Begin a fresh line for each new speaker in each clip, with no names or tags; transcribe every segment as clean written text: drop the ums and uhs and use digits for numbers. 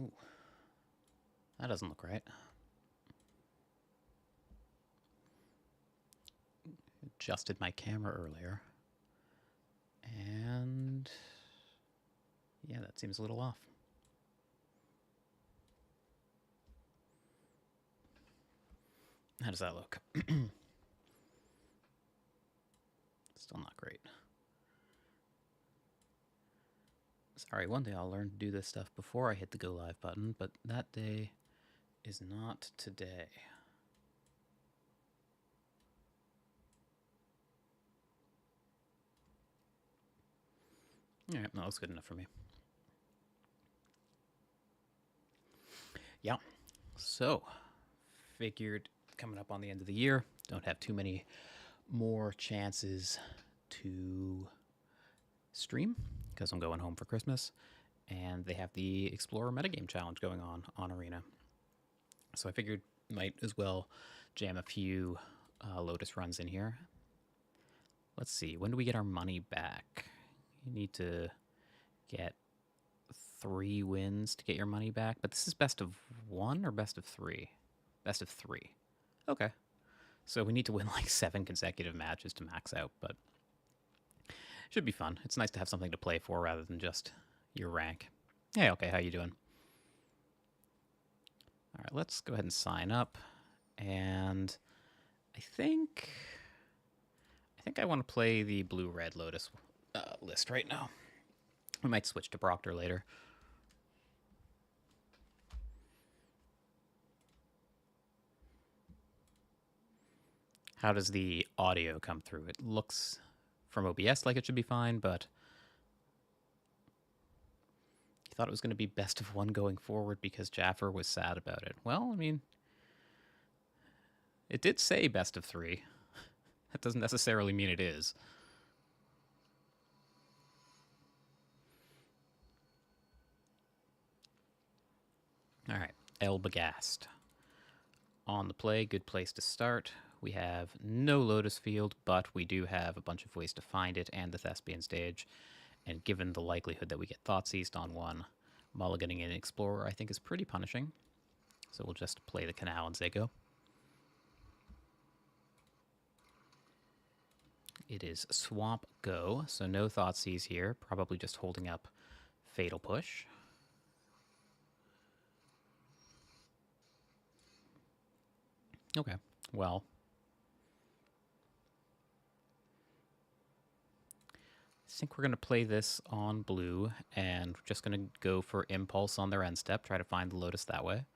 Ooh, that doesn't look right. Adjusted my camera earlier. And yeah, that seems a little off. How does that look? Still not great. Sorry, one day I'll learn to do this stuff before I hit the go live button, but that day is not today. All right, that looks good enough for me. Yeah, so figured coming up on the end of the year, don't have too many more chances to stream because I'm going home for Christmas, and they have the Explorer Metagame Challenge going on Arena. So I figured might as well jam a few Lotus runs in here. Let's see, when do we get our money back? You need to get 3 wins to get your money back, but this is best of 1 or best of 3? Best of 3. Okay. So we need to win like 7 consecutive matches to max out, but should be fun. It's nice to have something to play for rather than just your rank. Hey, okay, how you doing? All right, let's go ahead and sign up. And I think I want to play the blue-red Lotus list right now. We might switch to Proctor later. How does the audio come through? It looks from OBS like it should be fine, but he thought it was going to be best of 1 going forward because Jaffer was sad about it. Well, I mean, it did say best of 3. That doesn't necessarily mean it is. All right, El Bagast. On the play, good place to start. We have no Lotus Field, but we do have a bunch of ways to find it and the Thespian stage. And given the likelihood that we get Thoughtseized on 1, mulliganing in Explorer I think is pretty punishing. So we'll just play the Canal and Zago. It is Swamp Go, so no Thoughtseize here. Probably just holding up Fatal Push. Okay, well, I think we're going to play this on blue, and we're just going to go for Impulse on their end step, try to find the Lotus that way.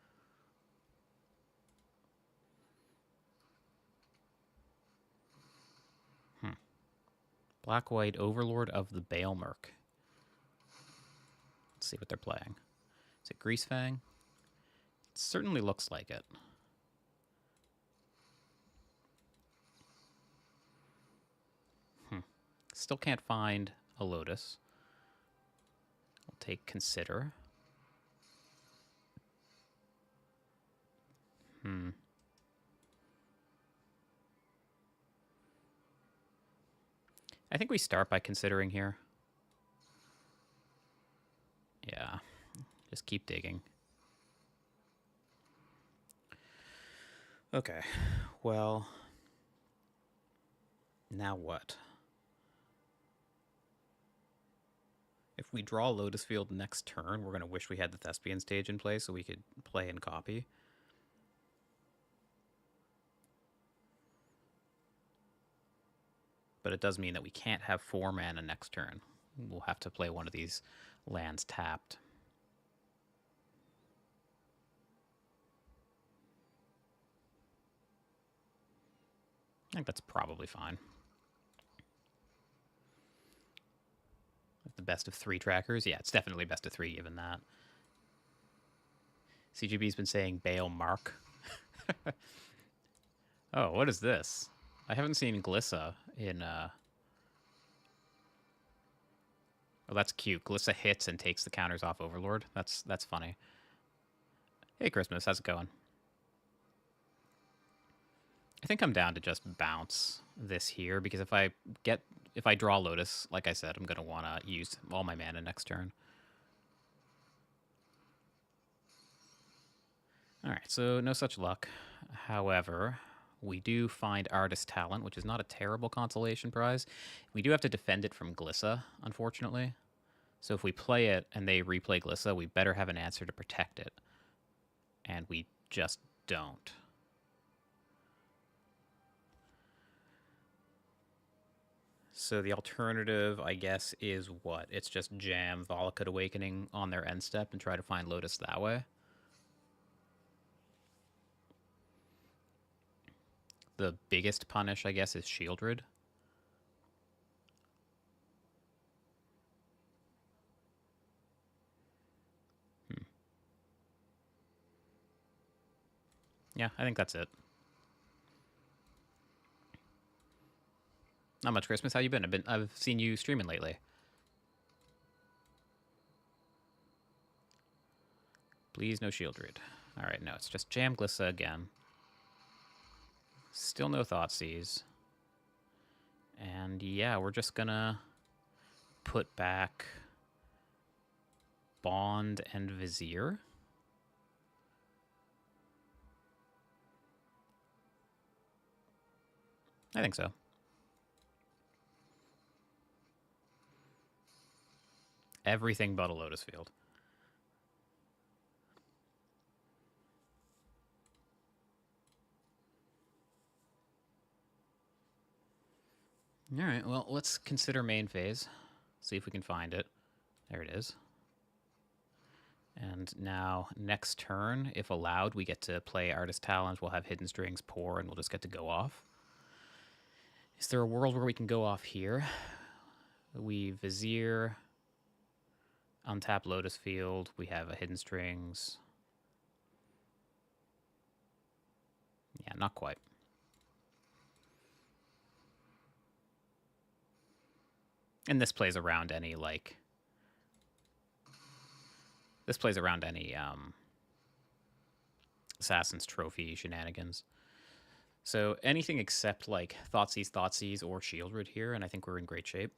Black-White Overlord of the Baelmerk. Let's see what they're playing. Is it Greasefang? It certainly looks like it. Still can't find a Lotus. We'll take Consider. I think we start by considering here. Yeah, just keep digging. Okay, well, now what? If we draw Lotus Field next turn, we're going to wish we had the Thespian stage in play so we could play and copy. But it does mean that we can't have 4 mana next turn. We'll have to play one of these lands tapped. I think that's probably fine. The best of 3 trackers? Yeah, it's definitely best of 3 given that. CGB's been saying Baelmark. Oh, what is this? I haven't seen Glissa in... Oh, that's cute. Glissa hits and takes the counters off Overlord. That's funny. Hey, Christmas. How's it going? I think I'm down to just bounce this here, because if I draw Lotus, like I said, I'm going to want to use all my mana next turn. Alright, so no such luck. However, we do find Artist Talent, which is not a terrible consolation prize. We do have to defend it from Glissa, unfortunately. So if we play it and they replay Glissa, we better have an answer to protect it. And we just don't. So the alternative, I guess, is what? It's just jam Volakut Awakening on their end step and try to find Lotus that way. The biggest punish, I guess, is Shieldred. Yeah, I think that's it. Not much Christmas. How you been? I've seen you streaming lately. Please no Shieldred. Alright, no, it's just Jam Glissa again. Still no Thoughtseize. And yeah, we're just gonna put back Bond and Vizier. I think so. Everything but a Lotus Field. Alright, well, let's consider main phase. See if we can find it. There it is. And now, next turn, if allowed, we get to play Artist Talent. We'll have Hidden Strings, Pour, and we'll just get to go off. Is there a world where we can go off here? We Vizier, untap Lotus Field. We have a Hidden Strings. Yeah, not quite. And this plays around any, like... This plays around any Assassin's Trophy shenanigans. So anything except, like, Thoughtseize, or Shieldred here, and I think we're in great shape.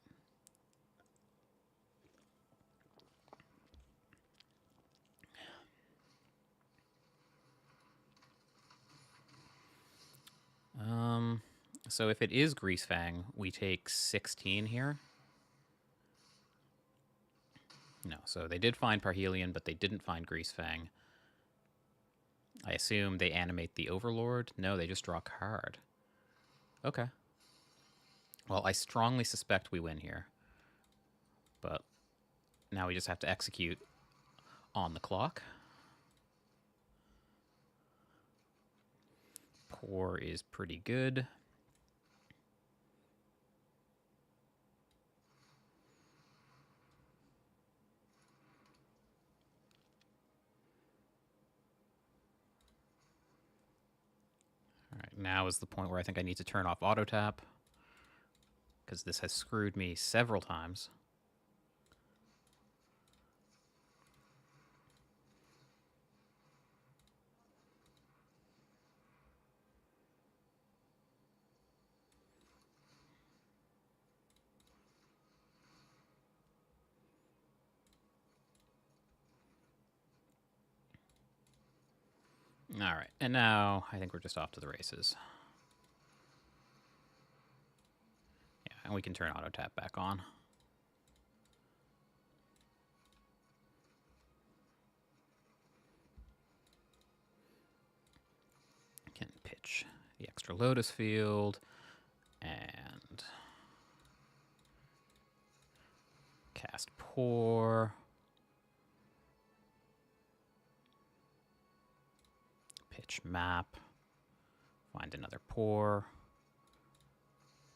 So if it is Greasefang, we take 16 here. No, so they did find Parhelion, but they didn't find Greasefang. I assume they animate the Overlord. No, they just draw a card. Okay. Well, I strongly suspect we win here. But now we just have to execute on the clock. Pour is pretty good. Alright, now is the point where I think I need to turn off auto tap, because this has screwed me several times. Alright, and now I think we're just off to the races. Yeah, and we can turn auto tap back on. Can pitch the extra Lotus Field and cast Pour. Pitch Map. Find another Pour.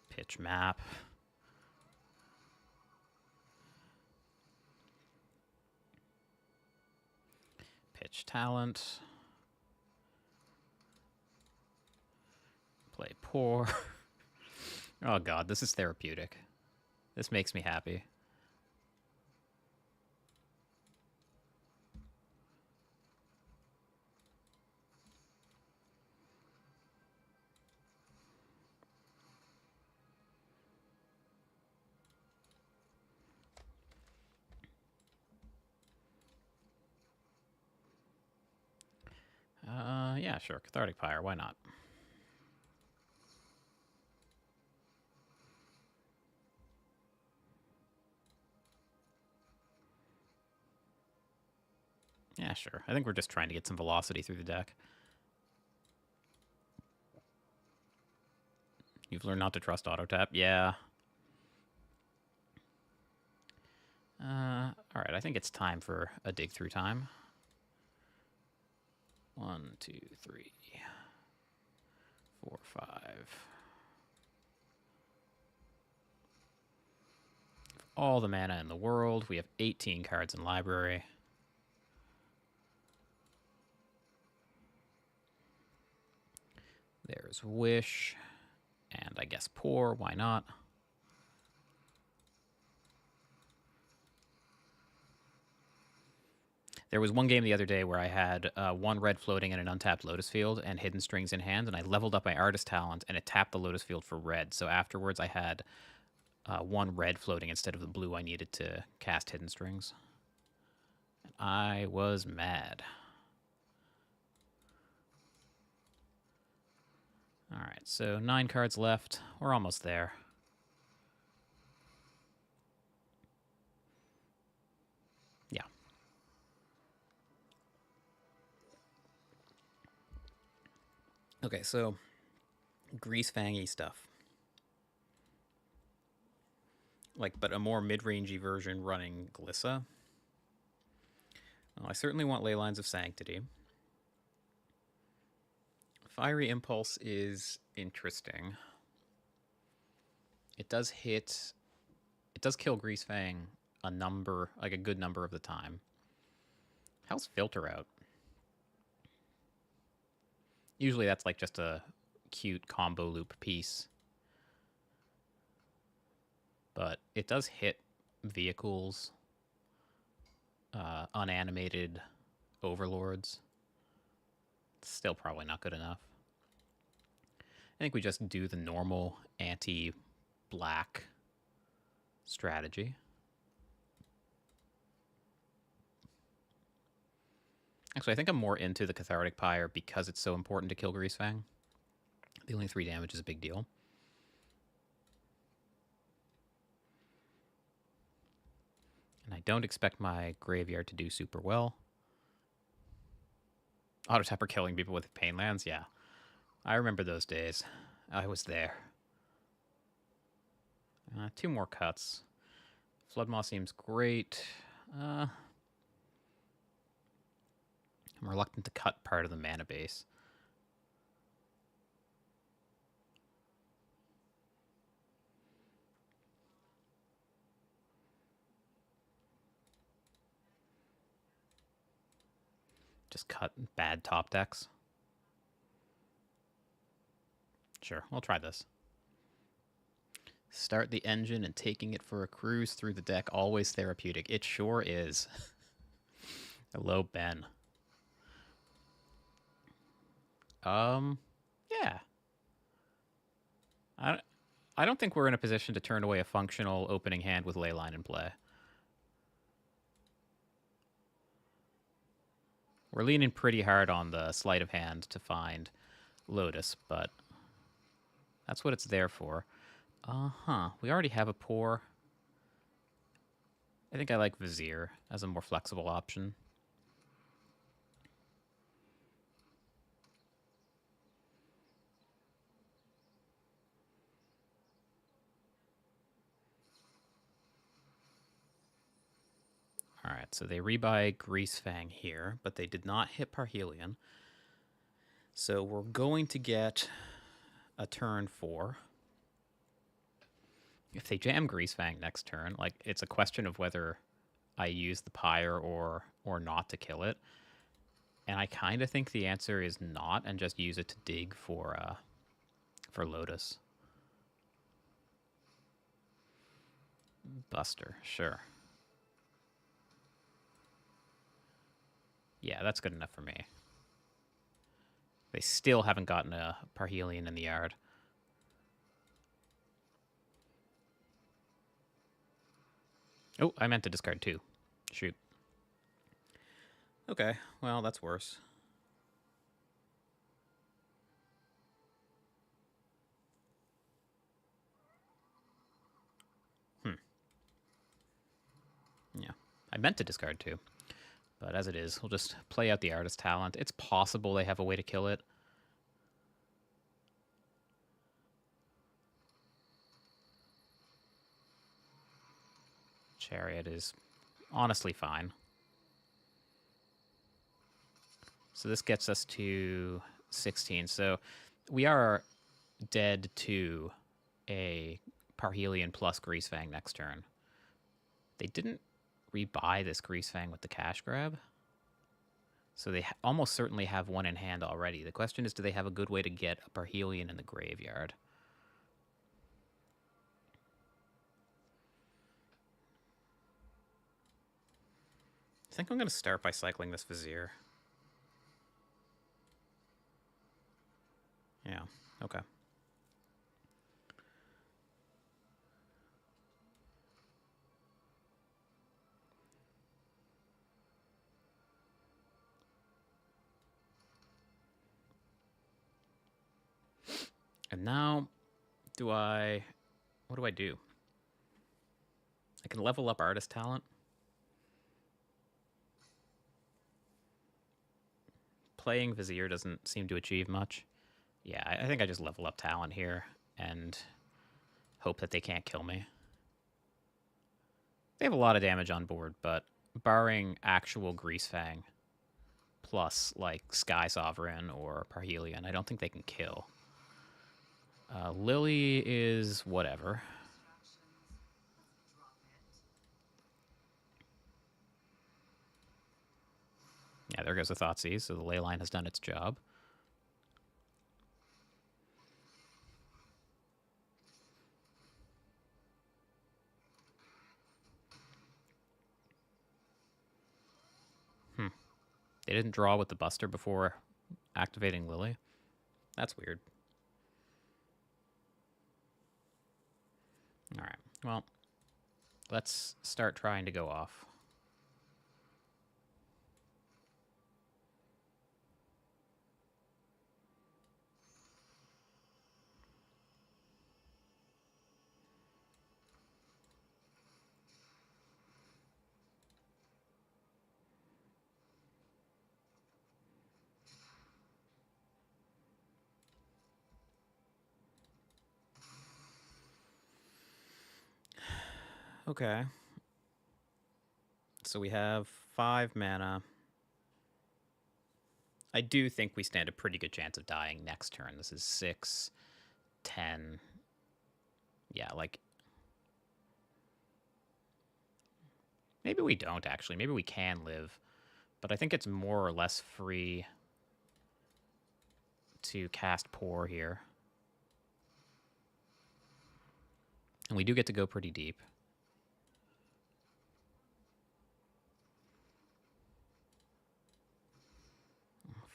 Pitch Map. Pitch Talent. Play Pour. Oh god, this is therapeutic. This makes me happy. Yeah, sure. Cathartic Pyre, why not? Yeah, sure. I think we're just trying to get some velocity through the deck. You've learned not to trust auto tap. Yeah. Alright, I think it's time for a dig through time. 1, 2, 3, 4, 5. All the mana in the world. We have 18 cards in library. There's Wish. And I guess Pour. Why not? There was one game the other day where I had 1 red floating in an untapped Lotus field and hidden strings in hand, and I leveled up my artist talent, and it tapped the Lotus field for red. So afterwards, I had 1 red floating instead of the blue I needed to cast hidden strings. And I was mad. All right, so 9 cards left. We're almost there. Yeah. Okay, so Grease Fangy stuff. Like, but a more mid-rangey version running Glissa. Well, I certainly want Leylines of Sanctity. Fiery Impulse is interesting. It does hit... It does kill Grease Fang a number, like a good number of the time. How's Filter Out? Usually that's like just a cute combo loop piece. But it does hit vehicles, unanimated overlords. Still probably not good enough. I think we just do the normal anti-black strategy. Actually, I think I'm more into the Cathartic Pyre because it's so important to kill Grease Fang. The only 3 damage is a big deal. And I don't expect my graveyard to do super well. Auto Tapper killing people with Pain Lands? Yeah. I remember those days. I was there. 2 more cuts. Floodmaw seems great. I'm reluctant to cut part of the mana base. Just cut bad top decks. Sure, we'll try this. Start the engine and taking it for a cruise through the deck, always therapeutic. It sure is. Hello, Ben. Yeah. I don't think we're in a position to turn away a functional opening hand with Leyline in play. We're leaning pretty hard on the sleight of hand to find Lotus, but that's what it's there for. We already have a Pour. I think I like Vizier as a more flexible option. Alright, so they rebuy Grease Fang here, but they did not hit Parhelion. So we're going to get a turn 4. If they jam Grease Fang next turn, like, it's a question of whether I use the Pyre or not to kill it. And I kind of think the answer is not, and just use it to dig for Lotus. Buster, sure. Yeah, that's good enough for me. They still haven't gotten a Parhelion in the yard. Oh, I meant to discard 2. Shoot. Okay, well, that's worse. I meant to discard 2. But as it is, we'll just play out the artist talent. It's possible they have a way to kill it. Chariot is honestly fine. So this gets us to 16. So we are dead to a Parhelion plus Greasefang next turn. They didn't rebuy this Greasefang with the cash grab. So they almost certainly have one in hand already. The question is, do they have a good way to get a Parhelion in the graveyard? I think I'm going to start by cycling this Vizier. Yeah, okay. And now, what do I do? I can level up artist talent. Playing Vizier doesn't seem to achieve much. Yeah, I think I just level up talent here and hope that they can't kill me. They have a lot of damage on board, but barring actual Greasefang plus like Sky Sovereign or Parhelion, I don't think they can kill. Lily is whatever. Yeah, there goes the Thoughtseize, so the Leyline has done its job. They didn't draw with the Buster before activating Lily. That's weird. All right, well, let's start trying to go off. Okay. So we have 5 mana. I do think we stand a pretty good chance of dying next turn. This is 6, 10. Yeah, like... Maybe we don't, actually. Maybe we can live. But I think it's more or less free to cast Pour here. And we do get to go pretty deep.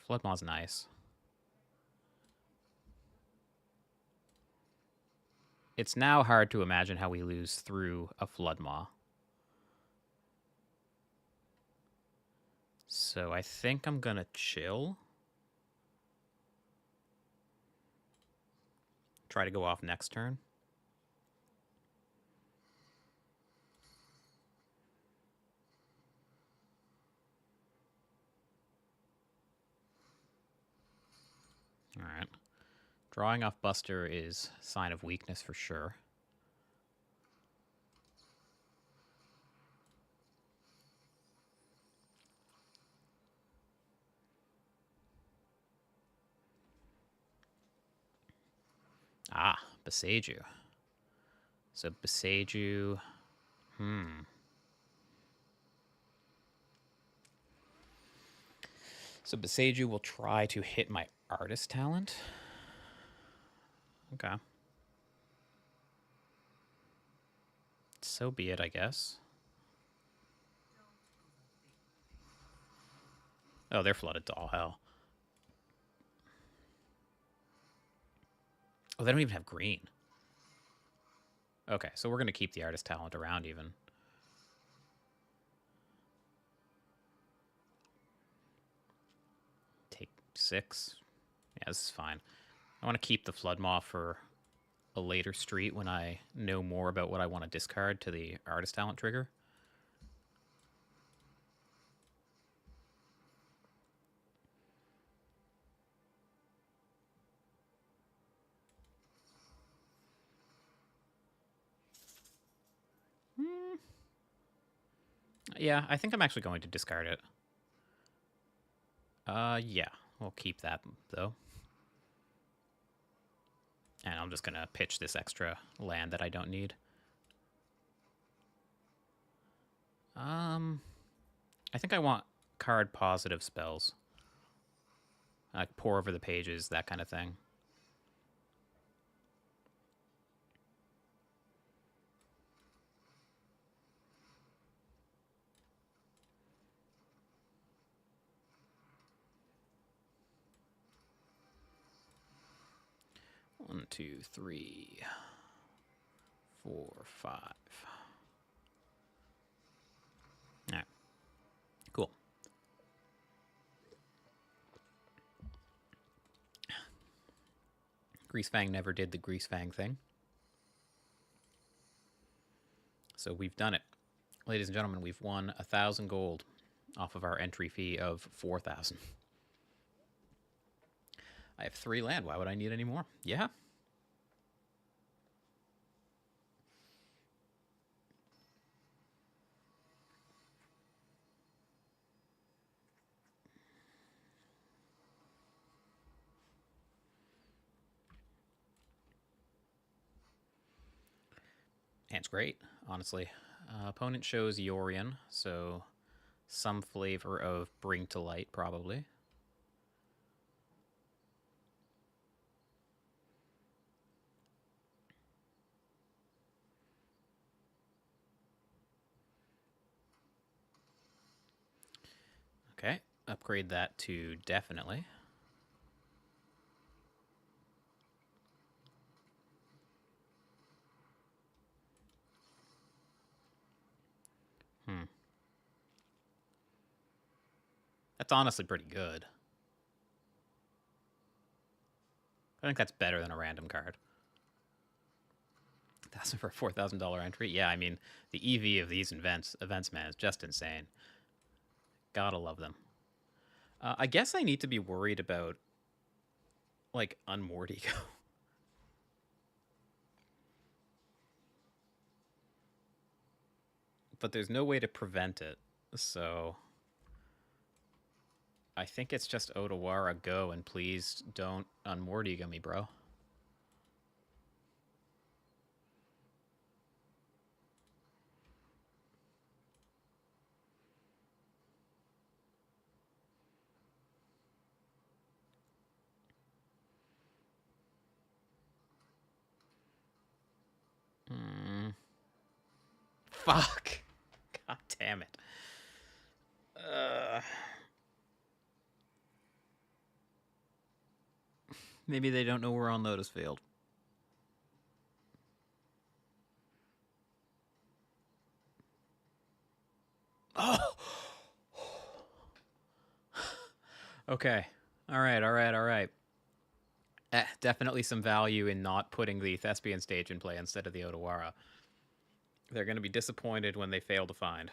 Floodmaw's nice. It's now hard to imagine how we lose through a Floodmaw. So I think I'm gonna chill. Try to go off next turn. All right. Drawing off Buster is a sign of weakness for sure. Ah, Beseiju. So Beseiju... So Beseiju will try to hit my artist talent. Okay. So be it, I guess. Oh, they're flooded to all hell. Oh, they don't even have green. Okay, so we're going to keep the artist talent around even. Take 6. Yeah, this is fine. I want to keep the Floodmaw for a later street when I know more about what I want to discard to the artist talent trigger. Yeah, I think I'm actually going to discard it. Yeah, we'll keep that, though. And I'm just going to pitch this extra land that I don't need. I think I want card-positive spells. Like pour over the pages, that kind of thing. One, two, three, 4, 5. All right. Cool. Greasefang never did the Greasefang thing. So we've done it. Ladies and gentlemen, we've won 1,000 gold off of our entry fee of 4,000. I have 3 land. Why would I need any more? Yeah. And it's great, honestly. Opponent shows Yorion, so some flavor of Bring to Light, probably. Okay, upgrade that to definitely. That's honestly pretty good. I think that's better than a random card. 1,000 for a $4,000 entry? Yeah, I mean, the EV of these events, man, is just insane. Gotta love them. I guess I need to be worried about, like, Unmoored Ego. But there's no way to prevent it, so I think it's just Otawara go, and please don't Unmoored Ego me, bro. Fuck. God damn it. Maybe they don't know we're on Lotus Field. Oh! Okay. All right. Definitely some value in not putting the Thespian stage in play instead of the Otawara. They're going to be disappointed when they fail to find.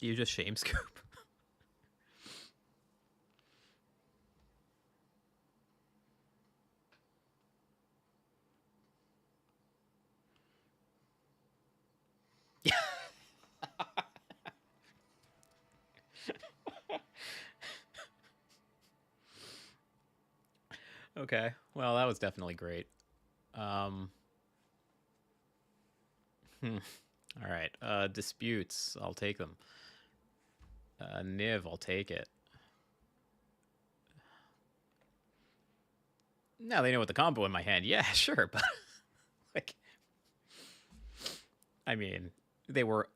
You just shame scoop. Okay. Well, that was definitely great. All right. Disputes. I'll take them. Niv, I'll take it. Now they know what the combo in my hand. Yeah, sure, but like, I mean, they were.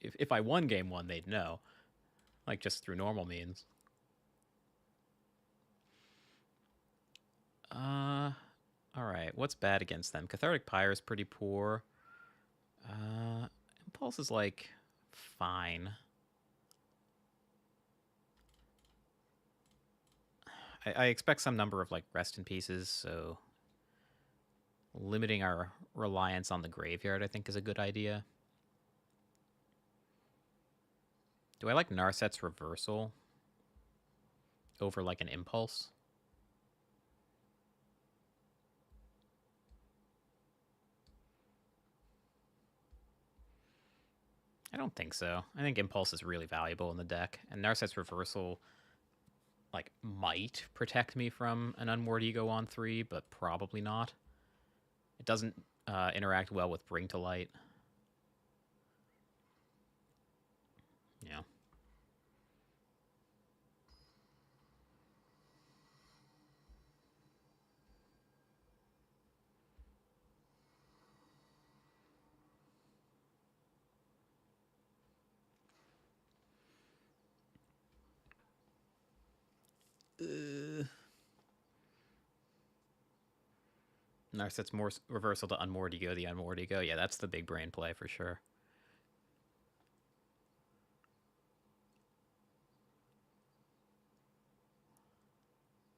If I won game 1, they'd know, like just through normal means. All right. What's bad against them? Cathartic Pyre is pretty poor. Impulse is like fine. I expect some number of like rest in pieces, so limiting our reliance on the graveyard, I think, is a good idea. Do I like Narset's Reversal over like an Impulse? I don't think so. I think Impulse is really valuable in the deck, and Narset's Reversal like might protect me from an Unmoored Ego on 3, but probably not. It doesn't interact well with Bring to Light. Yeah. Narset's more Reversal to Unmoored Ego, the Unmoored Ego. Yeah, that's the big brain play for sure.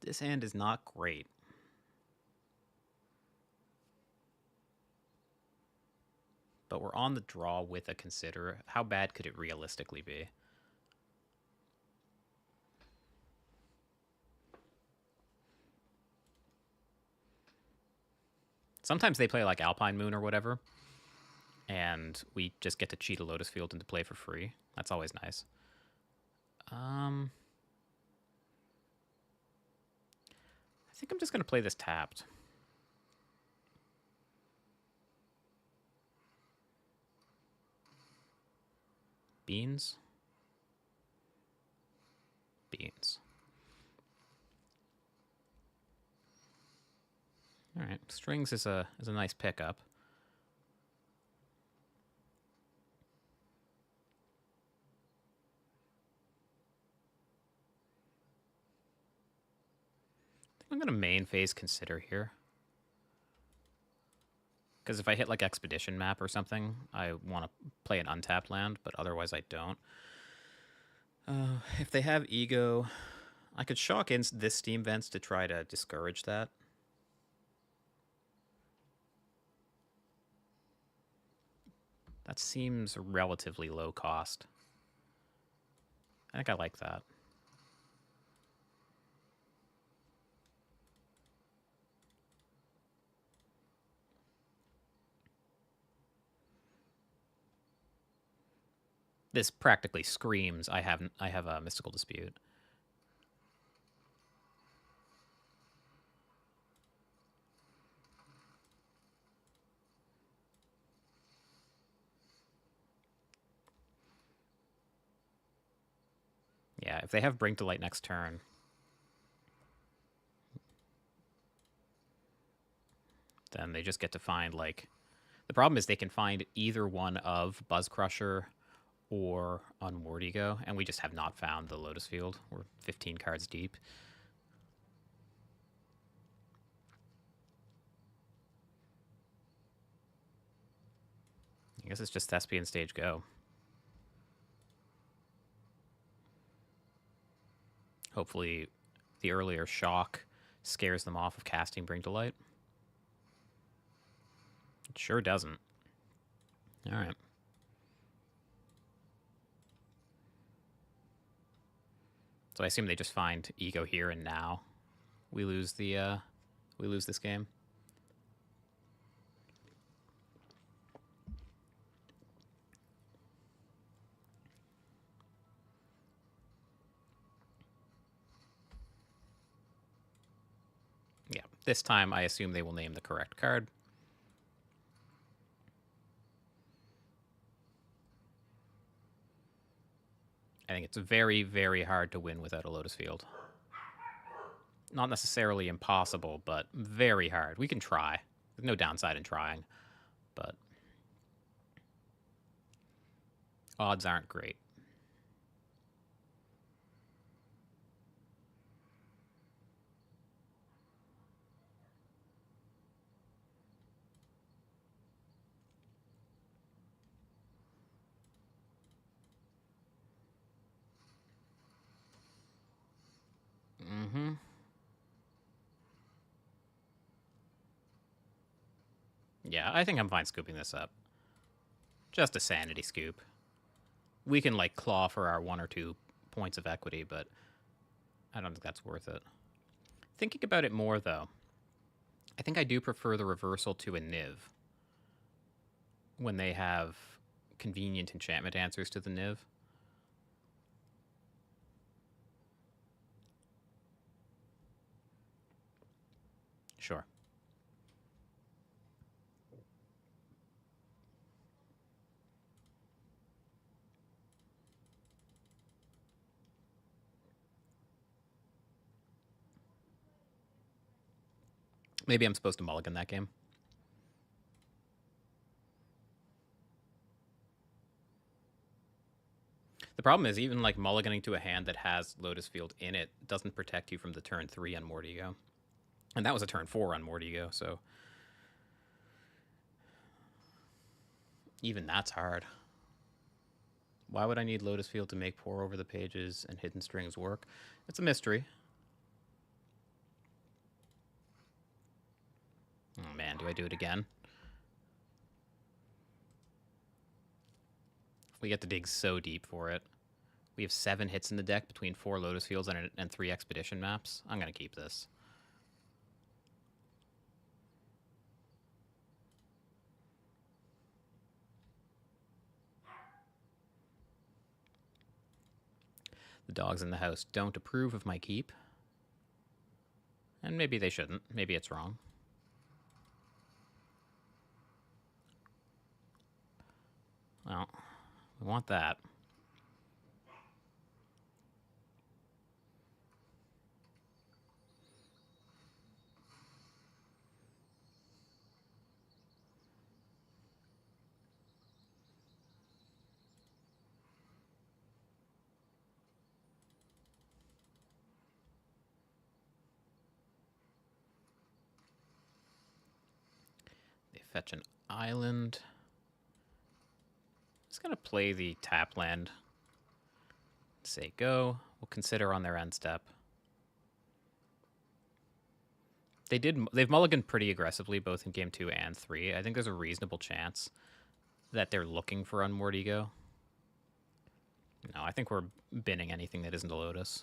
This hand is not great. But we're on the draw with a Consider. How bad could it realistically be? Sometimes they play like Alpine Moon or whatever, and we just get to cheat a Lotus Field into play for free. That's always nice. I think I'm just going to play this tapped. Beans? Beans. All right, strings is a nice pickup. I'm going to main phase Consider here. Because if I hit like Expedition Map or something, I want to play an untapped land, but otherwise I don't. If they have Ego, I could shock in this Steam Vents to try to discourage that. That seems relatively low cost. I think I like that. This practically screams I have a Mystical Dispute. Yeah, if they have Bring to Light next turn, then they just get to find, like... The problem is they can find either one of Buzz Crusher or Unmoored Ego, and we just have not found the Lotus Field. We're 15 cards deep. I guess it's just Thespian Stage Go. Hopefully the earlier shock scares them off of casting Bring to Light. It sure doesn't. All right. So I assume they just find Ego here and now. We lose this game. Yeah, this time I assume they will name the correct card. I think it's very, very hard to win without a Lotus Field. Not necessarily impossible, but very hard. We can try. There's no downside in trying, but odds aren't great. Mm-hmm. Yeah, I think I'm fine scooping this up. Just a sanity scoop. We can, like, claw for our 1 or 2 points of equity, but I don't think that's worth it. Thinking about it more, though, I think I do prefer the reversal to a Niv when they have convenient enchantment answers to the Niv. Sure. Maybe I'm supposed to mulligan that game. The problem is, even like mulliganing to a hand that has Lotus Field in it doesn't protect you from the turn 3 on Mortigo. And that was a turn 4 on Mortigo, so even that's hard. Why would I need Lotus Field to make Pour Over the Pages and Hidden Strings work? It's a mystery. Oh man, do I do it again? We get to dig so deep for it. We have 7 hits in the deck between 4 Lotus Fields and 3 Expedition maps. I'm going to keep this. The dogs in the house don't approve of my keep. And maybe they shouldn't. Maybe it's wrong. Well, we want that. They fetch an island. Just going to play the tap land. Say go. We'll consider on their end step. They've mulliganed pretty aggressively both in game 2 and 3. I think there's a reasonable chance that they're looking for Unmortigo. No, I think we're binning anything that isn't a Lotus.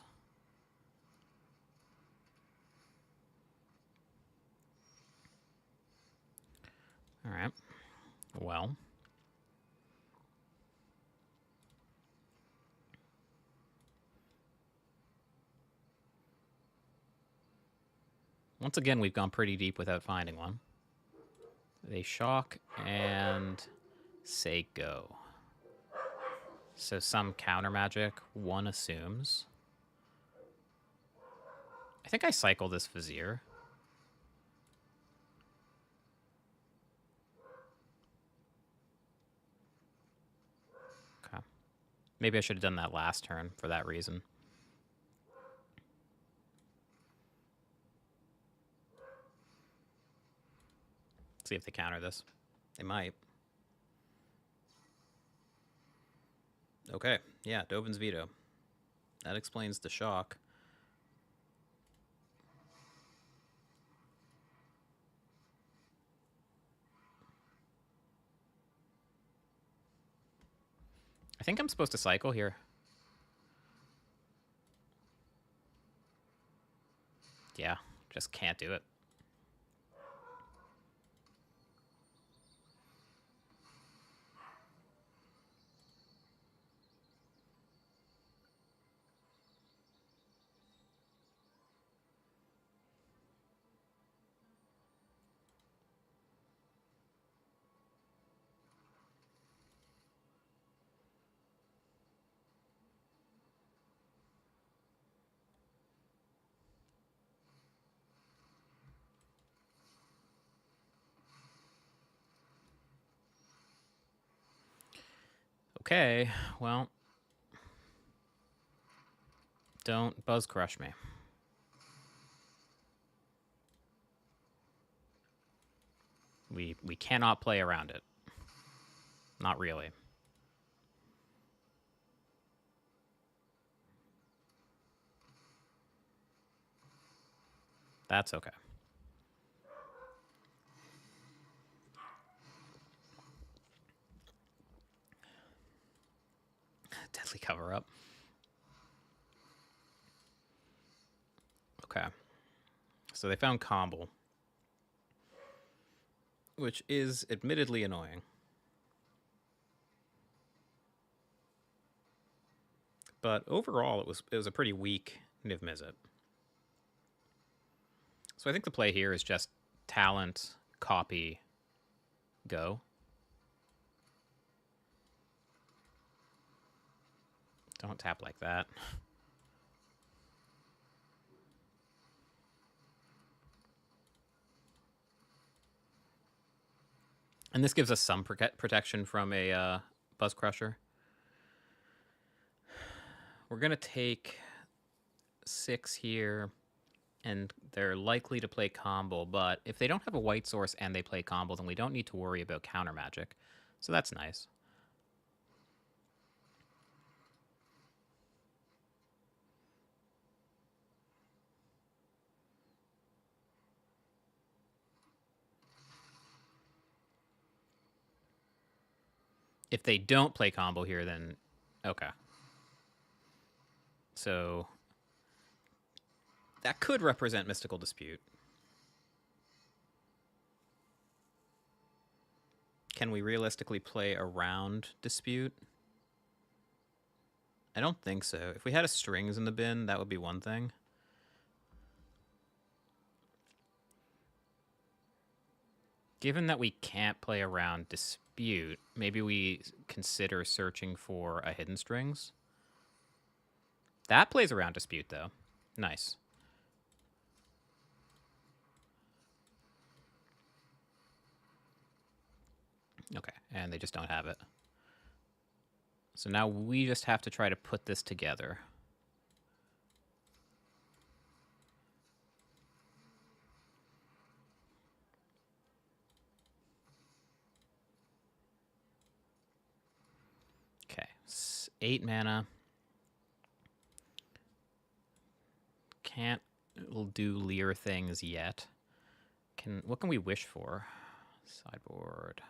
All right. Well. Once again, we've gone pretty deep without finding one. They shock and say go. So some counter magic, one assumes. I think I cycle this Vizier. Okay. Maybe I should have done that last turn for that reason. See if they counter this. They might. Okay, yeah, Dovin's Veto. That explains the shock. I think I'm supposed to cycle here. Yeah, just can't do it. Okay, well, don't buzz crush me. We cannot play around it. Not really. That's okay. cover up. Okay. So they found Combo, which is admittedly annoying. But overall, it was a pretty weak Niv Mizzet. So I think the play here is just talent, copy, go. Don't tap like that. And this gives us some protection from a Buzz Crusher. We're going to take 6 here, and they're likely to play Combo, but if they don't have a white source and they play Combo, then we don't need to worry about counter magic. So that's nice. If they don't play Combo here, then okay. So that could represent Mystical Dispute. Can we realistically play around Dispute? I don't think so. If we had a Strings in the bin, that would be one thing. Given that we can't play around Dispute, maybe we consider searching for a Hidden Strings. That plays around Dispute, though. Nice. Okay, and they just don't have it. So now we just have to try to put this together. Okay, 8 mana. Can't do Leer things yet. What can we wish for? Sideboard.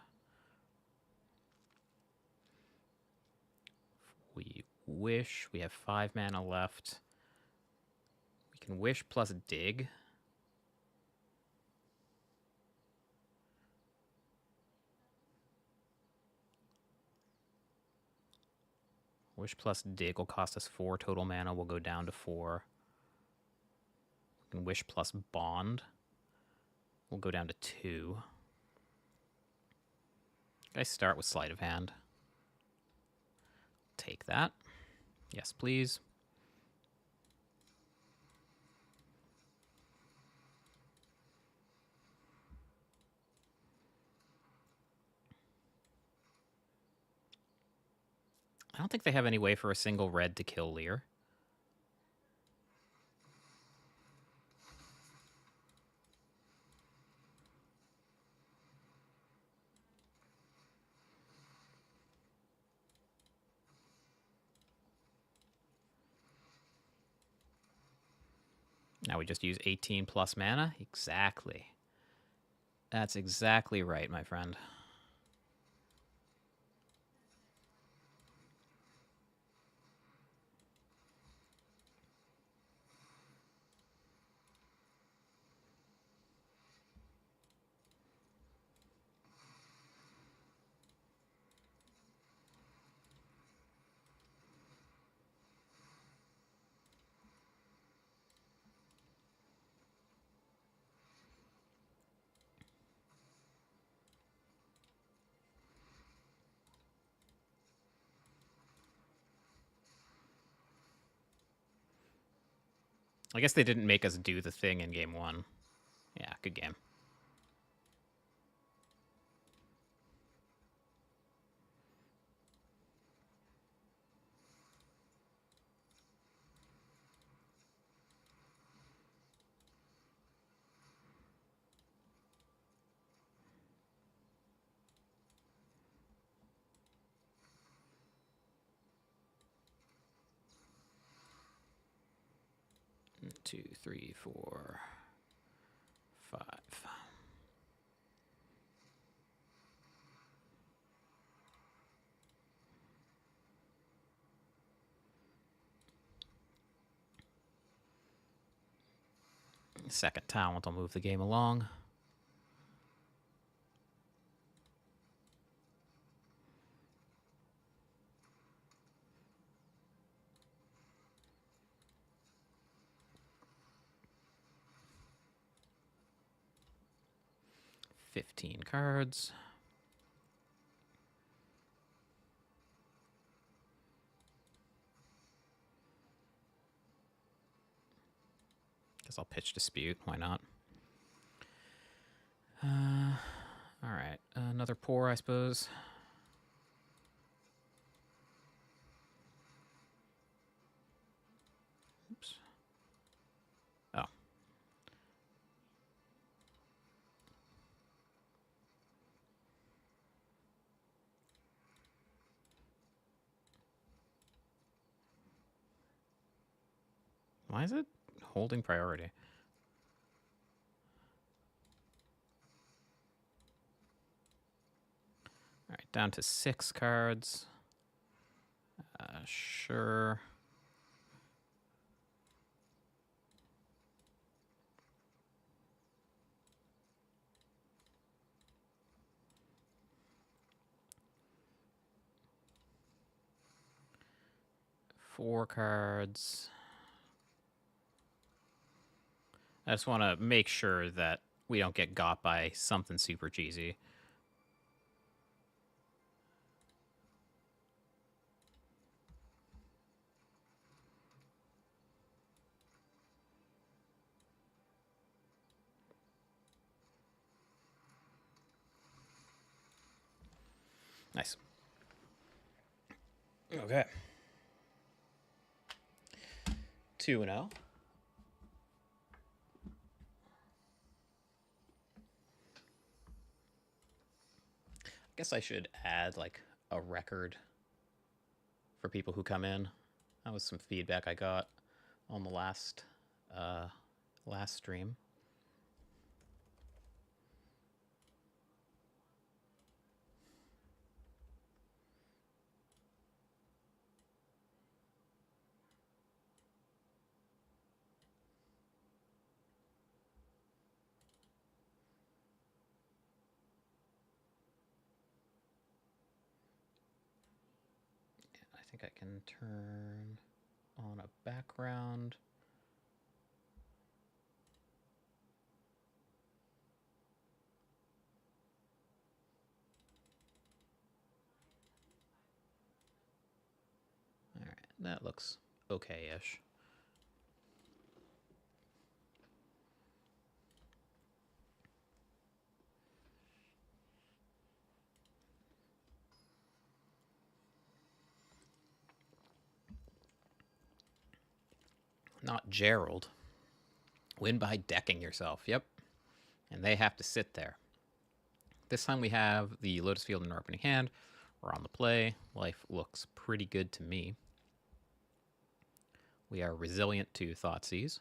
We wish. We have 5 mana left. We can wish plus dig. Wish plus dig will cost us 4 total mana. We'll go down to 4. We can wish plus bond. We'll go down to 2. I start with sleight of hand. Take that. Yes, please. I don't think they have any way for a single red to kill Leer. Now we just use 18 plus mana? Exactly. That's exactly right, my friend. I guess they didn't make us do the thing in game 1. Yeah, good game. Two, three, 4, 5. Second talent will move the game along. $15 cards. Guess I'll pitch Dispute. Why not? All right. Another pour, I suppose. Oops. Oh. Why is it holding priority? All right, down to 6 cards. Sure. Four cards. I just want to make sure that we don't get got by something super cheesy. Nice. Okay. 2-0. I guess I should add like a record for people who come in. That was some feedback I got on the last stream. I think I can turn on a background. All right, that looks okay-ish. Not Gerald. Win by decking yourself. Yep. And they have to sit there. This time we have the Lotus Field in our opening hand. We're on the play. Life looks pretty good to me. We are resilient to Thoughtseize.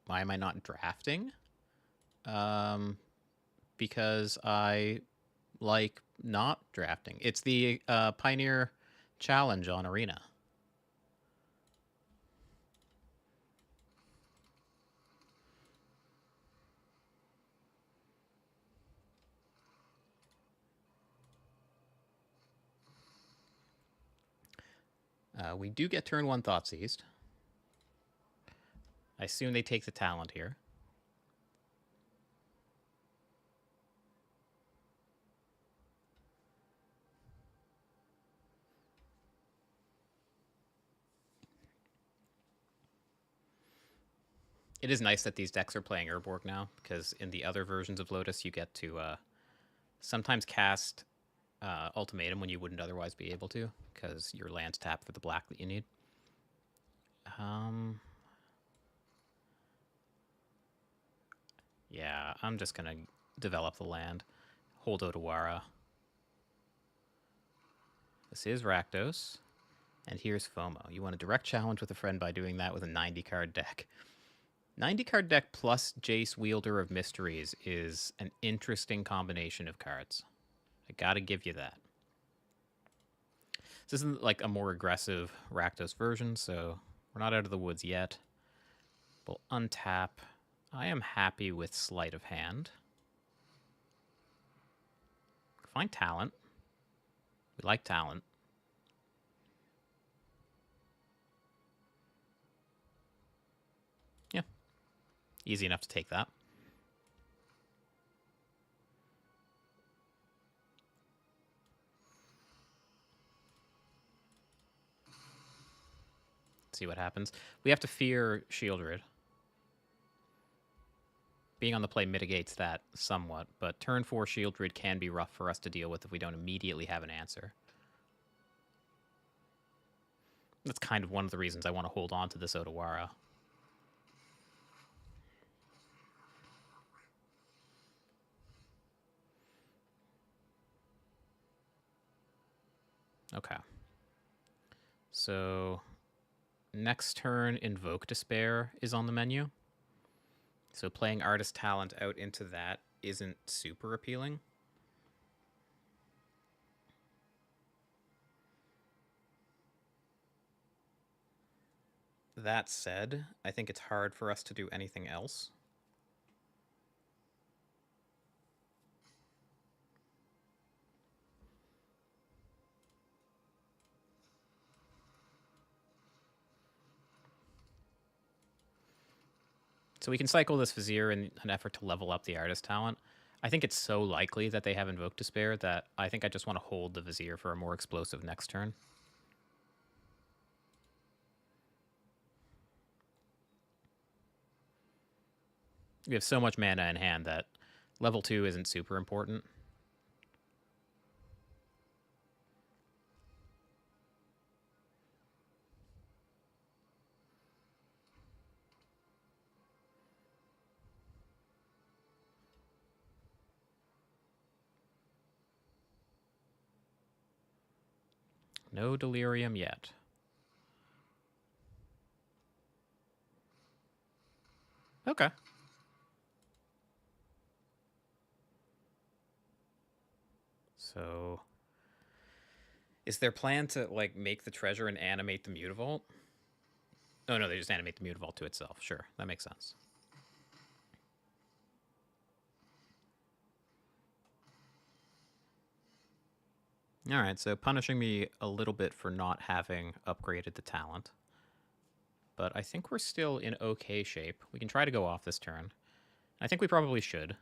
Why am I not drafting? Because I like not drafting. It's the Pioneer Challenge on Arena. We do get turn 1 Thoughtseized. I assume they take the talent here. It is nice that these decks are playing Urborg now, because in the other versions of Lotus, you get to sometimes cast Ultimatum when you wouldn't otherwise be able to, because your land's tapped for the black that you need. Yeah, I'm just going to develop the land. Hold Otawara. This is Rakdos. And here's FOMO. You want a direct challenge with a friend by doing that with a 90-card deck. 90-card deck plus Jace, Wielder of Mysteries is an interesting combination of cards. I gotta give you that. This isn't like a more aggressive Rakdos version, so we're not out of the woods yet. We'll untap. I am happy with Sleight of Hand. Find Talent. We like Talent. Yeah. Easy enough to take that. See what happens. We have to fear Shieldred. Being on the play mitigates that somewhat, but turn 4 Shieldred can be rough for us to deal with if we don't immediately have an answer. That's kind of one of the reasons I want to hold on to this Otawara. Okay. So next turn, Invoke Despair is on the menu. So playing Artist Talent out into that isn't super appealing. That said, I think it's hard for us to do anything else. So we can cycle this Vizier in an effort to level up the Artist Talent. I think it's so likely that they have Invoke Despair that I think I just want to hold the Vizier for a more explosive next turn. We have so much mana in hand that level 2 isn't super important. No Delirium yet. Okay. So is their plan to like make the treasure and animate the Mutavault? Oh no, they just animate the Mutavault to itself. Sure, that makes sense. All right, so punishing me a little bit for not having upgraded the talent. But I think we're still in okay shape. We can try to go off this turn. I think we probably should.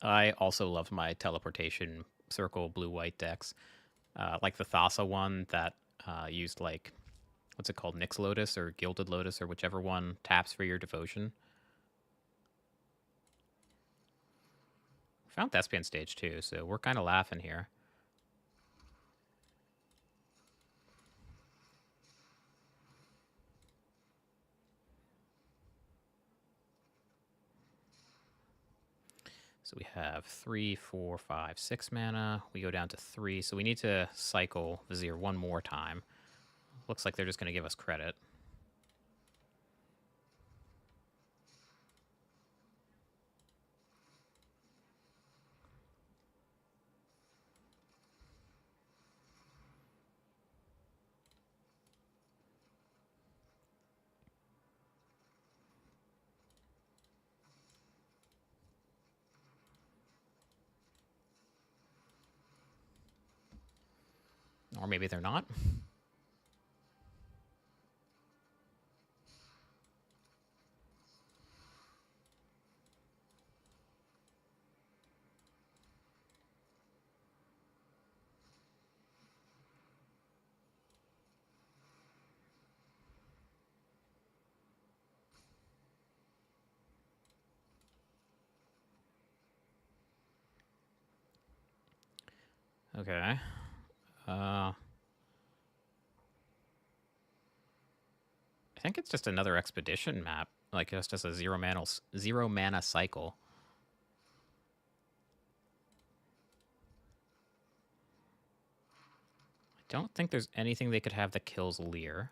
I also love my teleportation circle blue-white decks. Like the Thassa one that used like, what's it called? Nyx Lotus or Gilded Lotus or whichever one taps for your devotion. Found Thespian stage 2, so we're kind of laughing here. So we have 3, 4, 5, 6 mana. We go down to 3, so we need to cycle Vizier one more time. Looks like they're just going to give us credit. Or maybe they're not. Okay. I think it's just another expedition map. Like it's just a zero mana cycle. don't think there's anything they could have that kills Lear.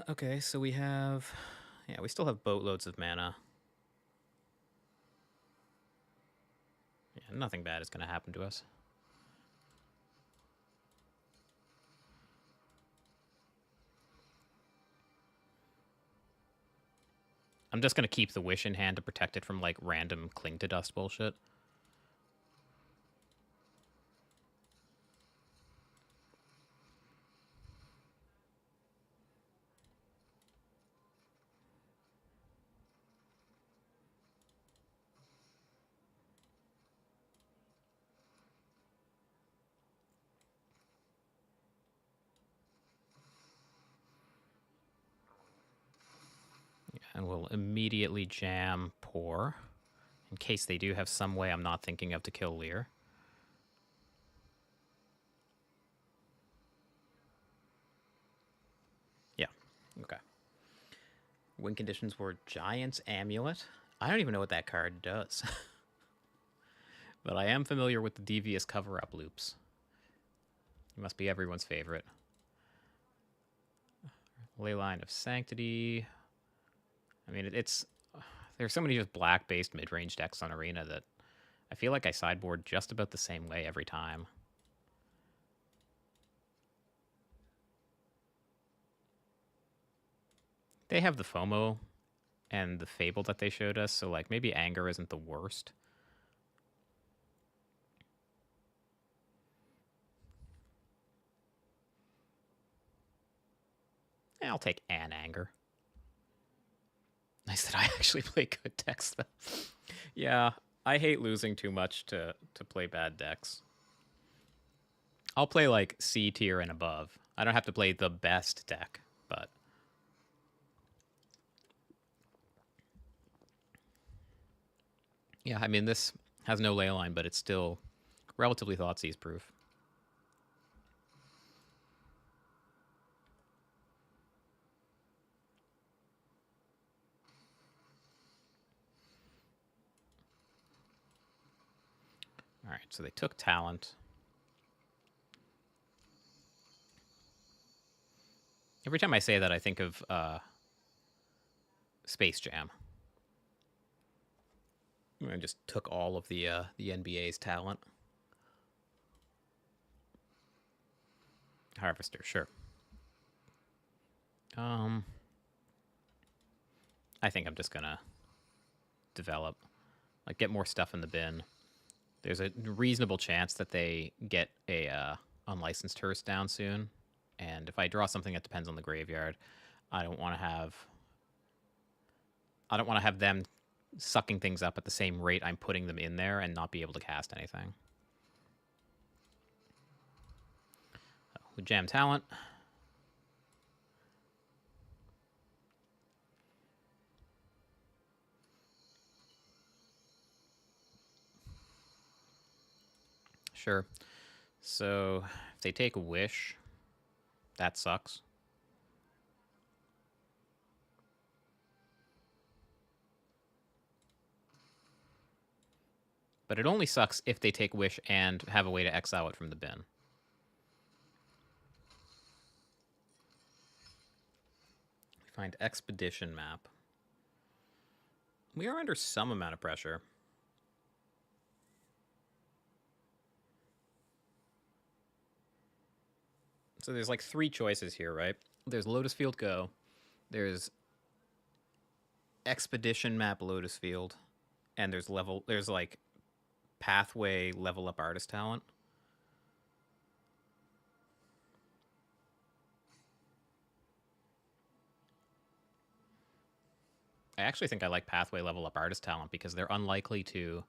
Okay, so we have... Yeah, we still have boatloads of mana. Yeah, nothing bad is going to happen to us. I'm just going to keep the Wish in hand to protect it from, like, random Cling to Dust bullshit. And we'll immediately jam Pour, in case they do have some way I'm not thinking of to kill Lear. Yeah, okay. Win conditions were Giant's Amulet. I don't even know what that card does. But I am familiar with the Devious Cover-Up loops. It must be everyone's favorite. Leyline of Sanctity. I mean, it's... There's so many just black-based mid-range decks on Arena that I feel like I sideboard just about the same way every time. They have the FOMO and the Fable that they showed us, so like maybe Anger isn't the worst. Yeah, I'll take an Anger. Nice that I actually play good decks, though. Yeah, I hate losing too much to play bad decks. I'll play, like, C tier and above. I don't have to play the best deck, but... Yeah, I mean, this has no leyline, but it's still relatively Thoughtseize proof. All right, so they took Talent. Every time I say that, I think of Space Jam. I just took all of the NBA's talent. Harvester, sure. I think I'm just gonna develop, like, get more stuff in the bin. There's a reasonable chance that they get a unlicensed Hearse down soon, and if I draw something that depends on the graveyard, I don't want to have them sucking things up at the same rate I'm putting them in there and not be able to cast anything. So, we jam Talent. Sure. So, if they take a Wish, that sucks. But it only sucks if they take Wish and have a way to exile it from the bin. We find Expedition Map. We are under some amount of pressure. So there's like 3 choices here, right? There's Lotus Field Go. There's Expedition Map Lotus Field. And there's like Pathway Level Up Artist Talent. I actually think I like Pathway Level Up Artist Talent because they're unlikely to...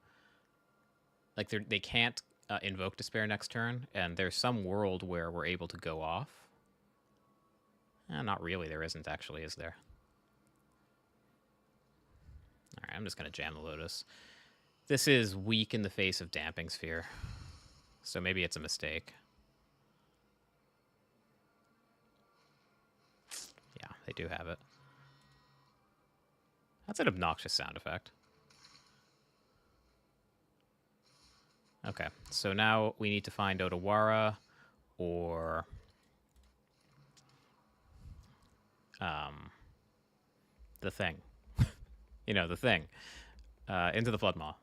Like, they can't invoke Despair next turn, and there's some world where we're able to go off. Not really, there isn't actually, is there? Alright, I'm just going to jam the Lotus. This is weak in the face of Damping Sphere. So maybe it's a mistake. Yeah, they do have it. That's an obnoxious sound effect. Okay, so now we need to find Odawara or the thing. You know, the thing. Into the Flood Maw.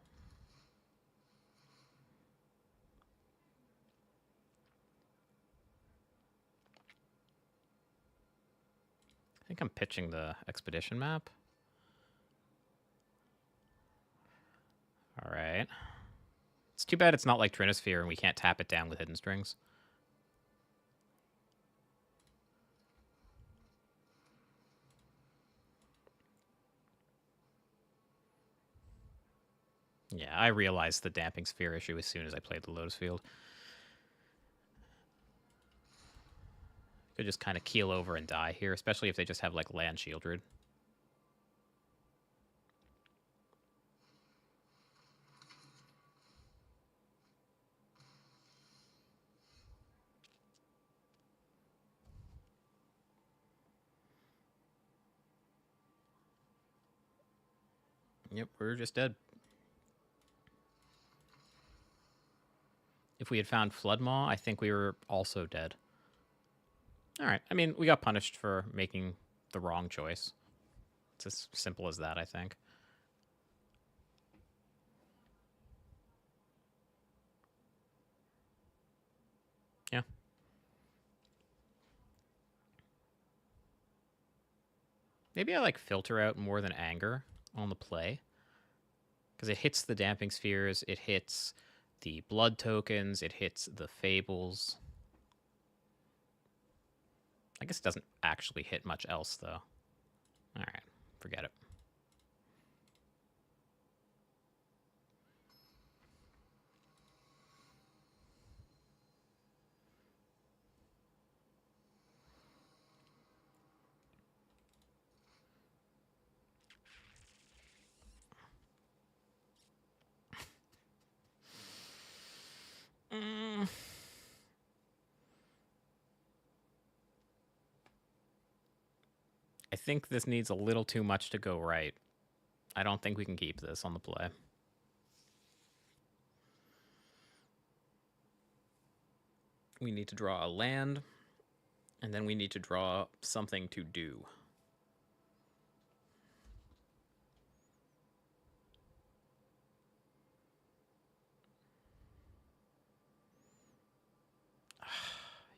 I think I'm pitching the expedition map. All right. It's too bad it's not like Trinosphere and we can't tap it down with Hidden Strings. Yeah, I realized the Damping Sphere issue as soon as I played the Lotus Field. Could just kind of keel over and die here, especially if they just have, like, Land Shieldred. Yep, we're just dead. If we had found Flood Maw, I think we were also dead. All right. I mean, we got punished for making the wrong choice. It's as simple as that, I think. Yeah. Maybe I like filter out more than anger on the play. Because it hits the Damping Spheres, it hits the blood tokens, it hits the fables. I guess it doesn't actually hit much else, though. All right, forget it. I think this needs a little too much to go right. I don't think we can keep this on the play. We need to draw a land, and then we need to draw something to do.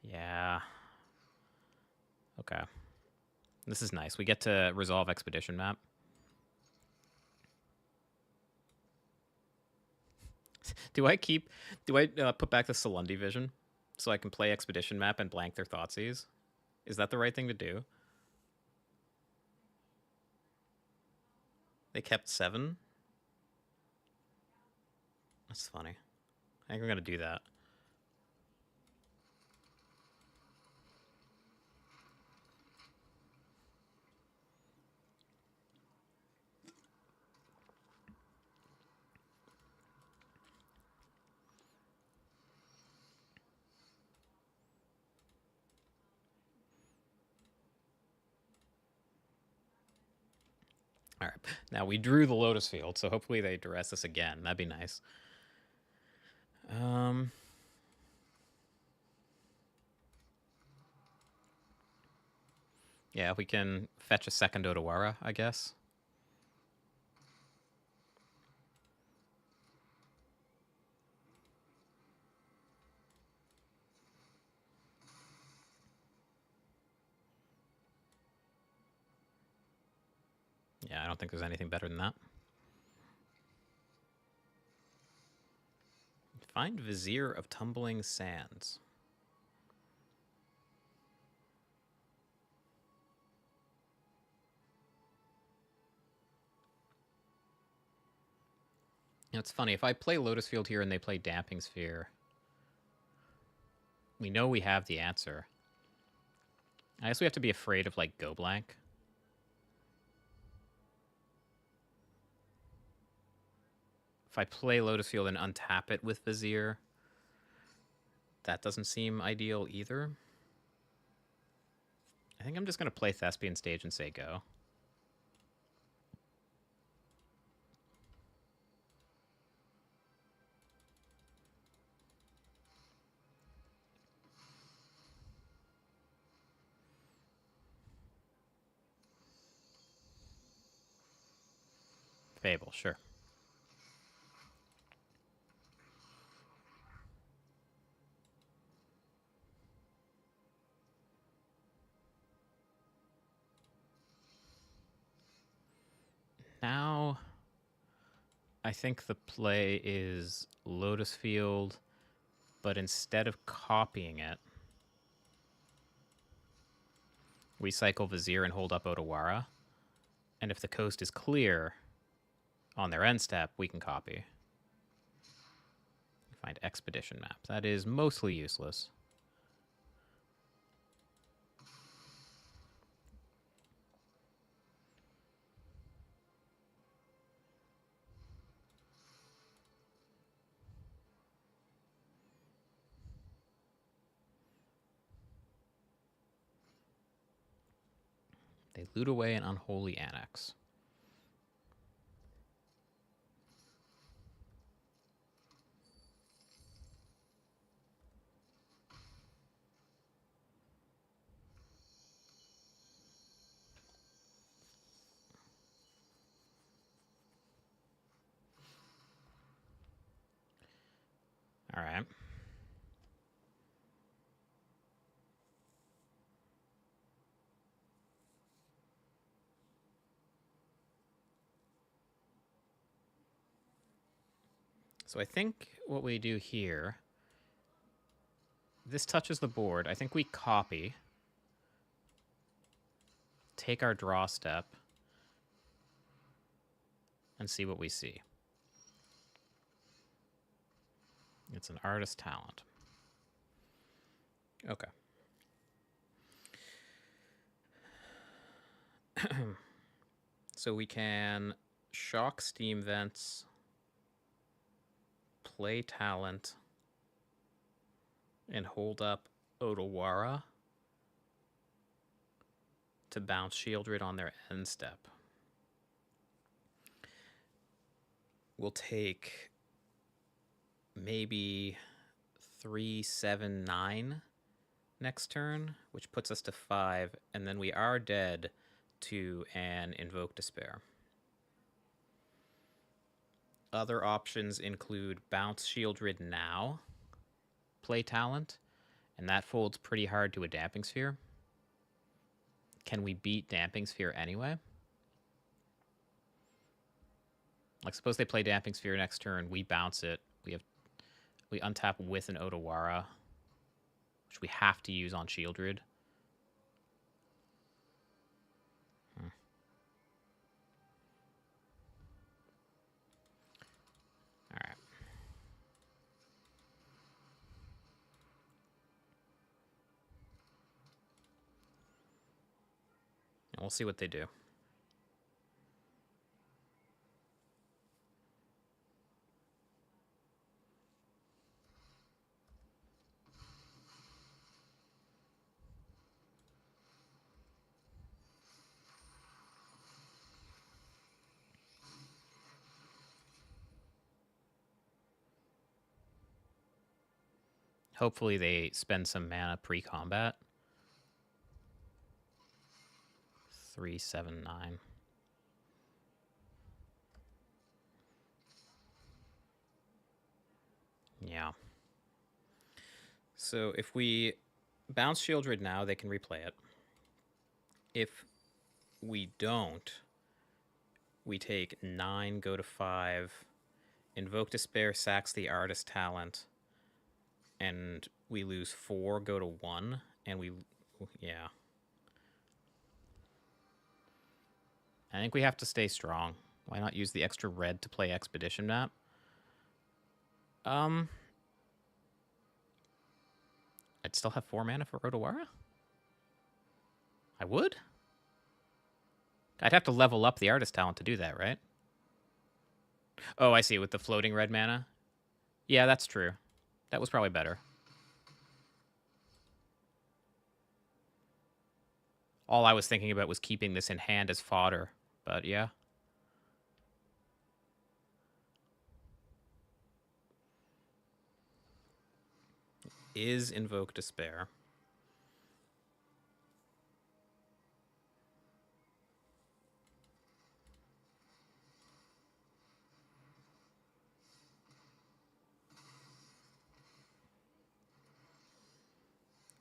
Yeah. Okay. This is nice. We get to resolve Expedition Map. Do I put back the Solundi Vision so I can play Expedition Map and blank their Thoughtseize? Is that the right thing to do? They kept 7? That's funny. I think we're going to do that. All right. Now, we drew the Lotus Field, so hopefully they duress us again. That'd be nice. Yeah, we can fetch a second Odawara, I guess. Yeah, I don't think there's anything better than that. Find Vizier of Tumbling Sands. You know, it's funny. If I play Lotus Field here and they play Damping Sphere, we know we have the answer. I guess we have to be afraid of, like, Go Blank. If I play Lotus Field and untap it with Vizier, that doesn't seem ideal either. I think I'm just going to play Thespian Stage and say go. Fable, sure. Now, I think the play is Lotus Field, but instead of copying it, we cycle Vizier and hold up Otawara. And if the coast is clear on their end step, we can copy. Find expedition map. That is mostly useless. They loot away an unholy annex. All right. So I think what we do here, this touches the board. I think we copy, take our draw step, and see what we see. It's an artist talent. Okay. So we can shock steam vents, play talent, and hold up Otawara to bounce Shieldred on their end step. We'll take maybe 3-7-9 next turn, which puts us to 5, and then we are dead to an Invoke Despair. Other options include bounce Shieldred now, play talent, and that folds pretty hard to a Damping Sphere. Can we beat Damping Sphere anyway? Like, suppose they play Damping Sphere next turn, we bounce it, we untap with an Otawara, which we have to use on Shieldred. All right. And we'll see what they do. Hopefully they spend some mana pre-combat. 3-7-9. Yeah. So if we bounce Shieldred now, they can replay it. If we don't, we take 9, go to 5, Invoke Despair, sacks the Artist Talent, and we lose 4, go to 1, and we, yeah. I think we have to stay strong. Why not use the extra red to play Expedition Map? I'd still have 4 mana for Otawara? I would? I'd have to level up the Artist Talent to do that, right? Oh, I see, with the floating red mana. Yeah, that's true. That was probably better. All I was thinking about was keeping this in hand as fodder, but yeah. Is Invoke Despair.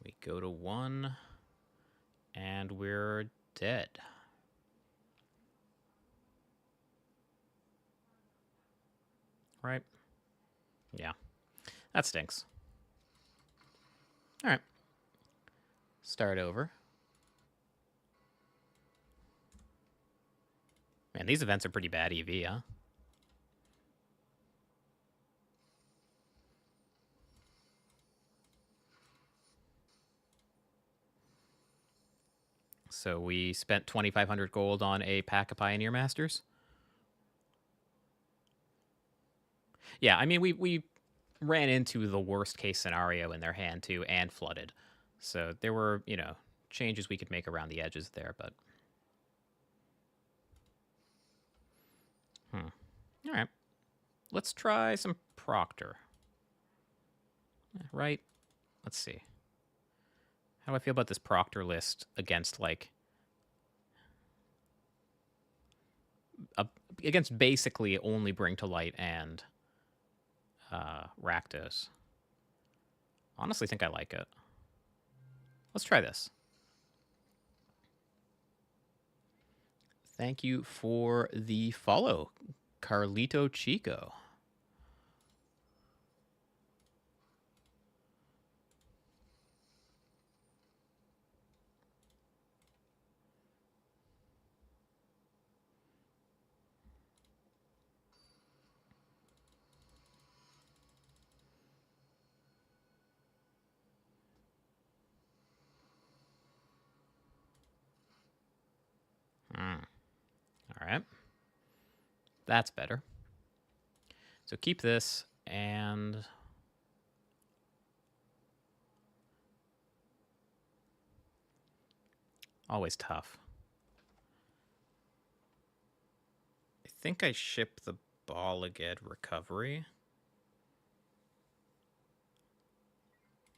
We go to 1, and we're dead. Right? Yeah. That stinks. All right. Start over. Man, these events are pretty bad EV, huh? So we spent 2,500 gold on a pack of Pioneer Masters. Yeah, I mean, we ran into the worst case scenario in their hand, too, and flooded. So there were, changes we could make around the edges there, but... All right. Let's try some Proctor. Right? Let's see. How do I feel about this Proctor list against, like... against basically only Bring to Light and Rakdos? Honestly think I like it. Let's try this. Thank you for the follow, Carlito Chico. All right. That's better. So keep this, and... always tough. I think I ship the Ball again Recovery.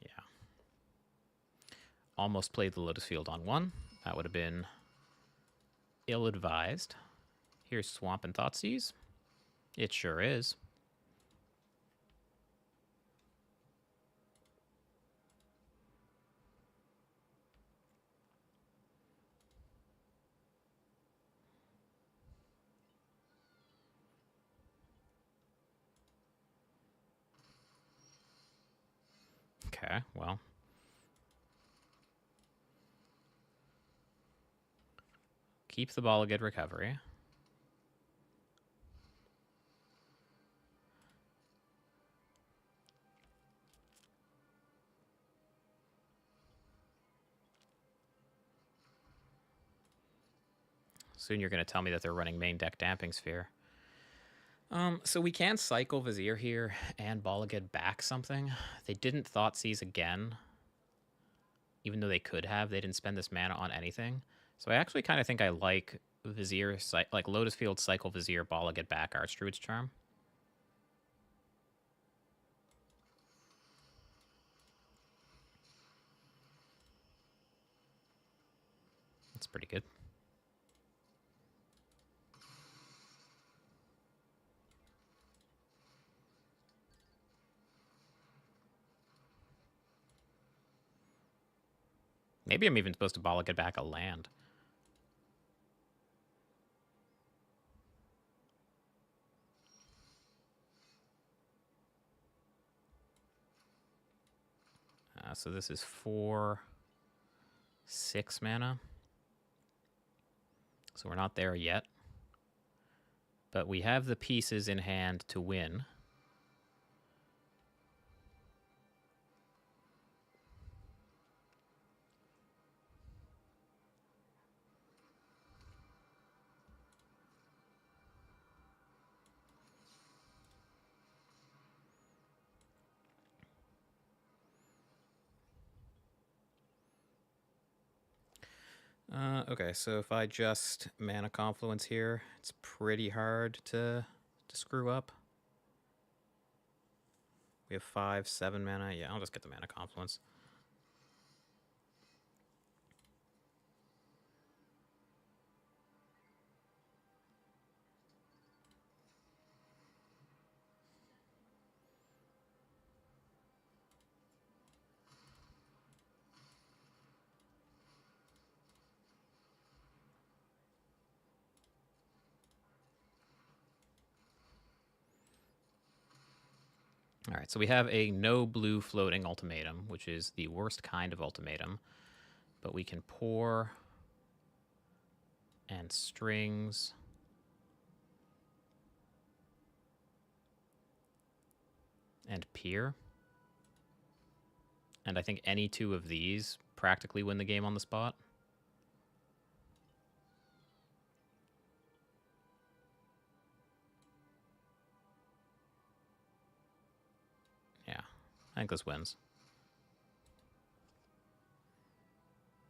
Yeah. Almost played the Lotus Field on 1. That would have been ill-advised. Here's Swamp and Thoughtseize. It sure is. Okay, well. Keep the Ball again Recovery. Soon you're going to tell me that they're running main deck Damping Sphere. So we can cycle Vizier here and Ball again back something. They didn't Thoughtseize again. Even though they could have, they didn't spend this mana on anything. So I actually kind of think I like Vizier, like Lotus Field, cycle Vizier, Ball again back, Archdruid's Charm. That's pretty good. Maybe I'm even supposed to Ball again back a land. So this is 4, 6 mana. So we're not there yet. But we have the pieces in hand to win. Okay, so if I just Mana Confluence here, it's pretty hard to screw up. We have 5, 7 mana. Yeah, I'll just get the Mana Confluence. All right, so we have a no blue floating ultimatum, which is the worst kind of ultimatum. But we can pour and strings. And peer. And I think any two of these practically win the game on the spot. Yeah, I think this wins.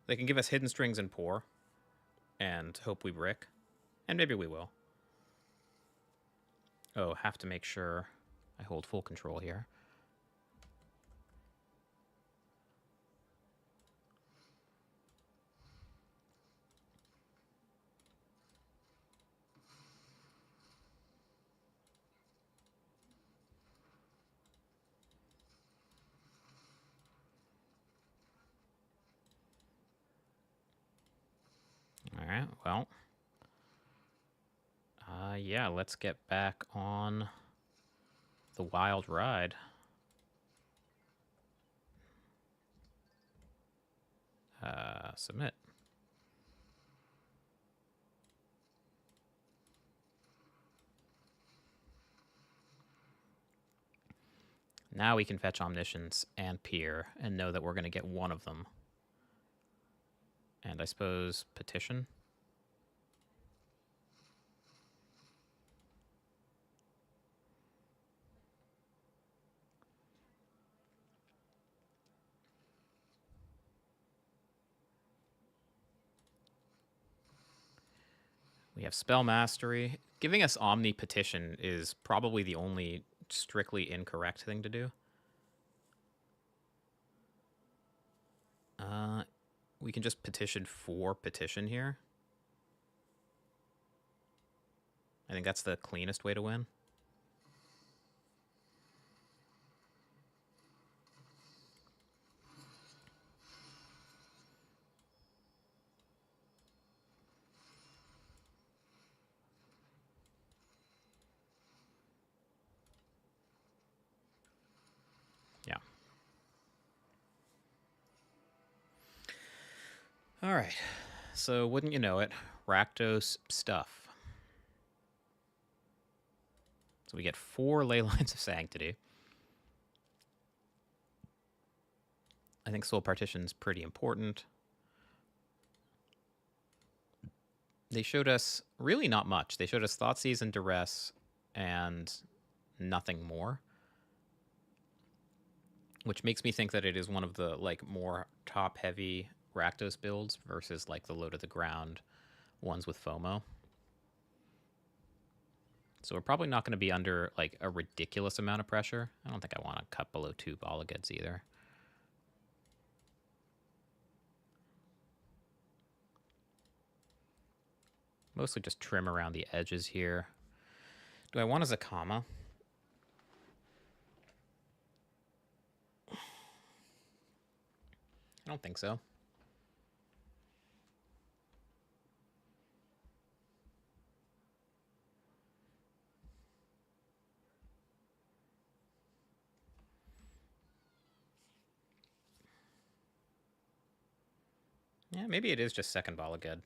They can give us hidden strings and pour, and hope we brick. And maybe we will. Oh, have to make sure I hold full control here. All right, well. Yeah, let's get back on the wild ride. Submit. Now we can fetch Omniscience and Peer and know that we're going to get one of them. And I suppose Petition. We have Spell Mastery. Giving us Omni Petition is probably the only strictly incorrect thing to do. We can just petition for petition here. I think that's the cleanest way to win. Yeah. All right. So wouldn't you know it, Rakdos stuff. So we get 4 Ley Lines of Sanctity. I think Soul Partition's pretty important. They showed us really not much. They showed us Thoughtseize and Duress and nothing more. Which makes me think that it is one of the like more top-heavy Rakdos builds versus like the low to the ground ones with FOMO. So we're probably not going to be under like a ridiculous amount of pressure. I don't think I want to cut below 2 Bolligeds either. Mostly just trim around the edges here. Do I want a Zakama? I don't think so. Yeah, maybe it is just second Bolliged.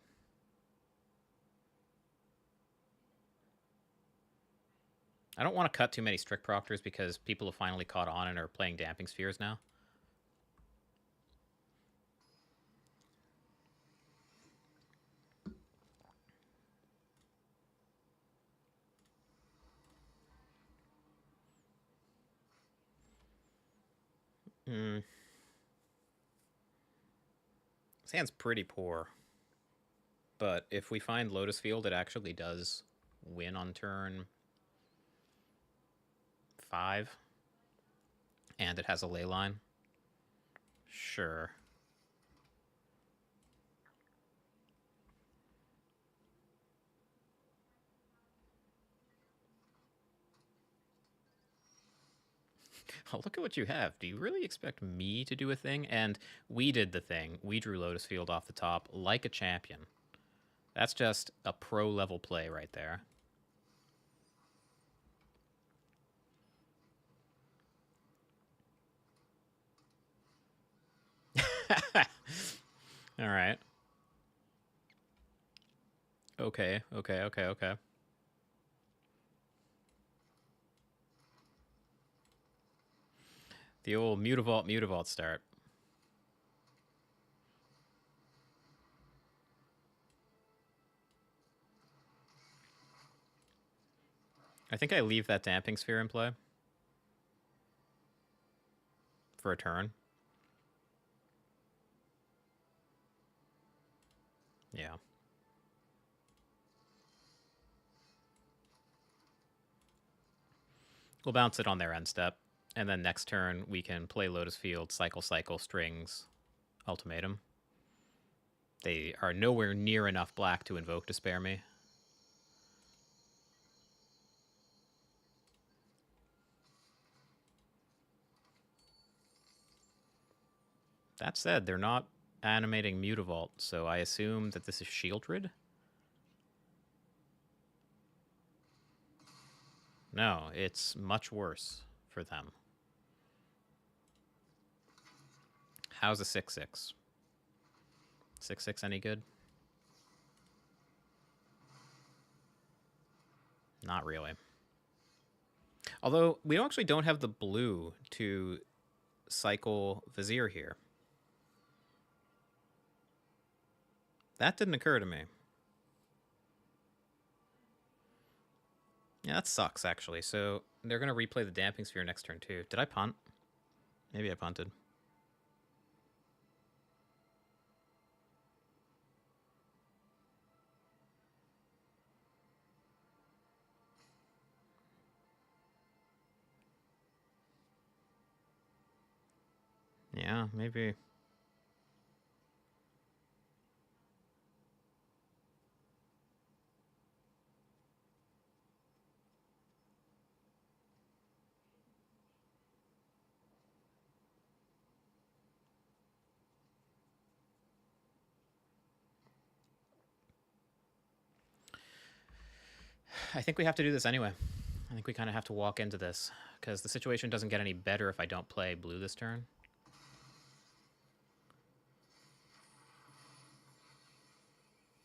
I don't want to cut too many Strict Proctors because people have finally caught on and are playing Damping Spheres now. This hand's pretty poor. But if we find Lotus Field, it actually does win on turn 5. And it has a ley line. Sure. Oh, look at what you have. Do you really expect me to do a thing? And we did the thing. We drew Lotus Field off the top like a champion. That's just a pro level play right there. All right. Okay. The old Mutavault start. I think I leave that Damping Sphere in play for a turn. Yeah. We'll bounce it on their end step. And then next turn, we can play Lotus Field, cycle, strings, ultimatum. They are nowhere near enough black to invoke to spare me. That said, they're not animating Mutavault, so I assume that this is Shieldred? No, it's much worse for them. How's a 6/6? 6/6 any good? Not really. Although, we actually don't have the blue to cycle Vizier here. That didn't occur to me. Yeah, that sucks, actually. So, they're going to replay the Damping Sphere next turn, too. Did I punt? Maybe I punted. Yeah, maybe. I think we have to do this anyway. I think we kind of have to walk into this, because the situation doesn't get any better if I don't play blue this turn.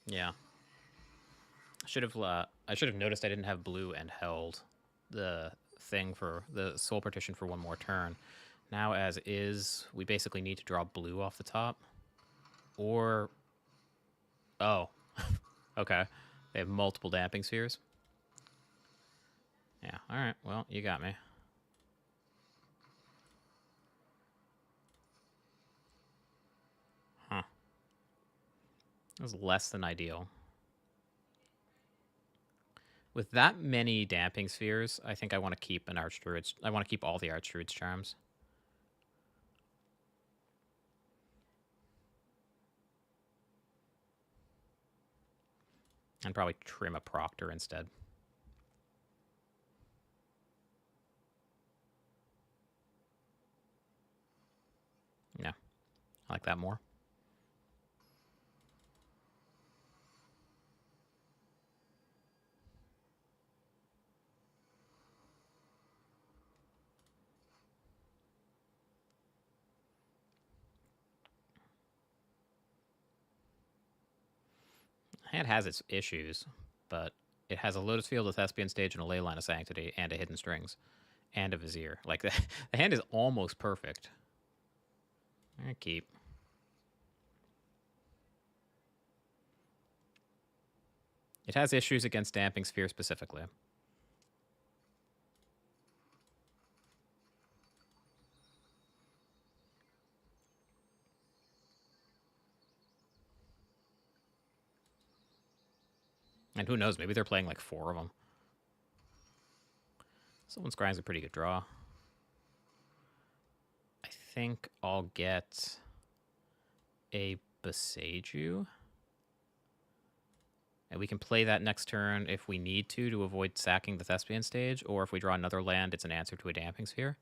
Yeah. I should have noticed I didn't have blue and held the thing for the soul partition for one more turn. Now, as is, we basically need to draw blue off the top. Or... Oh. Okay. They have multiple Damping Spheres. Yeah, alright. Well, you got me. Huh. That was less than ideal. With that many Damping Spheres, I think I want to keep an Archdruid's... I want to keep all the Archdruid's Charms. And probably trim a Proctor instead. Yeah, I like that more. Hand has its issues, but it has a Lotus Field, a Thespian Stage, and a Ley Line of Sanctity, and a Hidden Strings, and a Vizier. Like, the hand is almost perfect. I keep. It has issues against Damping Sphere specifically. And who knows, maybe they're playing like 4 of them. Someone's grind's a pretty good draw. I think I'll get a Boseiju. And we can play that next turn if we need to avoid sacking the Thespian stage, or if we draw another land, it's an answer to a Damping Sphere.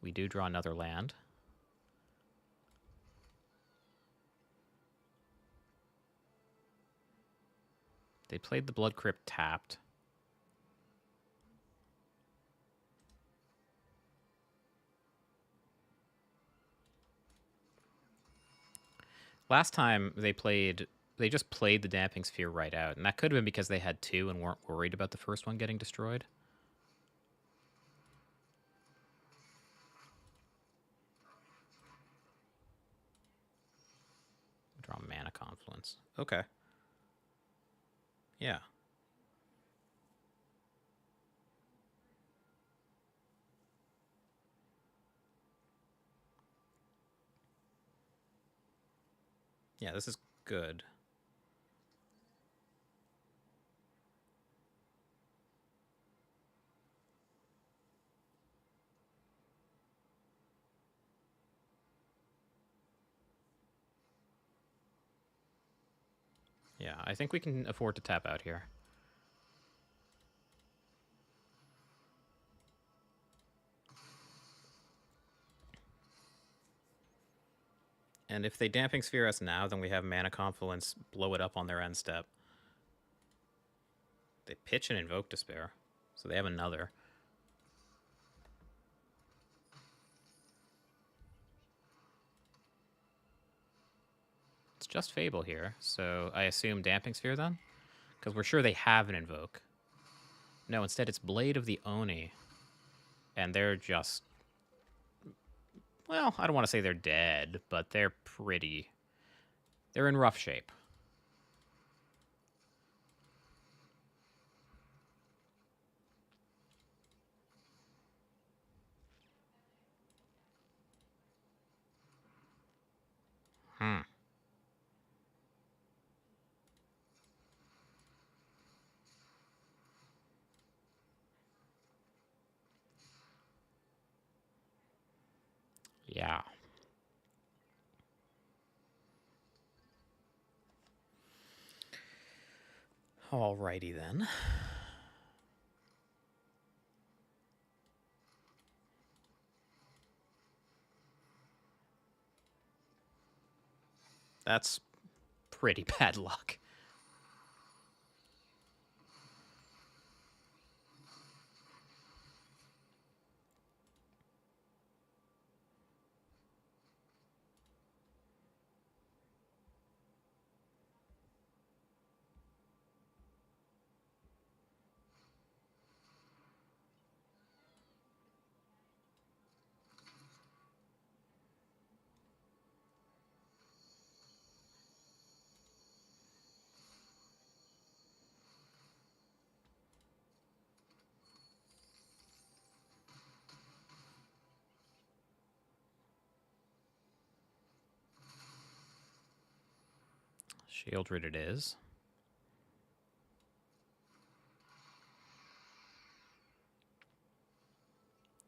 We do draw another land. They played the Blood Crypt tapped. Last time they just played the Damping Sphere right out, and that could have been because they had 2 and weren't worried about the first one getting destroyed. Draw Mana Confluence. Okay. Yeah. Yeah, this is good. Yeah, I think we can afford to tap out here. And if they Damping Sphere us now, then we have Mana Confluence blow it up on their end step. They pitch and Invoke Despair, so they have another. It's just Fable here, so I assume Damping Sphere then? Because we're sure they have an Invoke. No, instead it's Blade of the Oni. And they're just... Well, I don't want to say they're dead, but they're pretty... They're in rough shape. Yeah. Alrighty then. That's pretty bad luck. Shieldred it is.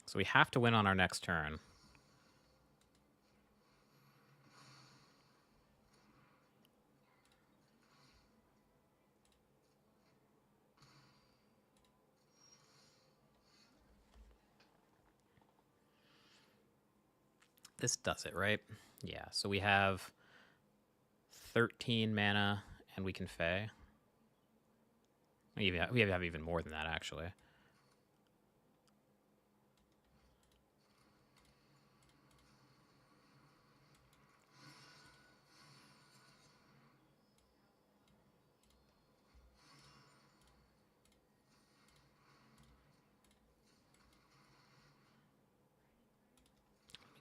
So we have to win on our next turn. This does it, right? Yeah, so we have 13 mana, and we can Fey. We have even more than that, actually.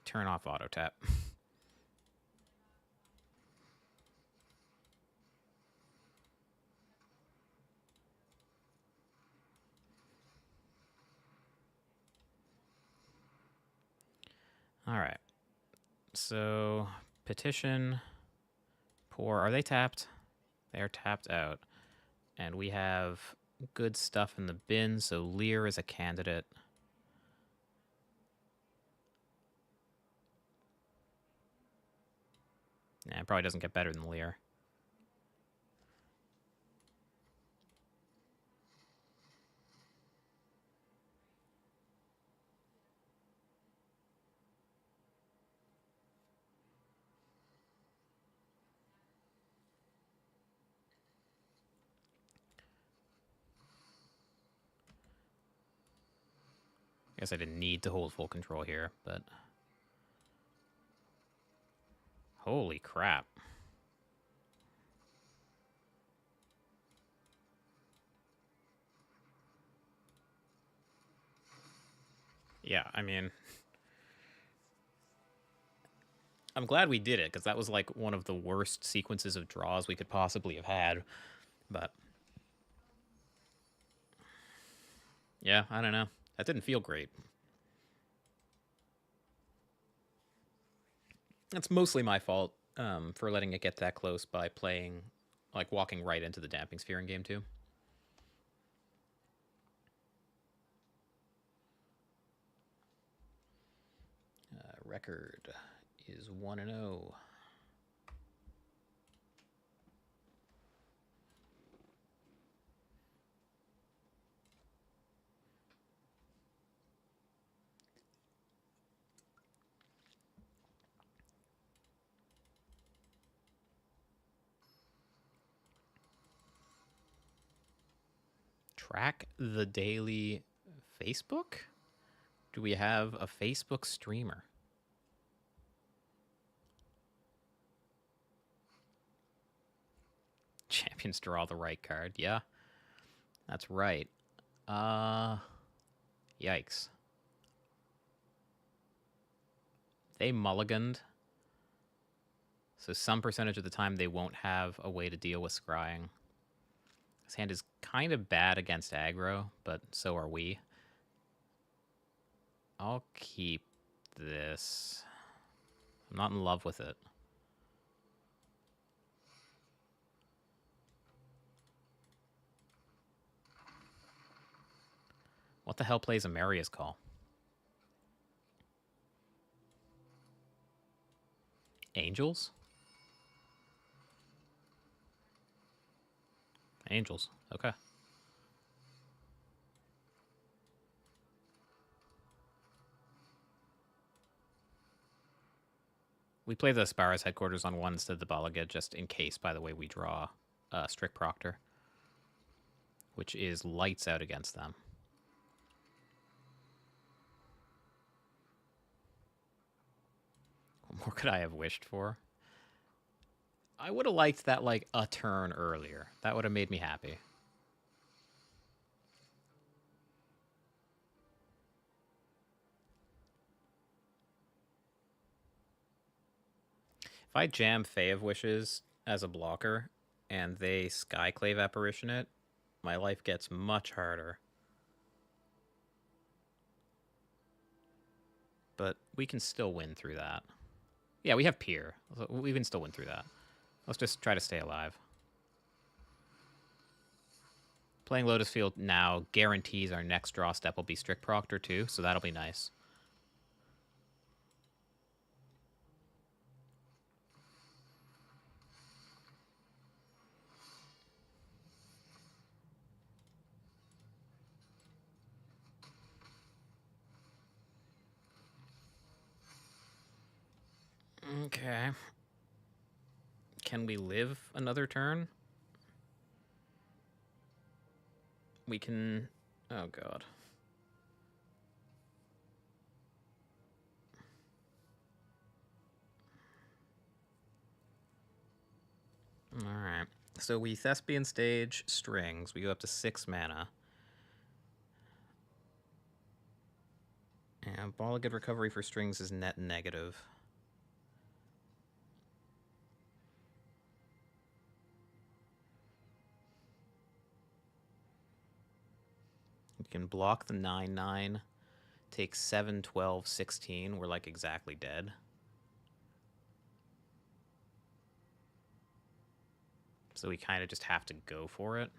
Turn off auto tap. All right. So petition, pour. Are they tapped? They're tapped out. And we have good stuff in the bin, so Lear is a candidate. Nah, it probably doesn't get better than Lear. I guess I didn't need to hold full control here, but... Holy crap. Yeah, I mean... I'm glad we did it, because that was like one of the worst sequences of draws we could possibly have had. But... yeah, I don't know. That didn't feel great. That's mostly my fault for letting it get that close by playing, like walking right into the damping sphere in game 2. Record is 1-0. Track the daily Facebook? Do we have a Facebook streamer? Champions draw the right card. Yeah, that's right. Yikes. They mulliganed. So some percentage of the time they won't have a way to deal with scrying. This hand is kind of bad against aggro, but so are we. I'll keep this. I'm not in love with it. What the hell plays Amaria's Call? Angels? Angels. Okay. We play the Sparrow's headquarters on 1 instead of the Balaga, just in case, by the way, we draw Strict Proctor, which is lights out against them. What more could I have wished for? I would have liked that, like, a turn earlier. That would have made me happy. If I jam Fae of Wishes as a blocker, and they Skyclave Apparition it, my life gets much harder. But we can still win through that. Yeah, we have Pier. We can still win through that. Let's just try to stay alive. Playing Lotus Field now guarantees our next draw step will be Strict Proctor too, so that'll be nice. Okay. Can we live another turn? We can... oh, God. Alright. So we Thespian Stage Strings. We go up to 6 mana. And Ball of Good Recovery for Strings is net negative. You can block the 9/9, take 7, 12, 16. We're like exactly dead. So we kind of just have to go for it.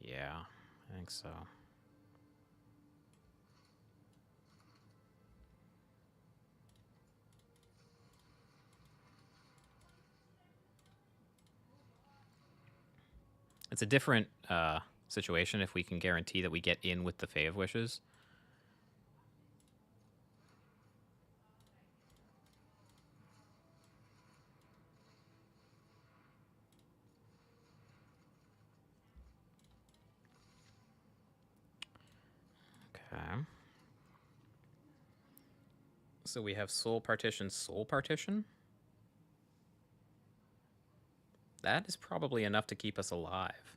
Yeah, I think so. It's a different situation if we can guarantee that we get in with the Fae of Wishes. Okay. So we have Soul Partition, Soul Partition. That is probably enough to keep us alive.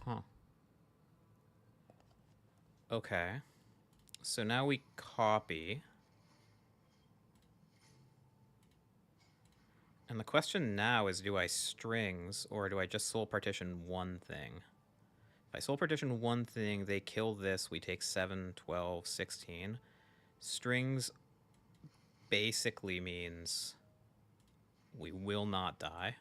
Huh. Okay. So now we copy. And the question now is, do I strings or do I just soul partition one thing? If I soul partition one thing, they kill this. We take 7, 12, 16. Strings basically means we will not die.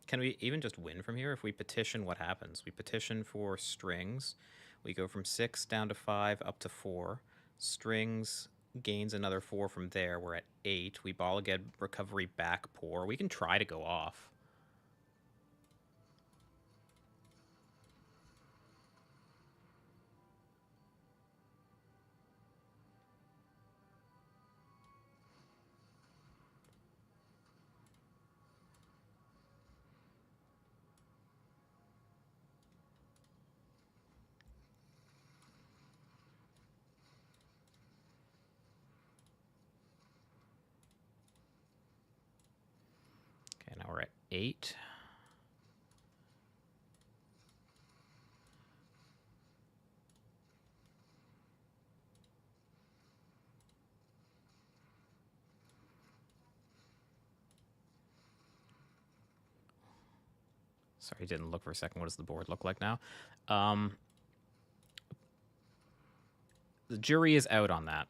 Can we even just win from here? If we petition, what happens? We petition for strings. We go from 6 down to 5 up to 4. Strings gains another 4 from there. We're at 8. We ball again, recovery back poor. We can try to go off. Okay, now we're at 8. Sorry, didn't look for a second. What does the board look like now? The jury is out on that.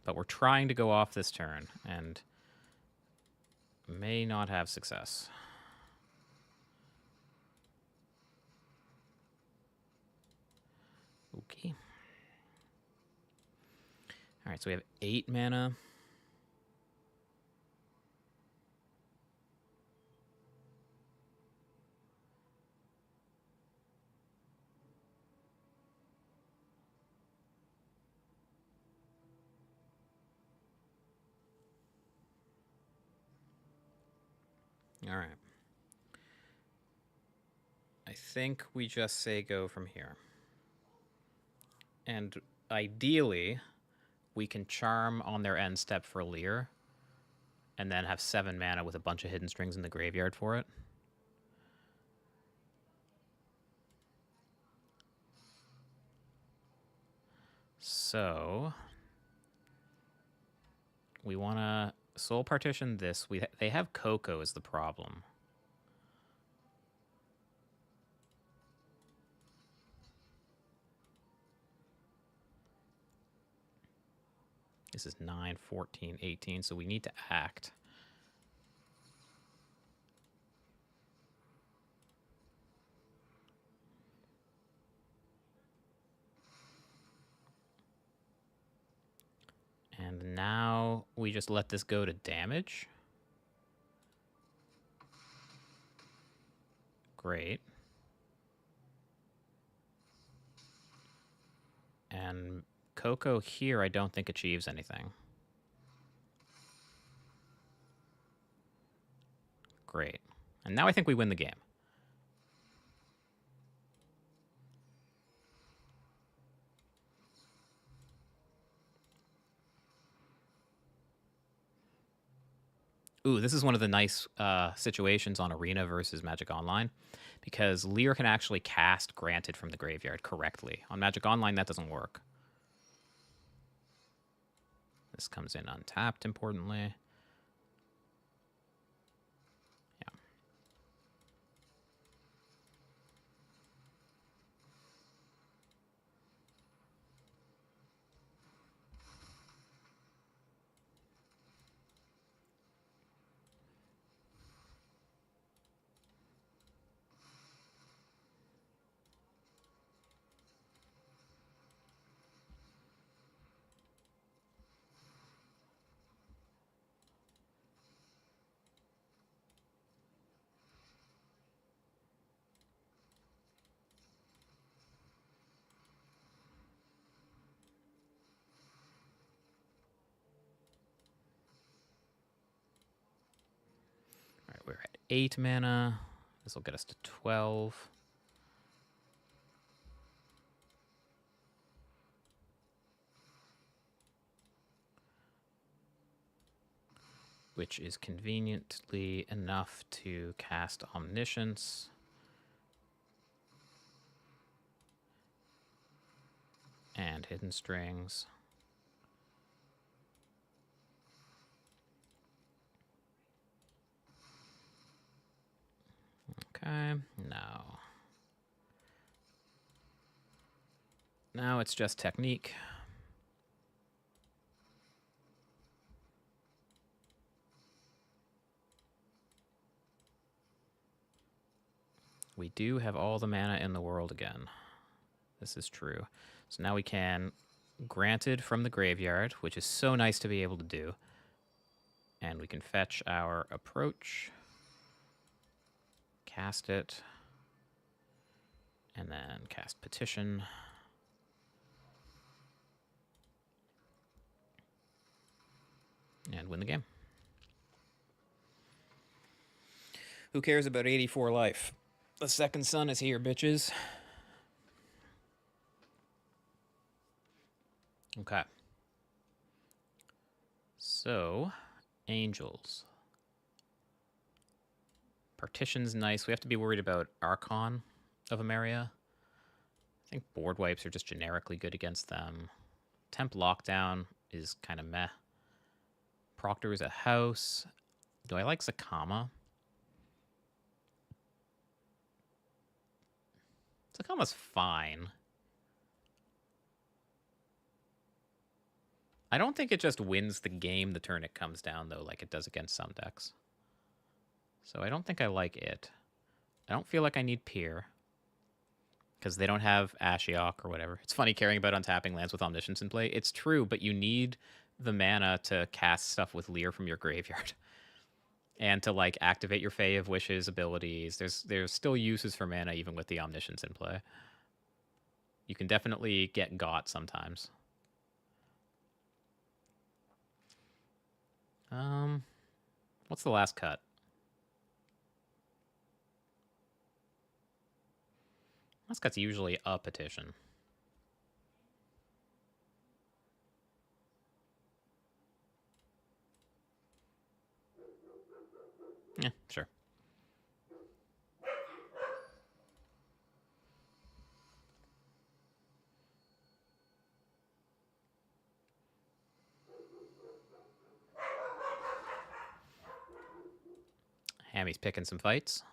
But we're trying to go off this turn and may not have success. Okay. All right, so we have 8 mana. All right. I think we just say go from here. And ideally, we can charm on their end step for Leer and then have 7 mana with a bunch of hidden strings in the graveyard for it. So we want to soul partition this. They have Coco is the problem. This is 9, 14, 18, so we need to act. And now we just let this go to damage. Great. And Coco here I don't think achieves anything. Great. And now I think we win the game. Ooh, this is one of the nice situations on Arena versus Magic Online, because Lear can actually cast Granted from the graveyard correctly. On Magic Online, that doesn't work. This comes in untapped, importantly. Yeah. All right, we're at 8 mana. This will get us to 12. Which is conveniently enough to cast Omniscience. And Hidden Strings. Okay, no. Now it's just Technique. We do have all the mana in the world again. This is true. So now we can Granted from the graveyard, which is so nice to be able to do. And we can fetch our Approach, cast it, and then cast Petition. And win the game. Who cares about 84 life? The second sun is here, bitches. Okay. So, Angels. Partition's nice. We have to be worried about Archon of Emeria. I think board wipes are just generically good against them. Temp Lockdown is kind of meh. Proctor is a house. Do I like Sakama? Sakama's fine. I don't think it just wins the game the turn it comes down, though, like it does against some decks. So I don't think I like it. I don't feel like I need Pier, because they don't have Ashiok or whatever. It's funny caring about untapping lands with Omniscience in play. It's true, but you need the mana to cast stuff with Lear from your graveyard. And to, like, activate your Fae of Wishes abilities. There's still uses for mana even with the Omniscience in play. You can definitely get got sometimes. What's the last cut? Last cut's usually a petition. Yeah, sure. Hammy's picking some fights.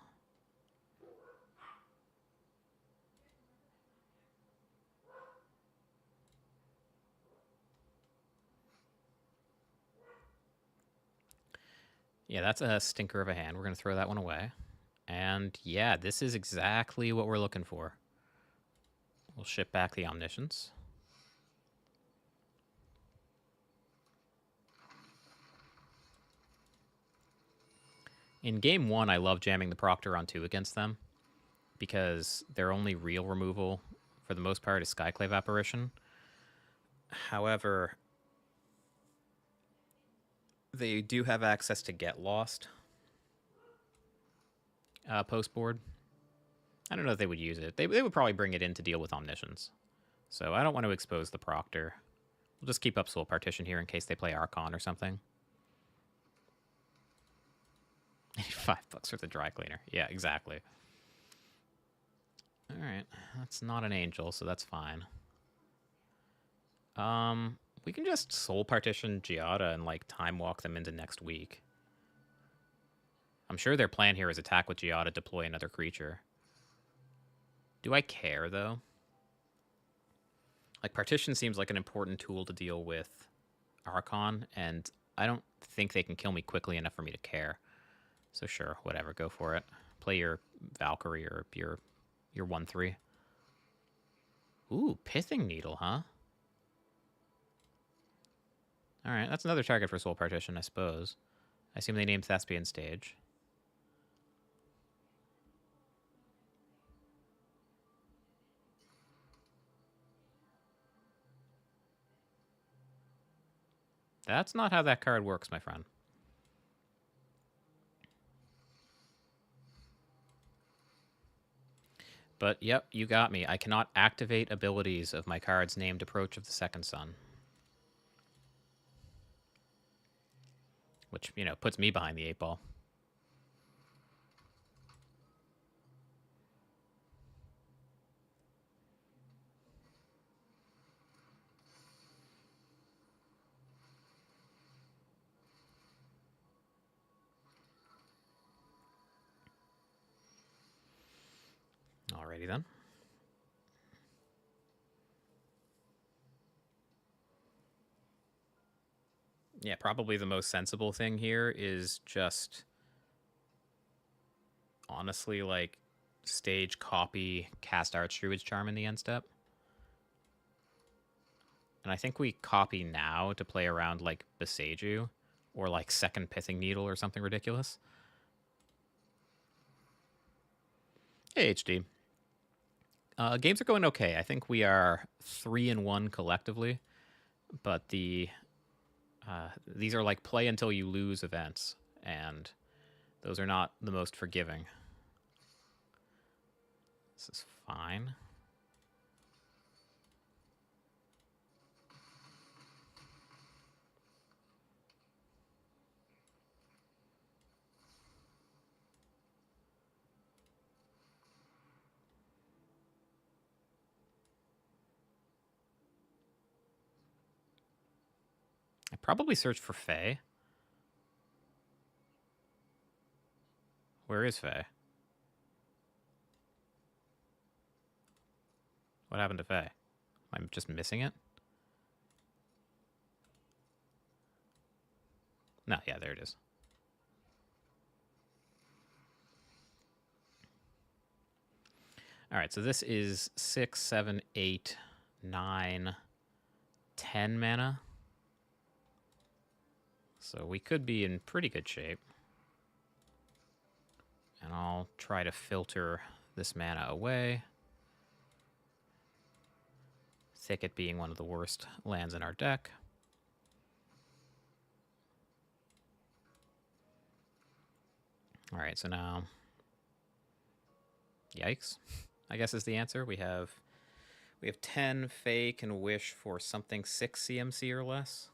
Yeah, that's a stinker of a hand. We're going to throw that one away. And yeah, this is exactly what we're looking for. We'll ship back the Omniscience. In game 1, I love jamming the Proctor on 2 against them, because their only real removal, for the most part, is Skyclave Apparition. However, they do have access to Get Lost post-board. I don't know if they would use it. They would probably bring it in to deal with Omniscience. So I don't want to expose the Proctor. We'll just keep up Soul Partition here in case they play Archon or something. $5 for the dry cleaner. Yeah, exactly. All right, that's not an angel, so that's fine. We can just soul partition Giada and like time walk them into next week. I'm sure their plan here is attack with Giada, deploy another creature. Do I care though? Like partition seems like an important tool to deal with Archon, and I don't think they can kill me quickly enough for me to care. So sure, whatever, go for it. Play your Valkyrie or your 1/3. Ooh, Pithing Needle, huh? Alright, that's another target for Soul Partition, I suppose. I assume they named Thespian Stage. That's not how that card works, my friend. But yep, you got me. I cannot activate abilities of my cards named Approach of the Second Sun. Which, you know, puts me behind the 8 ball. Alrighty then. Yeah, probably the most sensible thing here is just honestly like stage copy cast Archdruid's Charm in the end step. And I think we copy now to play around like Beseiju or like second Pithing Needle or something ridiculous. Hey, HD. Games are going okay. I think we are 3-1 collectively, but these are like play until you lose events, and those are not the most forgiving. This is fine. I probably searched for Fae. Where is Fae? What happened to Fae? I'm just missing it? No, yeah, there it is. All right, so this is 6, 7, 8, 9, 10 mana. So we could be in pretty good shape. And I'll try to filter this mana away. Thicket being one of the worst lands in our deck. All right, so now... Yikes, I guess is the answer. We have 10 Fae can wish for something 6 CMC or less.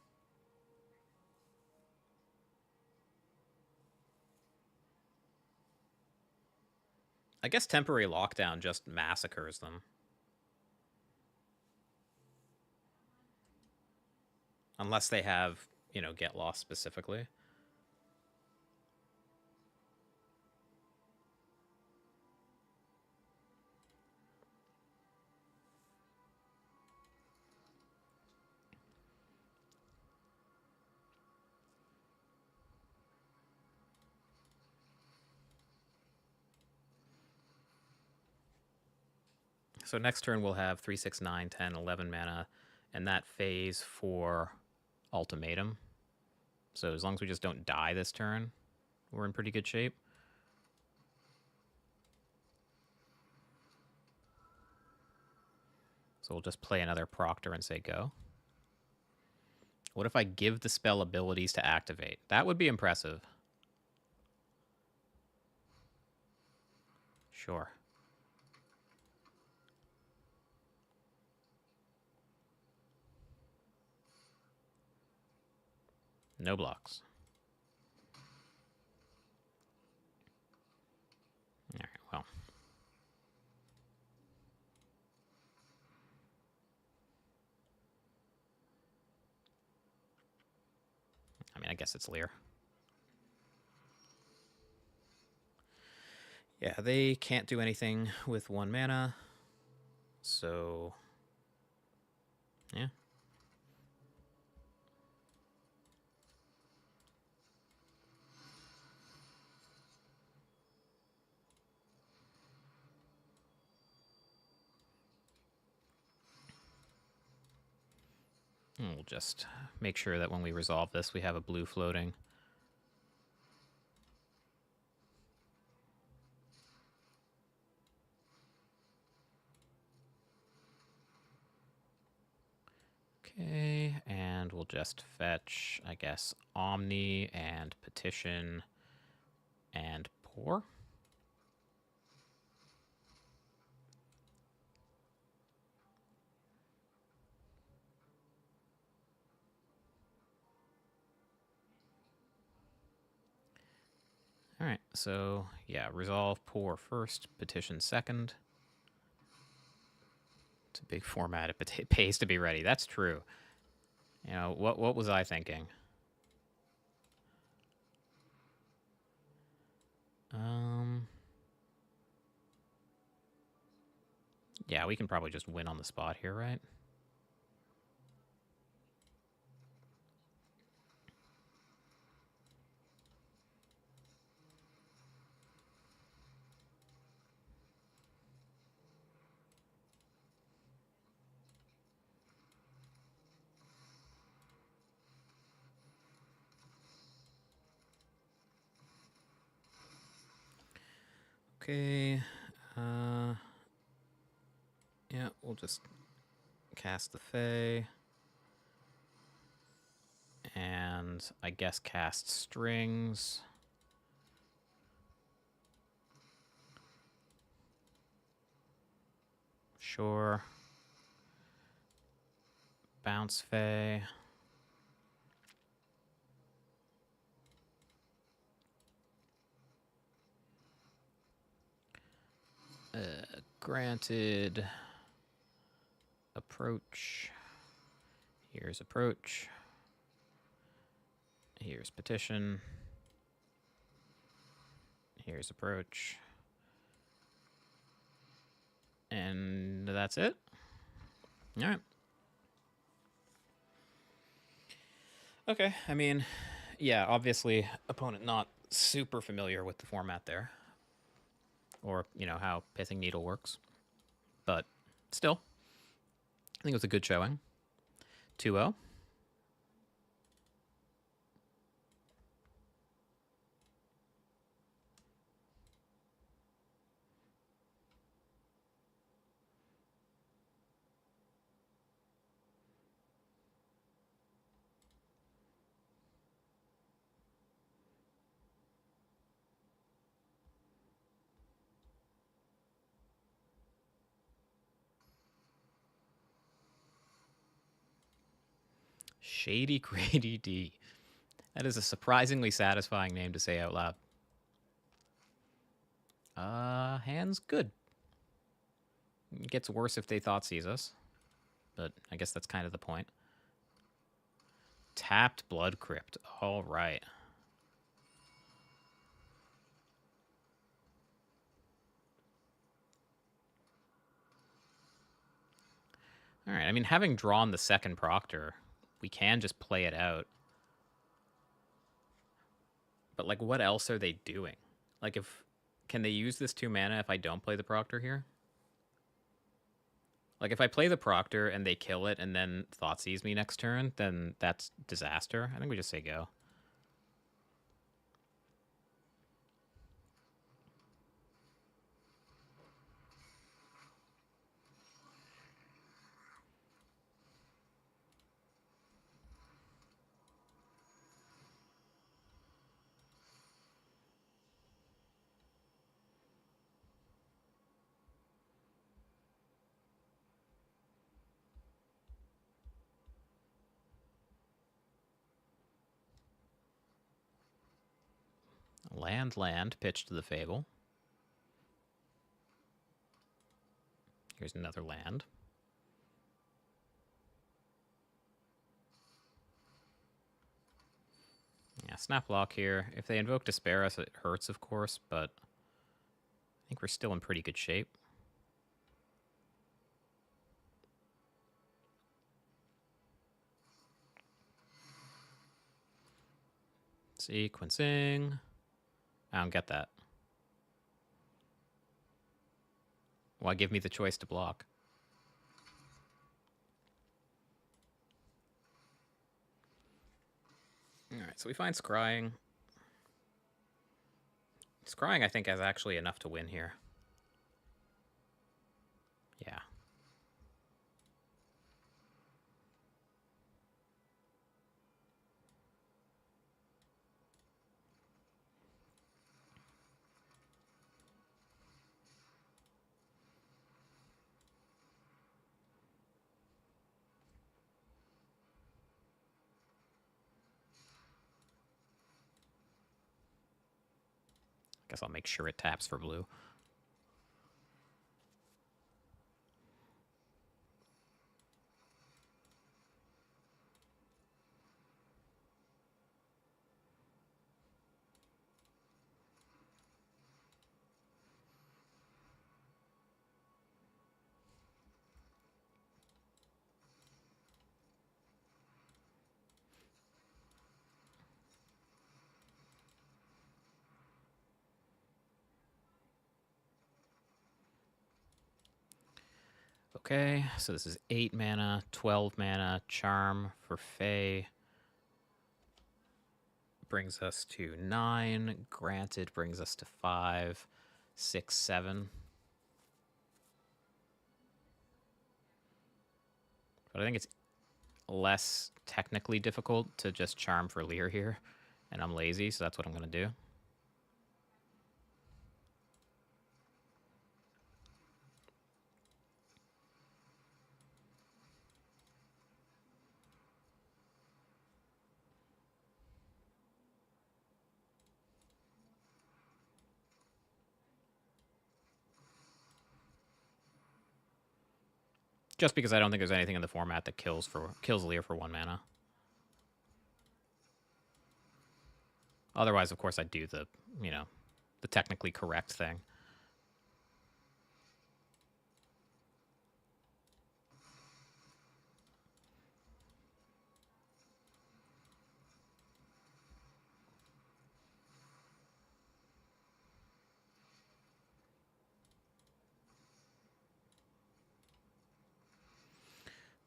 I guess temporary lockdown just massacres them. Unless they have, you know, get lost specifically. So next turn we'll have 3, 6, 9, 10, 11 mana, and that phase for Ultimatum. So as long as we just don't die this turn, we're in pretty good shape. So we'll just play another Proctor and say go. What if I give the spell abilities to activate? That would be impressive. Sure. No blocks. I guess it's Lear. Yeah, they can't do anything with 1 mana. So, yeah. And we'll just make sure that when we resolve this, we have a blue floating. Okay, and we'll just fetch, I guess, Omni and Petition and Pour. All right, so yeah, resolve, pour first, petition second. It's a big format. It pays to be ready. That's true. You know, what was I thinking? Yeah, we can probably just win on the spot here, right? Okay. Yeah, we'll just cast the Fae. And I guess cast Strings. Sure. Bounce Fae. Granted. Approach. Here's approach. Here's petition. Here's approach. And that's it. All right. Okay, I mean, yeah, obviously, opponent not super familiar with the format there. Or, you know, how Pithing Needle works. But still, I think it was a good showing. 2-0. Shady Grady D. That is a surprisingly satisfying name to say out loud. Hand's good. It gets worse if they thought sees us. But I guess that's kind of the point. Tapped Blood Crypt. All right. All right. I mean, having drawn the second Proctor, we can just play it out. But, like, what else are they doing? Like, can they use this 2 mana if I don't play the Proctor here? Like, if I play the Proctor and they kill it and then Thoughtseize me next turn, then that's disaster. I think we just say go. Land, pitch to the Fable. Here's another land. Yeah, snap lock here. If they invoke Despair us, it hurts, of course, but I think we're still in pretty good shape. Sequencing. I don't get that. Why give me the choice to block? Alright, so we find Scrying. Scrying, I think, is actually enough to win here. Yeah. Guess I'll make sure it taps for blue. Okay, so this is 8 mana, 12 mana, Charm for Fae. Brings us to 9. Granted brings us to 5, 6, 7. But I think it's less technically difficult to just Charm for Leer here. And I'm lazy, so that's what I'm going to do. Just because I don't think there's anything in the format that kills Leer for 1 mana. Otherwise, of course, I'd do the, the technically correct thing.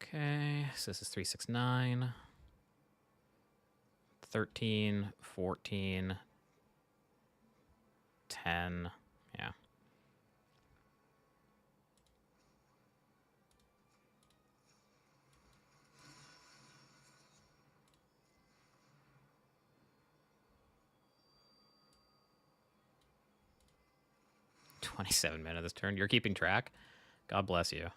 Okay, so this is 3, 6, 9. 13, 14, 10, yeah. $27 minutes this turn. You're keeping track? God bless you.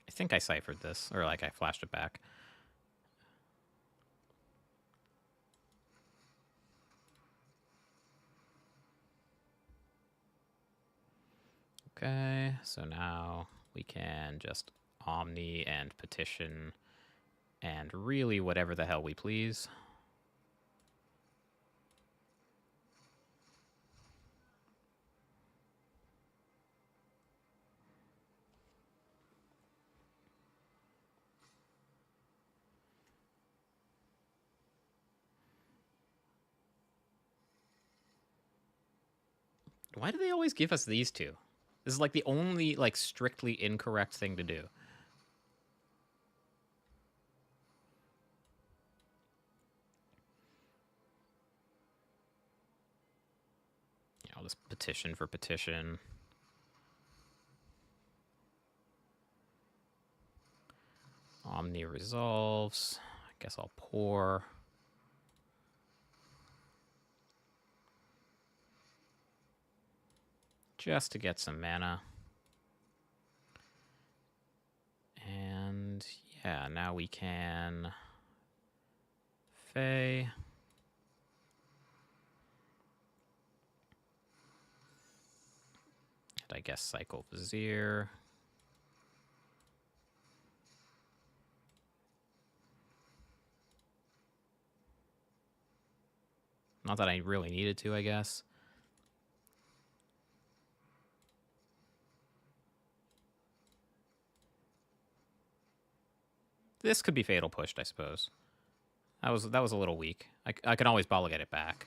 I think I ciphered this, or like I flashed it back. Okay, so now we can just Omni and Petition and really whatever the hell we please. Why do they always give us these two? This is like the only like strictly incorrect thing to do. I'll just Petition for Petition. Omni resolves. I guess I'll pour. Just to get some mana. And yeah, now we can Fae. I guess Cycle Vizier. Not that I really needed to, I guess. This could be Fatal Pushed, I suppose. That was a little weak. I can always bottle get it back.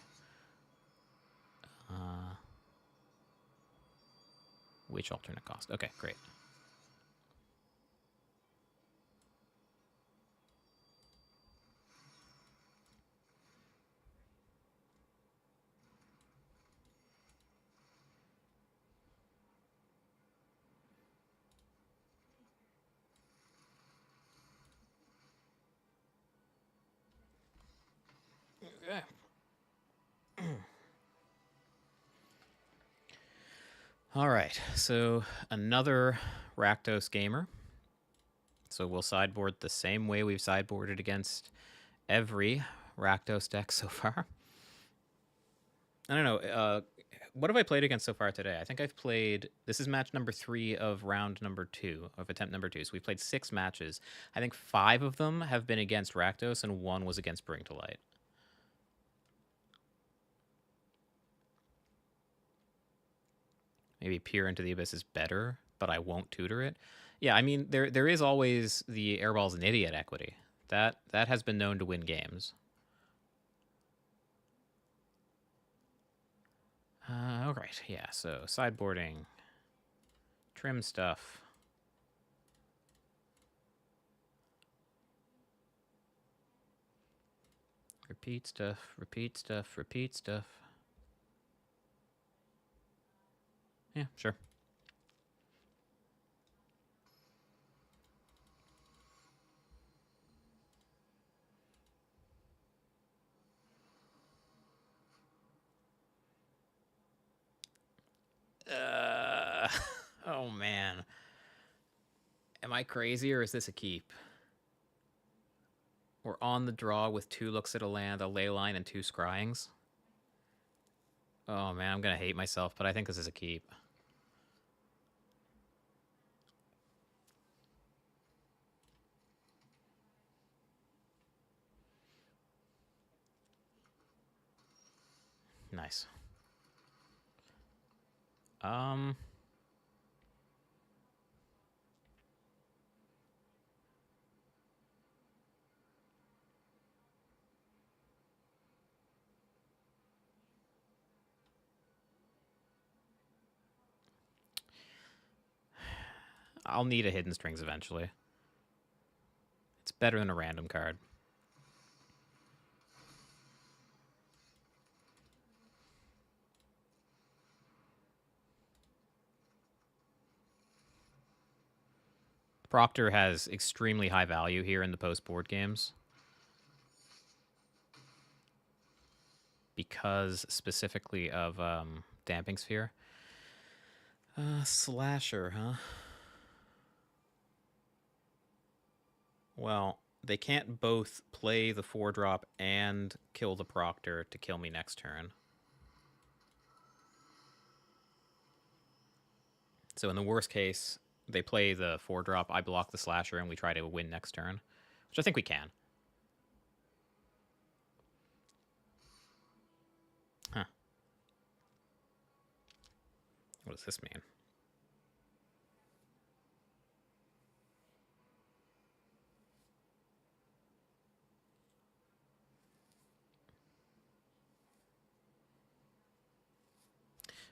Which alternate cost? Okay, great. Okay. All right, so another Rakdos gamer. So we'll sideboard the same way we've sideboarded against every Rakdos deck so far. I don't know. What have I played against so far today? I think I've played... This is match number 3 of round number 2, of attempt number 2. So we've played 6 matches. I think 5 of them have been against Rakdos, and 1 was against Bring to Light. Maybe Peer into the Abyss is better, but I won't tutor it. Yeah, I mean, there is always the Airball's an Idiot equity. That has been known to win games. All right, yeah, so sideboarding, trim stuff. Repeat stuff, repeat stuff, repeat stuff. Yeah, sure. Oh man. Am I crazy or is this a keep? We're on the draw with 2 looks at a land, a leyline, and 2 scryings. Oh man, I'm gonna hate myself, but I think this is a keep. Nice. I'll need a Hidden Strings eventually. It's better than a random card. Proctor has extremely high value here in the post-board games. Because specifically of Damping Sphere. Slasher, huh? Well, they can't both play the 4-drop and kill the Proctor to kill me next turn. So in the worst case, they play the 4-drop, I block the Slasher, and we try to win next turn. Which I think we can. Huh. What does this mean?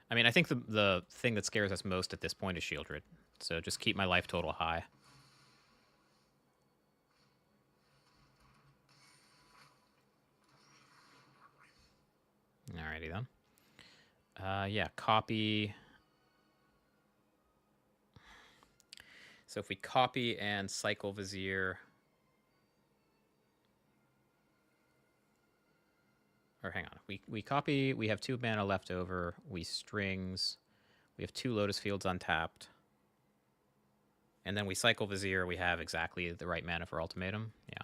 I mean, I think the thing that scares us most at this point is Shieldred. So just keep my life total high. Alrighty then. Yeah, copy. So if we copy and cycle Vizier... Or hang on. We copy, we have 2 mana left over. We strings. We have 2 Lotus Fields untapped. And then we cycle Vizier. We have exactly the right mana for Ultimatum. Yeah.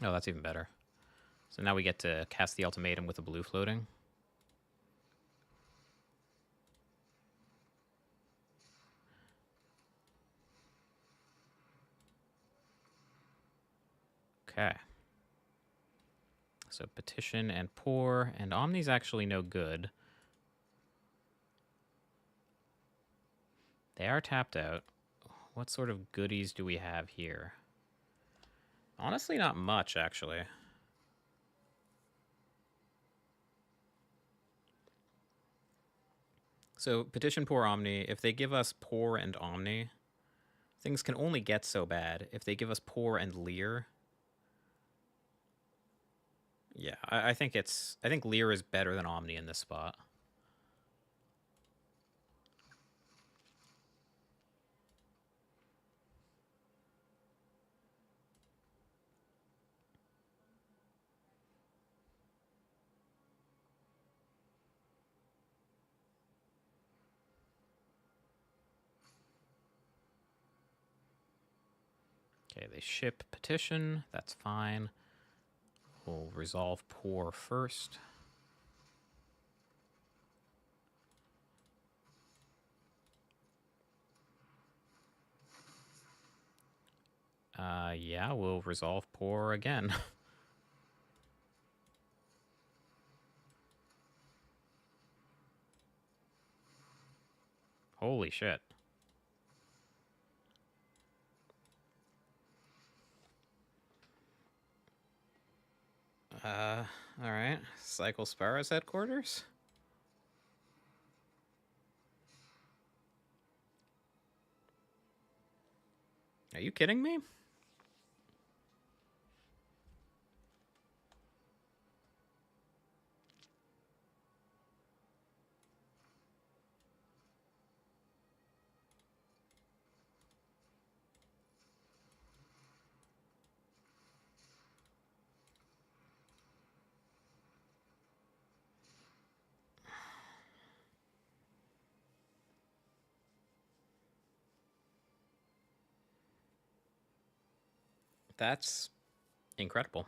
Oh, that's even better. So now we get to cast the ultimatum with a blue floating. Okay. So Petition and Pour, and Omni's actually no good. They are tapped out. What sort of goodies do we have here? Honestly, not much, actually. So Petition, Pour, Omni, if they give us Pour and Omni, things can only get so bad. If they give us Pour and Leer... Yeah, I think Leer is better than Omni in this spot. Okay, they ship Petition. That's fine. We'll resolve Pour first. Yeah, we'll resolve Pour again. Holy shit. Alright. Cycle Sparrow's headquarters? Are you kidding me? That's incredible.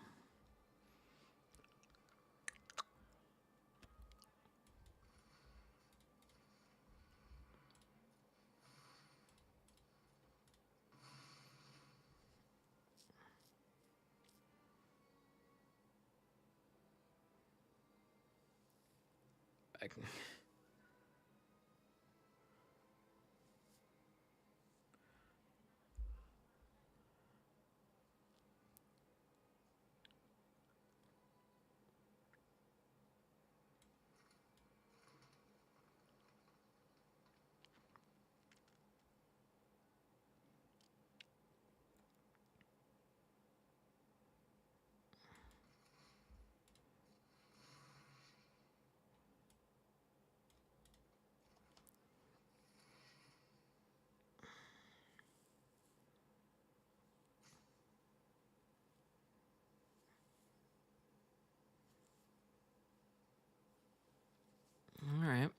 Alright.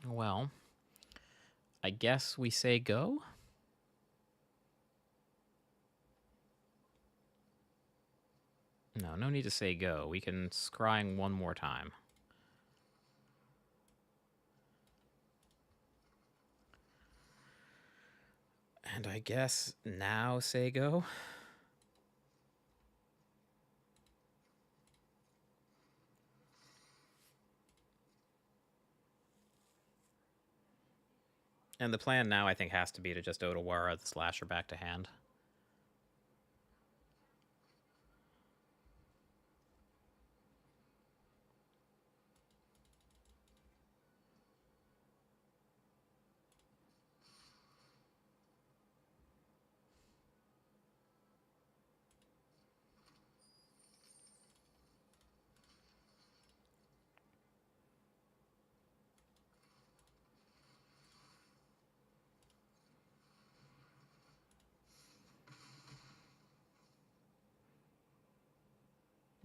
Well, I guess we say go? No need to say go. We can scrying one more time. And I guess now say go? And the plan now, I think, has to be to just Otawara the Slasher back to hand.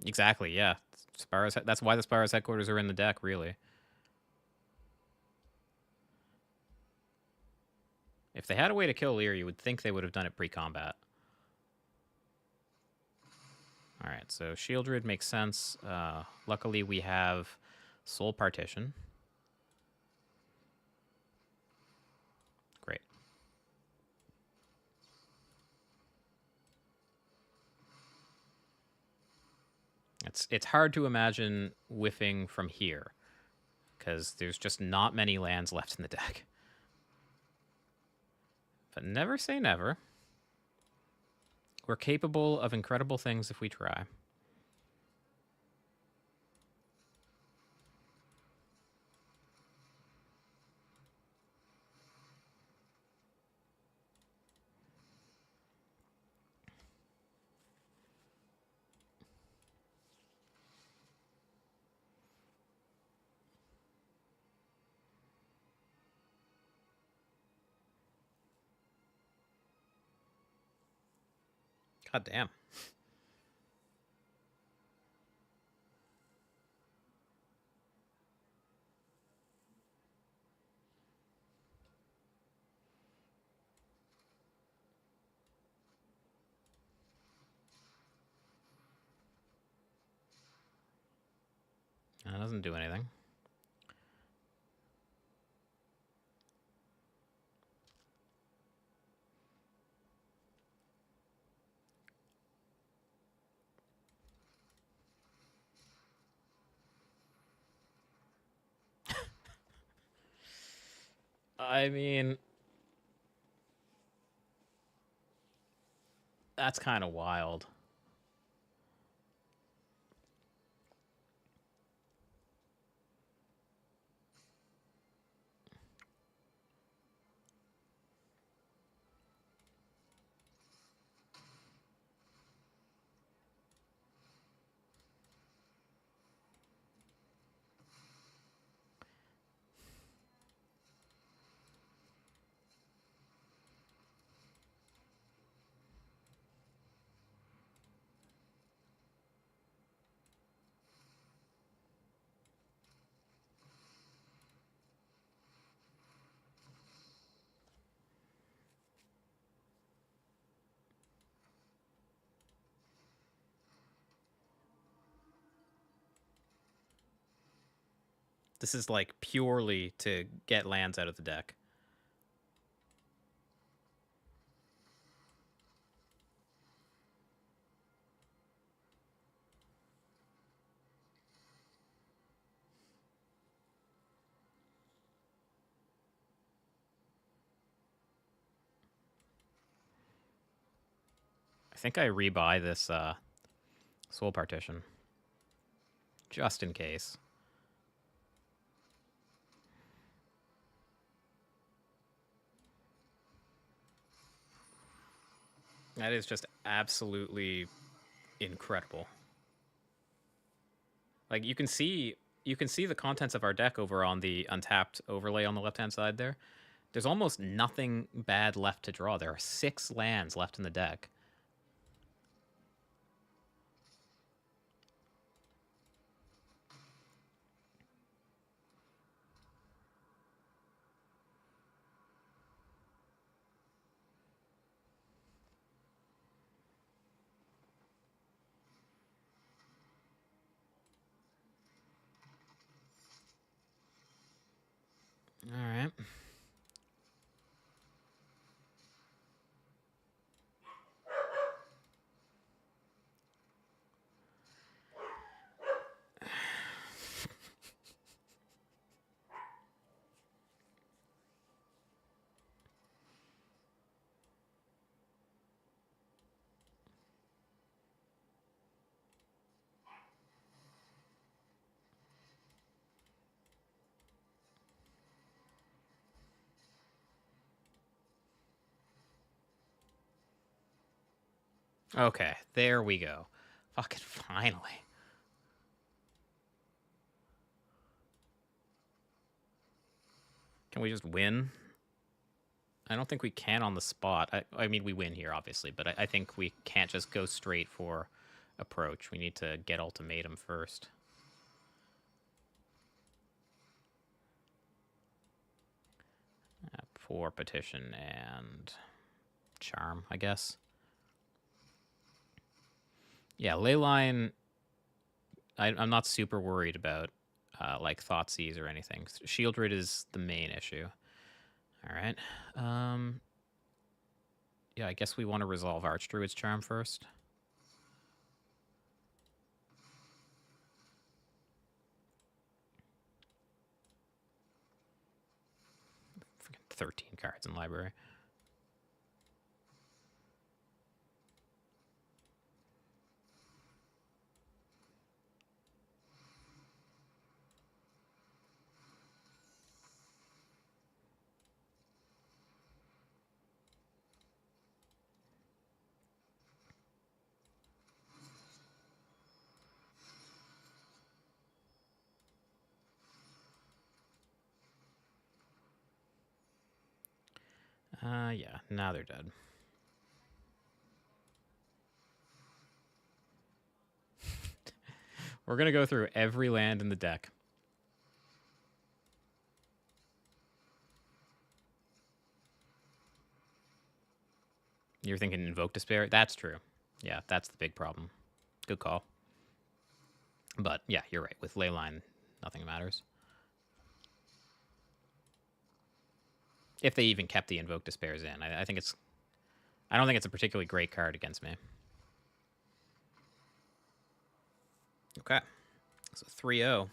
Exactly, yeah. That's why the Sparrow's headquarters are in the deck, really. If they had a way to kill Lear, you would think they would have done it pre-combat. All right, so Shieldred makes sense. Luckily, we have Soul Partition. Great. It's hard to imagine whiffing from here, because there's just not many lands left in the deck. But never say never. We're capable of incredible things if we try. God damn. That doesn't do anything. I mean, that's kind of wild. This is like purely to get lands out of the deck. I think I rebuy this Soul Partition. Just in case. That is just absolutely incredible. Like you can see the contents of our deck over on the untapped overlay on the left-hand side there. There's almost nothing bad left to draw. There are 6 lands left in the deck. All right. Okay, there we go. Fucking finally. Can we just win? I don't think we can on the spot. I mean, we win here, obviously, but I think we can't just go straight for approach. We need to get ultimatum first. For petition and charm, I guess. Yeah, Leyline, I'm not super worried about like Thoughtseize or anything. Shieldred is the main issue. All right. Yeah, I guess we want to resolve Archdruid's Charm first. Freaking 13 cards in library. Yeah, now they're dead. We're going to go through every land in the deck. You're thinking Invoke Despair? That's true. Yeah, that's the big problem. Good call. But yeah, you're right. With Leyline, nothing matters. If they even kept the Invoke Despairs in. I think it's... I don't think it's a particularly great card against me. Okay. So 3-0.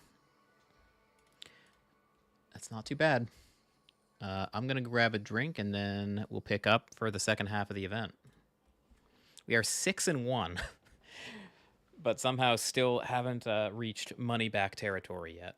That's not too bad. I'm going to grab a drink, and then we'll pick up for the second half of the event. We are 6-1, but somehow still haven't reached money-back territory yet.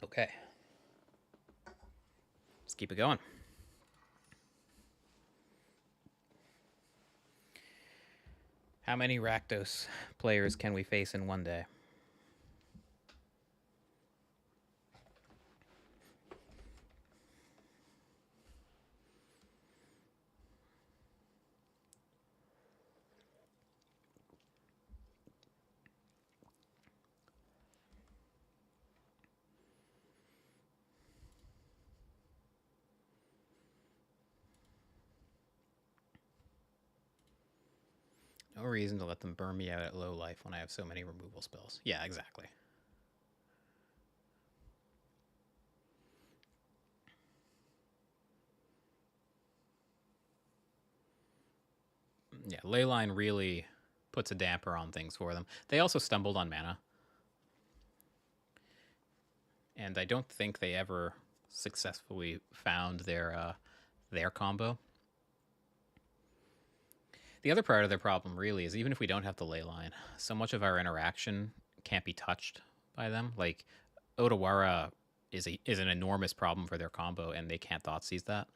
Okay. Let's keep it going. How many Rakdos players can we face in one day? No reason to let them burn me out at low life when I have so many removal spells. Yeah, exactly. Yeah, Leyline really puts a damper on things for them. They also stumbled on mana. And I don't think they ever successfully found their combo. The other part of their problem really is even if we don't have the Leyline, so much of our interaction can't be touched by them. Like Otawara is an enormous problem for their combo, and they can't Thoughtseize that.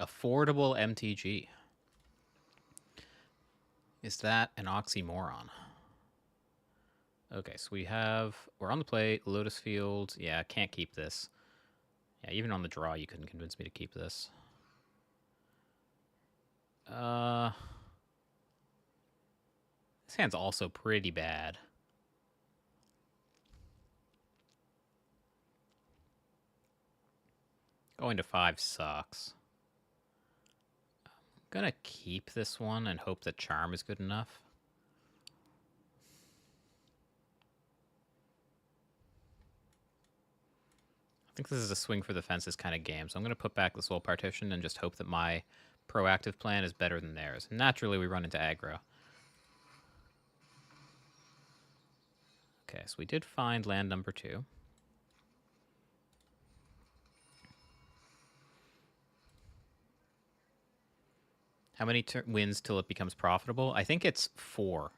Affordable MTG. Is that an oxymoron? Okay, so we're on the plate, Lotus Field. Yeah, can't keep this. Yeah, even on the draw, you couldn't convince me to keep this. This hand's also pretty bad. Going to 5 sucks. I'm gonna keep this one and hope that Charm is good enough. I think this is a swing for the fences kind of game, so I'm going to put back the Soul Partition and just hope that my proactive plan is better than theirs. Naturally, we run into aggro. Okay, so we did find land number 2. How many wins till it becomes profitable? I think it's 4.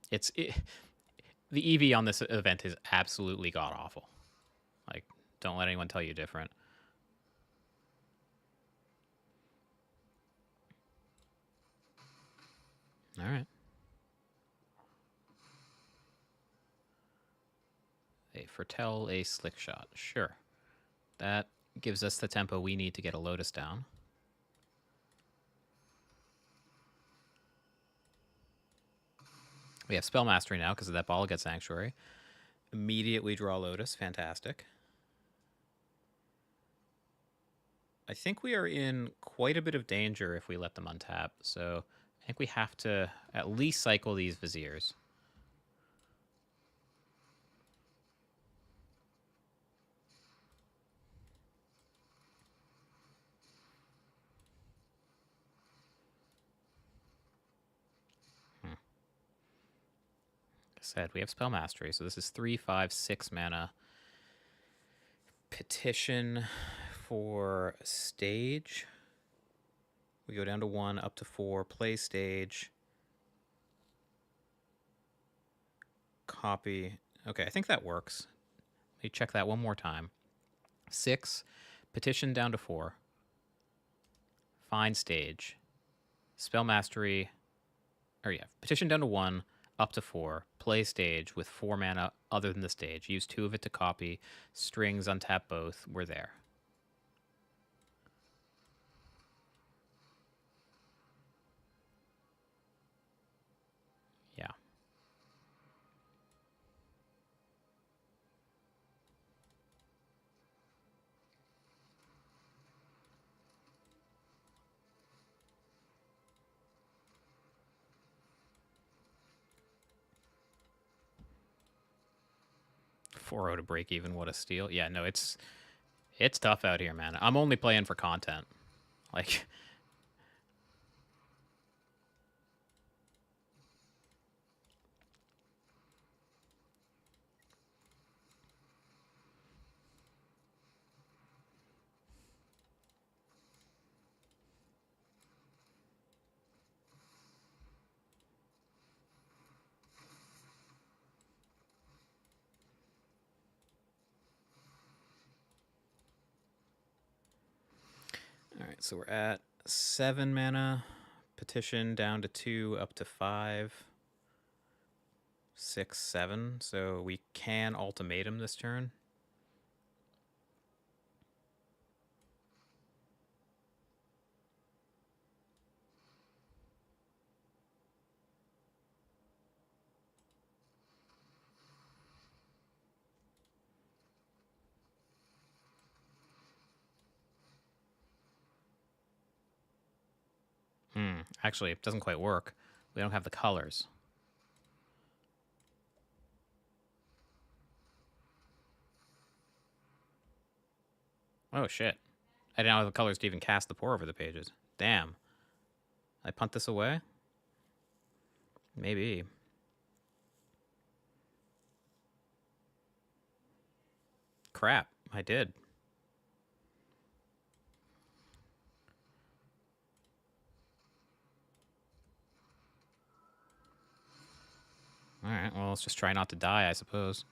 The EV on this event is absolutely god-awful. Like, don't let anyone tell you different. All right. A foretell a slick shot. Sure. That gives us the tempo we need to get a Lotus down. We have Spell Mastery now because of that ball gets Sanctuary. Immediately draw Lotus. Fantastic. I think we are in quite a bit of danger if we let them untap, so I think we have to at least cycle these Viziers. Said we have Spell Mastery, so this is 3, 5, 6 mana. Petition for stage. We go down to 1, up to 4. Play stage. Copy. Okay, I think that works. Let me check that one more time. 6. Petition down to 4. Find stage. Spell Mastery. Or yeah, petition down to 1. Up to 4, play stage with 4 mana other than the stage. Use 2 of it to copy. Strings, untap both. We're there. Yeah. Four to break even. What a steal. Yeah, no, it's tough out here, man. I'm only playing for content. Like, all right, so we're at 7 mana. Petition down to 2, up to 5. 6, 7. So we can ultimatum this turn. Actually, it doesn't quite work. We don't have the colors. Oh, shit. I didn't have the colors to even cast the pour over the pages. Damn. I punt this away? Maybe. Crap, I did. Alright, well, let's just try not to die, I suppose.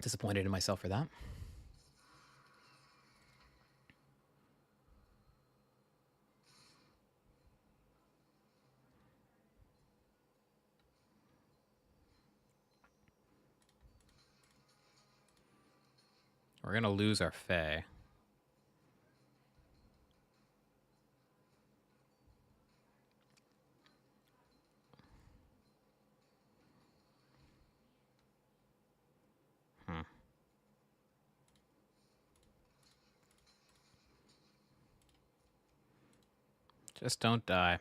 Disappointed in myself for that. We're going to lose our Fae. Just don't die.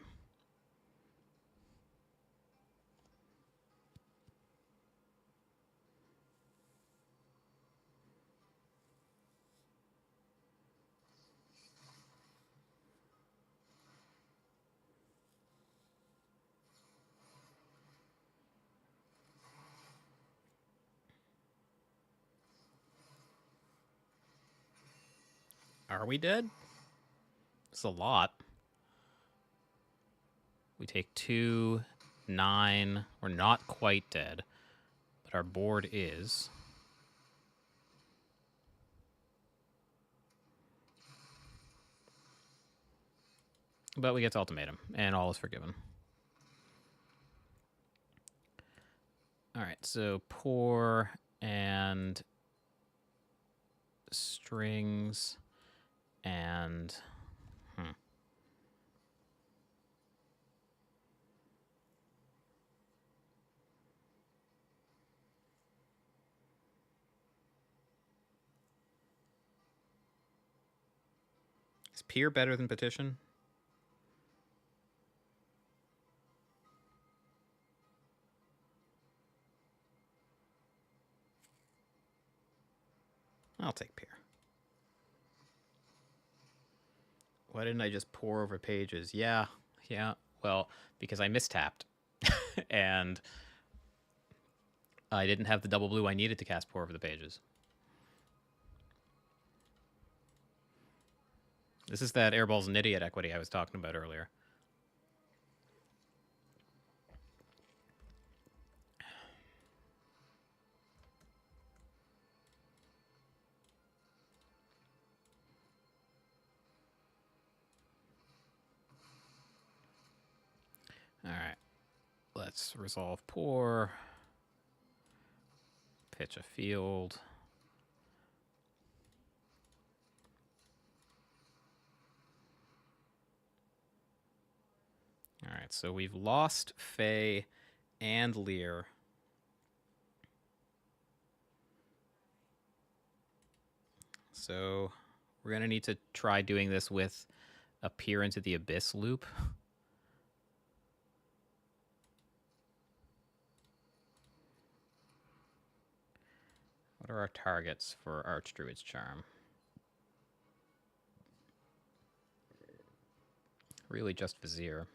Are we dead? It's a lot. We take 2, 9. We're not quite dead, but our board is. But we get to ultimatum, and all is forgiven. All right, so pour and strings and is peer better than petition? I'll take peer. Why didn't I just pour over pages? Yeah. Well, because I mistapped. And I didn't have the double blue I needed to cast pour over the pages. This is that Airballs and Idiot equity I was talking about earlier. All right. Let's resolve pour. Pitch a field. All right, so we've lost Fae and Lear. So we're going to need to try doing this with a peer into the Abyss loop. What are our targets for Archdruid's Charm? Really just Vizier.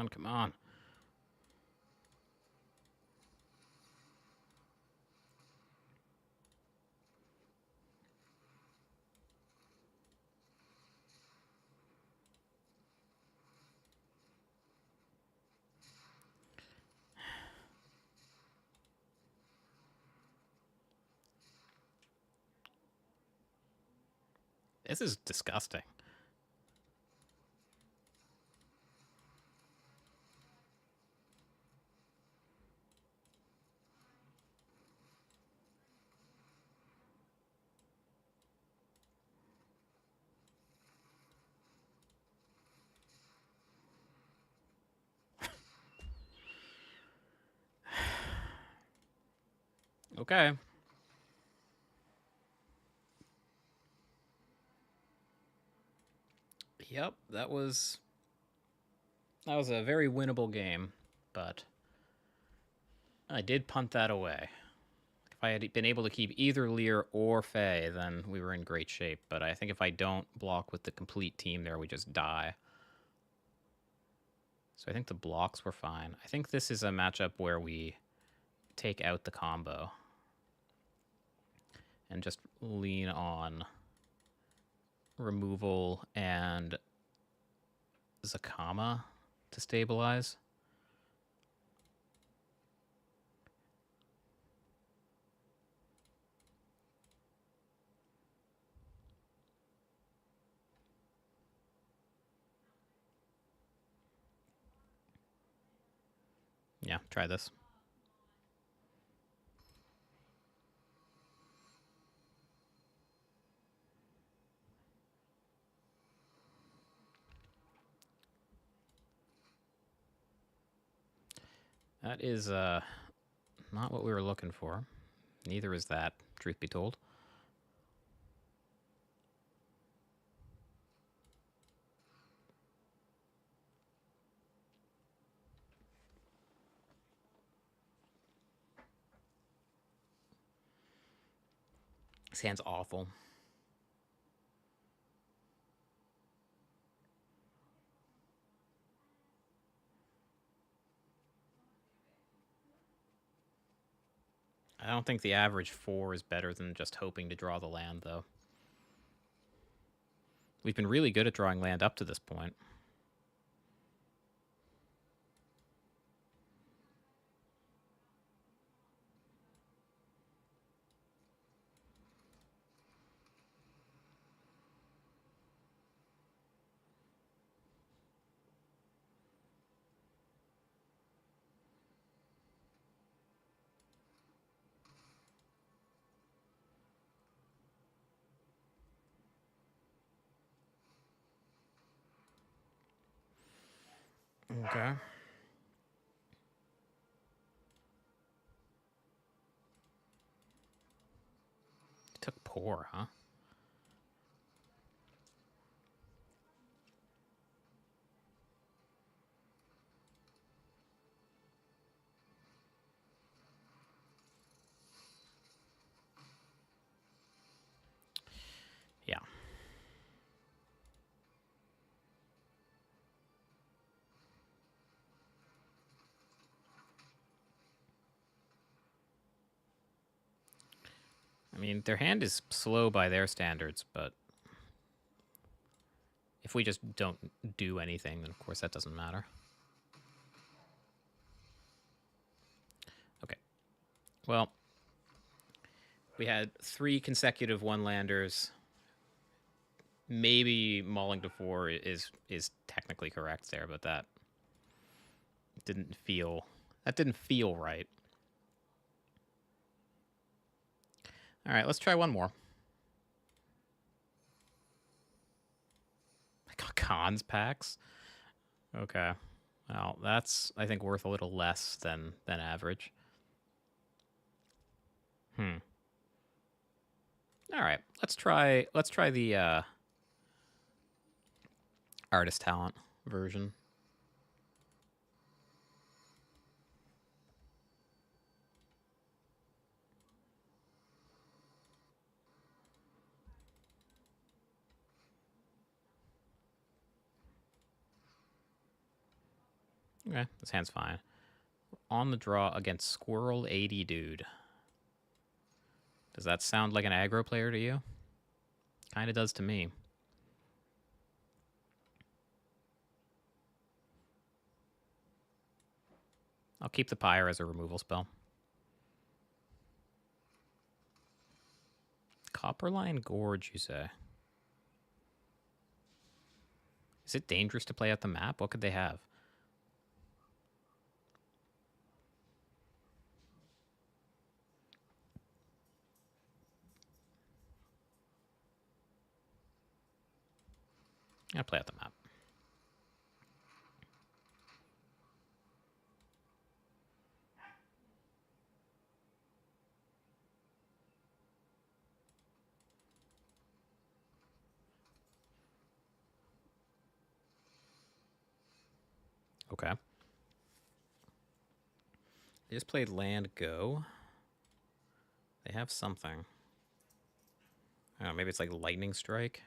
Come on. This is disgusting. Okay. Yep, that was a very winnable game, but I did punt that away. If I had been able to keep either Lear or Fae, then we were in great shape. But I think if I don't block with the complete team there, we just die. So I think the blocks were fine. I think this is a matchup where we take out the combo and just lean on removal and Zakama to stabilize. Yeah, try this. That is not what we were looking for. Neither is that, truth be told. This hand's awful. I don't think the average 4 is better than just hoping to draw the land, though. We've been really good at drawing land up to this point. Okay. Took poor, huh? Yeah. I mean, their hand is slow by their standards, but if we just don't do anything, then of course that doesn't matter. Okay. Well, we had 3 consecutive one-landers. Maybe mauling to 4 is technically correct there, but that didn't feel right. All right, let's try one more. I got cons packs. Okay. Well, that's, I think, worth a little less than average. All right, let's try the artist talent version. Okay, this hand's fine. On the draw against Squirrel 80 Dude. Does that sound like an aggro player to you? Kind of does to me. I'll keep the Pyre as a removal spell. Copperline Gorge, you say? Is it dangerous to play out the map? What could they have? I'll play out the map. Okay. They just played land go. They have something. I don't know, maybe it's like Lightning Strike.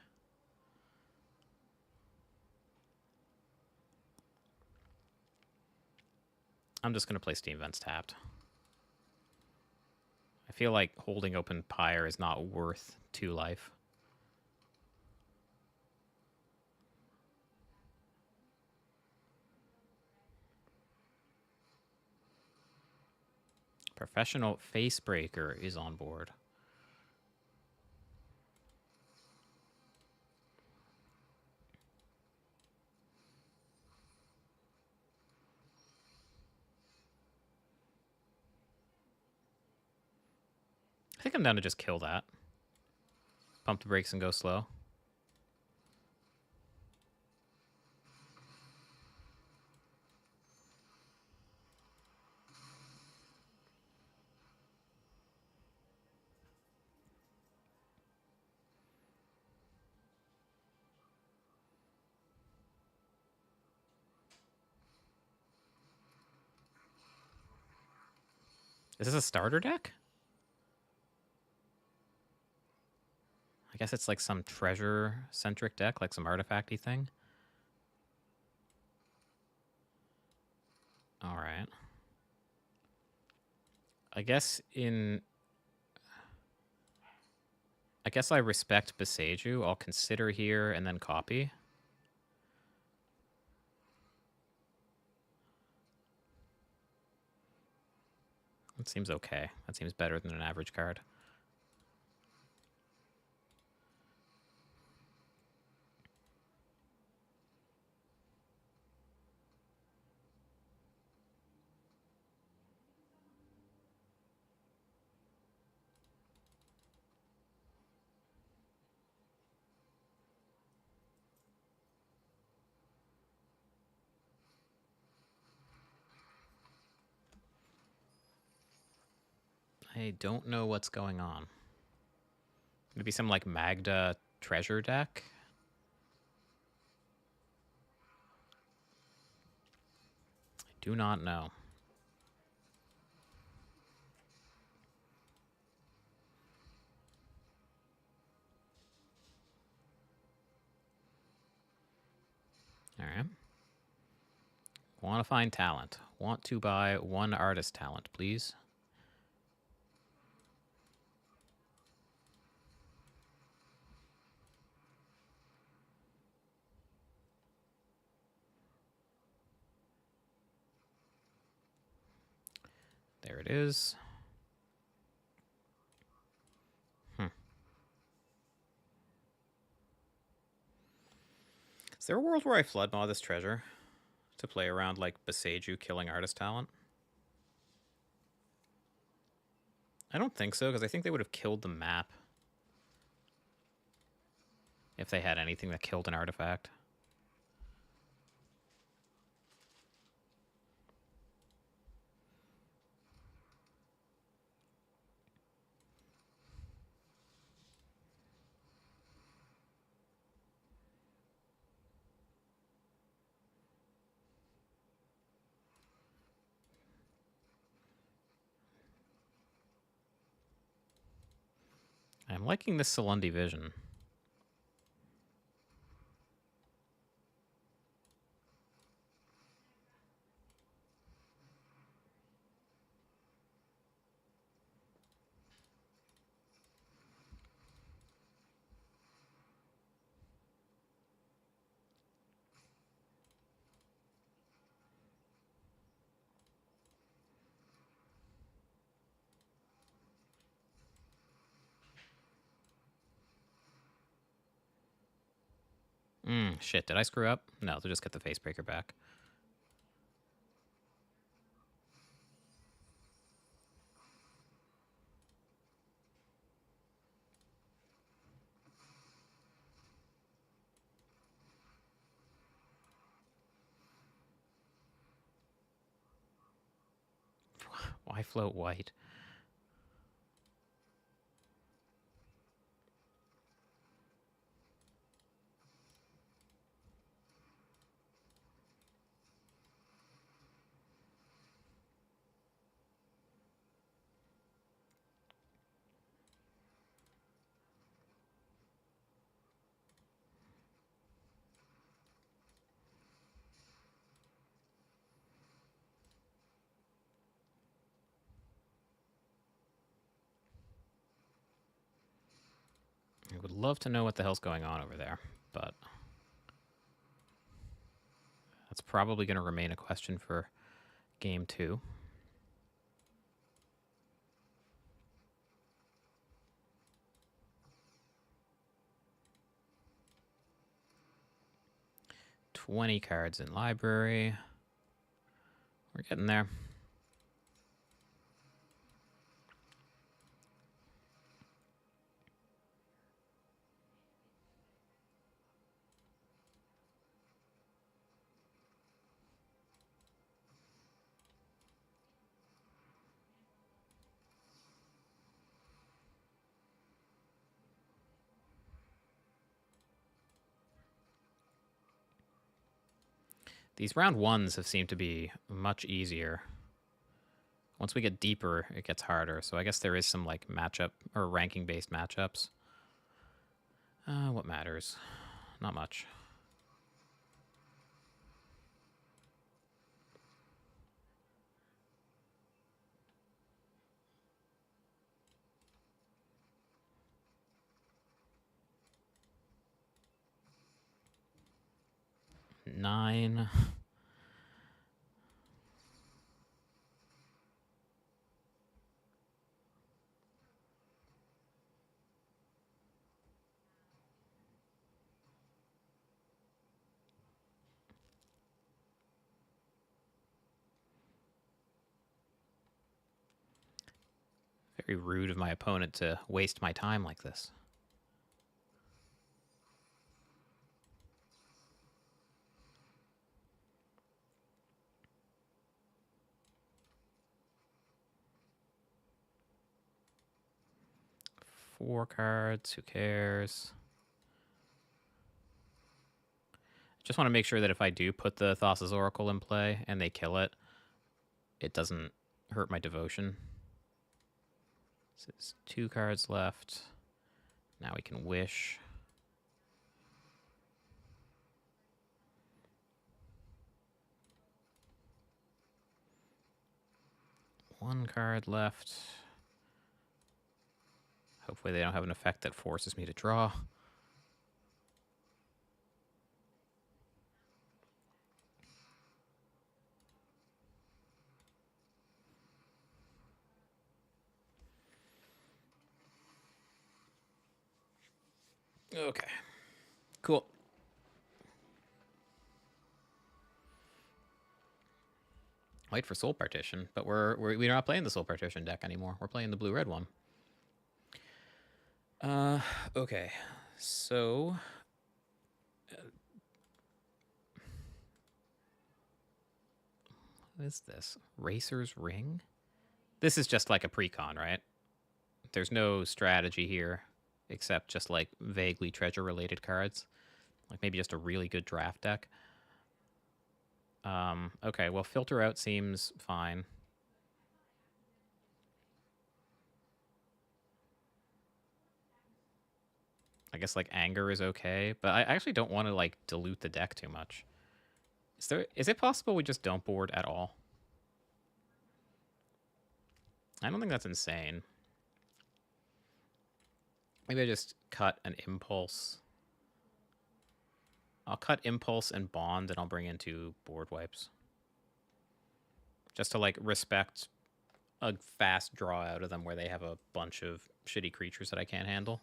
I'm just going to play Steam Vents tapped. I feel like holding open Pyre is not worth 2 life. Professional Facebreaker is on board. think I'm down to just kill that. Pump the brakes and go slow. Is this a starter deck? I guess it's like some treasure-centric deck, like some artifact-y thing. All right. I guess I respect Beseju. I'll consider here and then copy. That seems okay. That seems better than an average card. I don't know what's going on. Maybe some like Magda treasure deck? I do not know. All right. Want to find talent. Want to buy one artist talent, please. There it is. Is there a world where I flood mod this treasure to play around like Beseju killing artist talent? I don't think so, because I think they would have killed the map if they had anything that killed an artifact. I'm liking this Salundi vision. Shit, did I screw up? No, they'll just get the Facebreaker back. Why float white? I would love to know what the hell's going on over there, but that's probably going to remain a question for game 2. $20 cards in library. We're getting there. These round ones have seemed to be much easier. Once we get deeper, it gets harder. So I guess there is some like matchup or ranking based matchups. What matters? Not much. Nine. Very rude of my opponent to waste my time like this. Four cards, who cares? Just want to make sure that if I do put the Thassa's Oracle in play and they kill it, it doesn't hurt my devotion. So there's 2 cards left. Now we can wish. One card left. Hopefully they don't have an effect that forces me to draw. Okay. Cool. Wait for Soul Partition, but we're not playing the Soul Partition deck anymore. We're playing the blue-red one. Okay. So what is this? Racer's Ring? This is just like a precon, right? There's no strategy here except just like vaguely treasure-related cards. Like maybe just a really good draft deck. Okay, well, Filter Out seems fine. I guess like Anger is okay, but I actually don't want to like dilute the deck too much. Is it possible we just don't board at all? I don't think that's insane. Maybe I just cut an Impulse. I'll cut Impulse and Bond, and I'll bring in 2 board wipes. Just to like respect a fast draw out of them where they have a bunch of shitty creatures that I can't handle.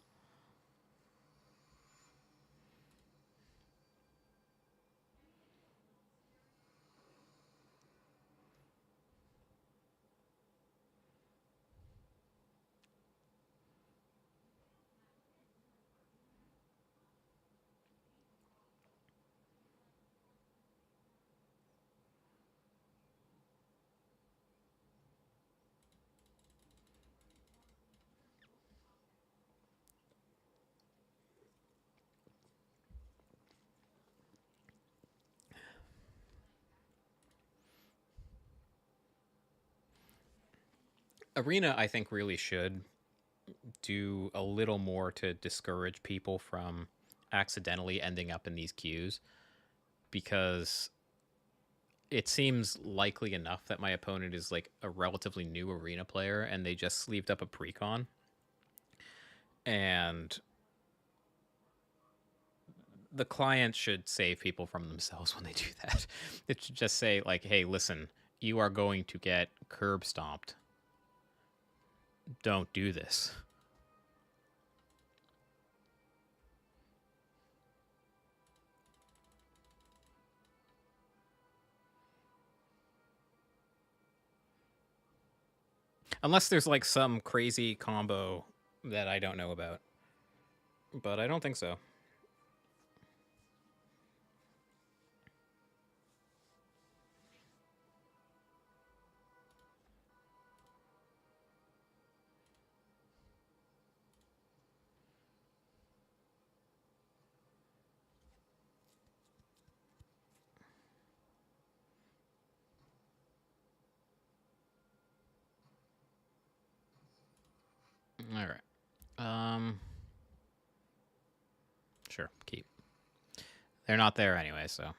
Arena, I think, really should do a little more to discourage people from accidentally ending up in these queues, because it seems likely enough that my opponent is like a relatively new Arena player and they just sleeved up a precon. And the client should save people from themselves when they do that. It should just say like, hey, listen, you are going to get curb stomped. Don't do this. Unless there's like some crazy combo that I don't know about. But I don't think so. All right. Sure, keep. They're not there anyway, so.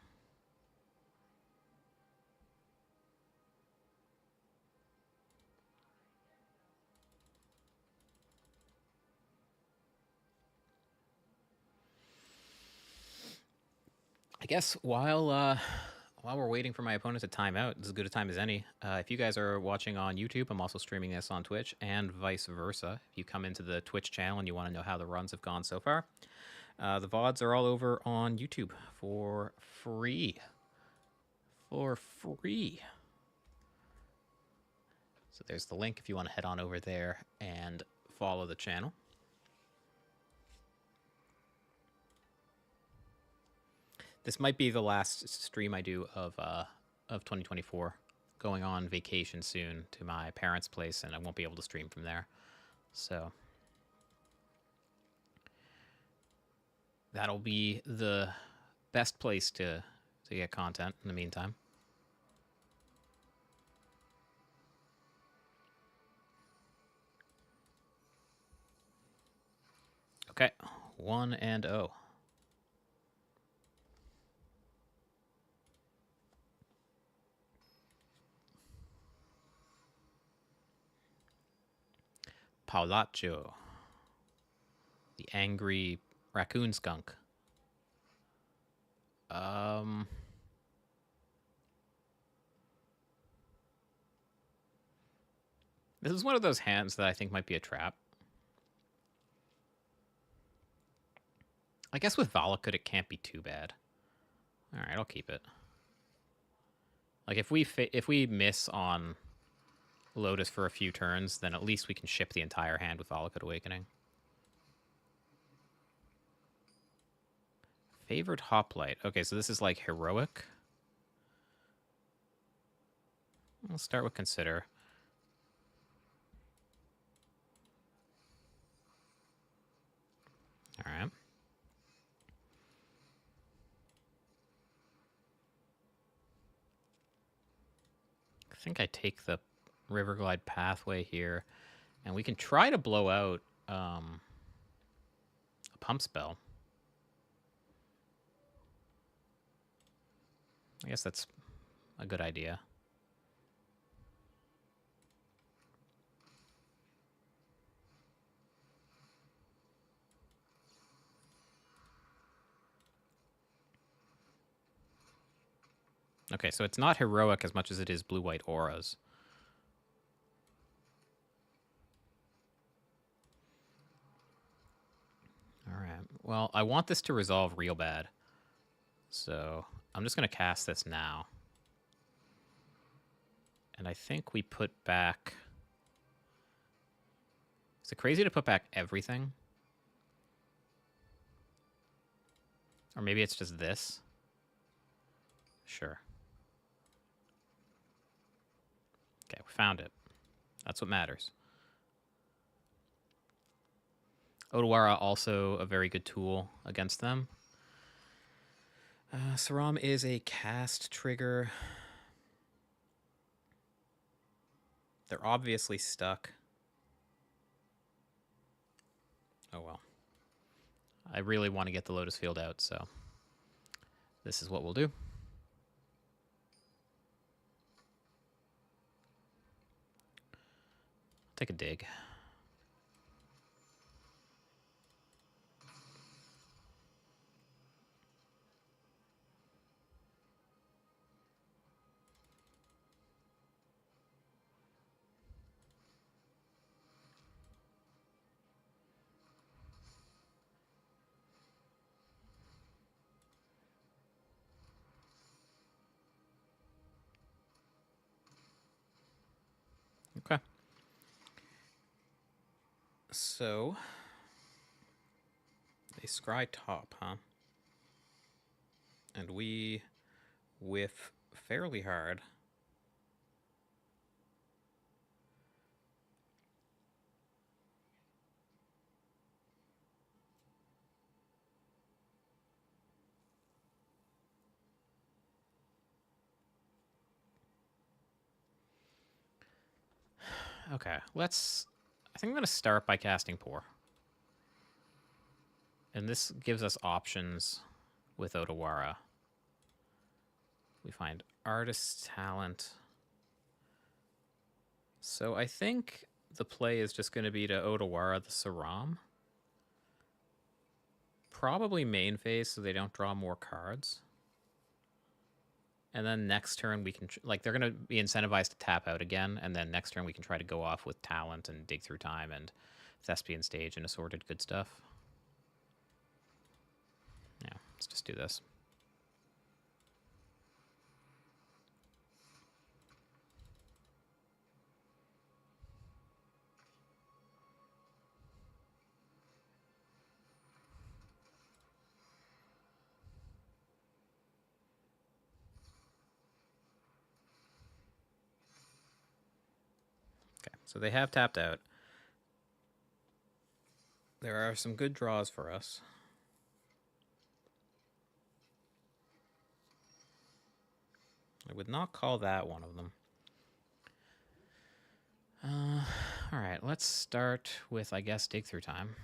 I guess while we're waiting for my opponent to time out, it's as good a time as any. If you guys are watching on YouTube, I'm also streaming this on Twitch, and vice versa. If you come into the Twitch channel and you want to know how the runs have gone so far, the VODs are all over on YouTube for free. For free. So there's the link if you want to head on over there and follow the channel. This might be the last stream I do of 2024. Going on vacation soon to my parents' place, and I won't be able to stream from there. So that'll be the best place to get content in the meantime. Okay, 1-0. Paulacho, the angry raccoon skunk. This is one of those hands that I think might be a trap. I guess with Valakut it can't be too bad. All right, I'll keep it. Like if we miss on Lotus for a few turns, then at least we can ship the entire hand with Valakut Awakening. Favored Hoplite. Okay, so this is like heroic. We'll start with Consider. All right. I think I take the Riverglide pathway here, and we can try to blow out a pump spell. I guess that's a good idea. Okay, so it's not heroic as much as it is blue-white auras. All right. Well, I want this to resolve real bad. So I'm just going to cast this now. And I think we put back... Is it crazy to put back everything? Or maybe it's just this? Sure. Okay, we found it. That's what matters. Odawara also a very good tool against them. Saram is a cast trigger. They're obviously stuck. Oh well. I really want to get the Lotus Field out, so this is what we'll do. Take a dig. Okay. So, they scry top, huh? And we whiff fairly hard. Okay, let's... I think I'm going to start by casting Pour. And this gives us options with Otawara. We find Artist's Talent. So I think the play is just going to be to Otawara the Saram. Probably main phase so they don't draw more cards. And then next turn we can, like, they're going to be incentivized to tap out again. And then next turn we can try to go off with Talent and Dig Through Time and Thespian Stage and assorted good stuff. Yeah, let's just do this. Okay, so they have tapped out. There are some good draws for us. I would not call that one of them. All right, let's start with, I guess, Dig Through Time.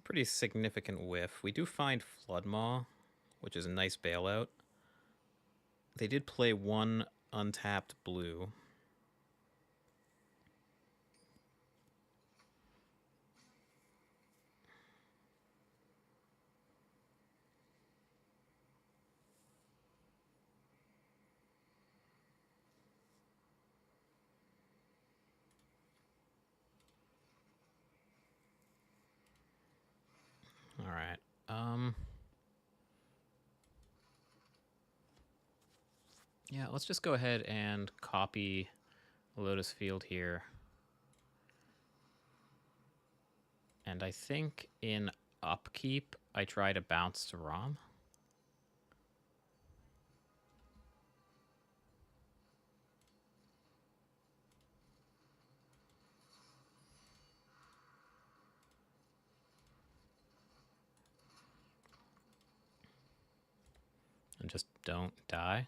Pretty significant whiff. We do find Floodmaw, which is a nice bailout. They did play one untapped blue. All right. Yeah, let's just go ahead and copy Lotus Field here. And I think in upkeep, I try to bounce to Rom. And just don't die.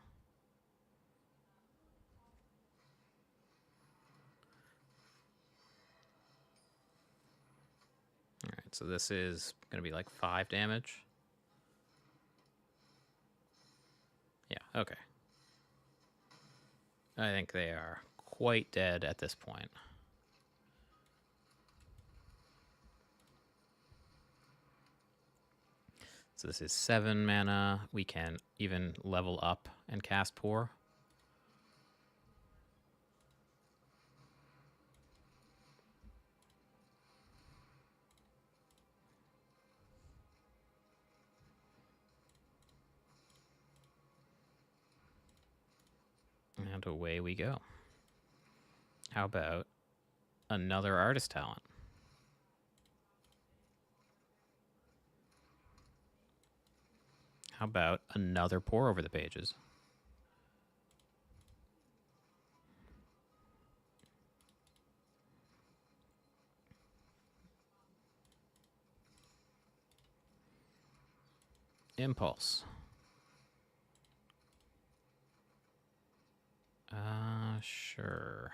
All right, so this is going to be like 5 damage. Yeah, okay. I think they are quite dead at this point. So this is 7 mana. We can even level up and cast Pour. And away we go. How about another Artist Talent? How about another Pour over the pages? Impulse. Sure.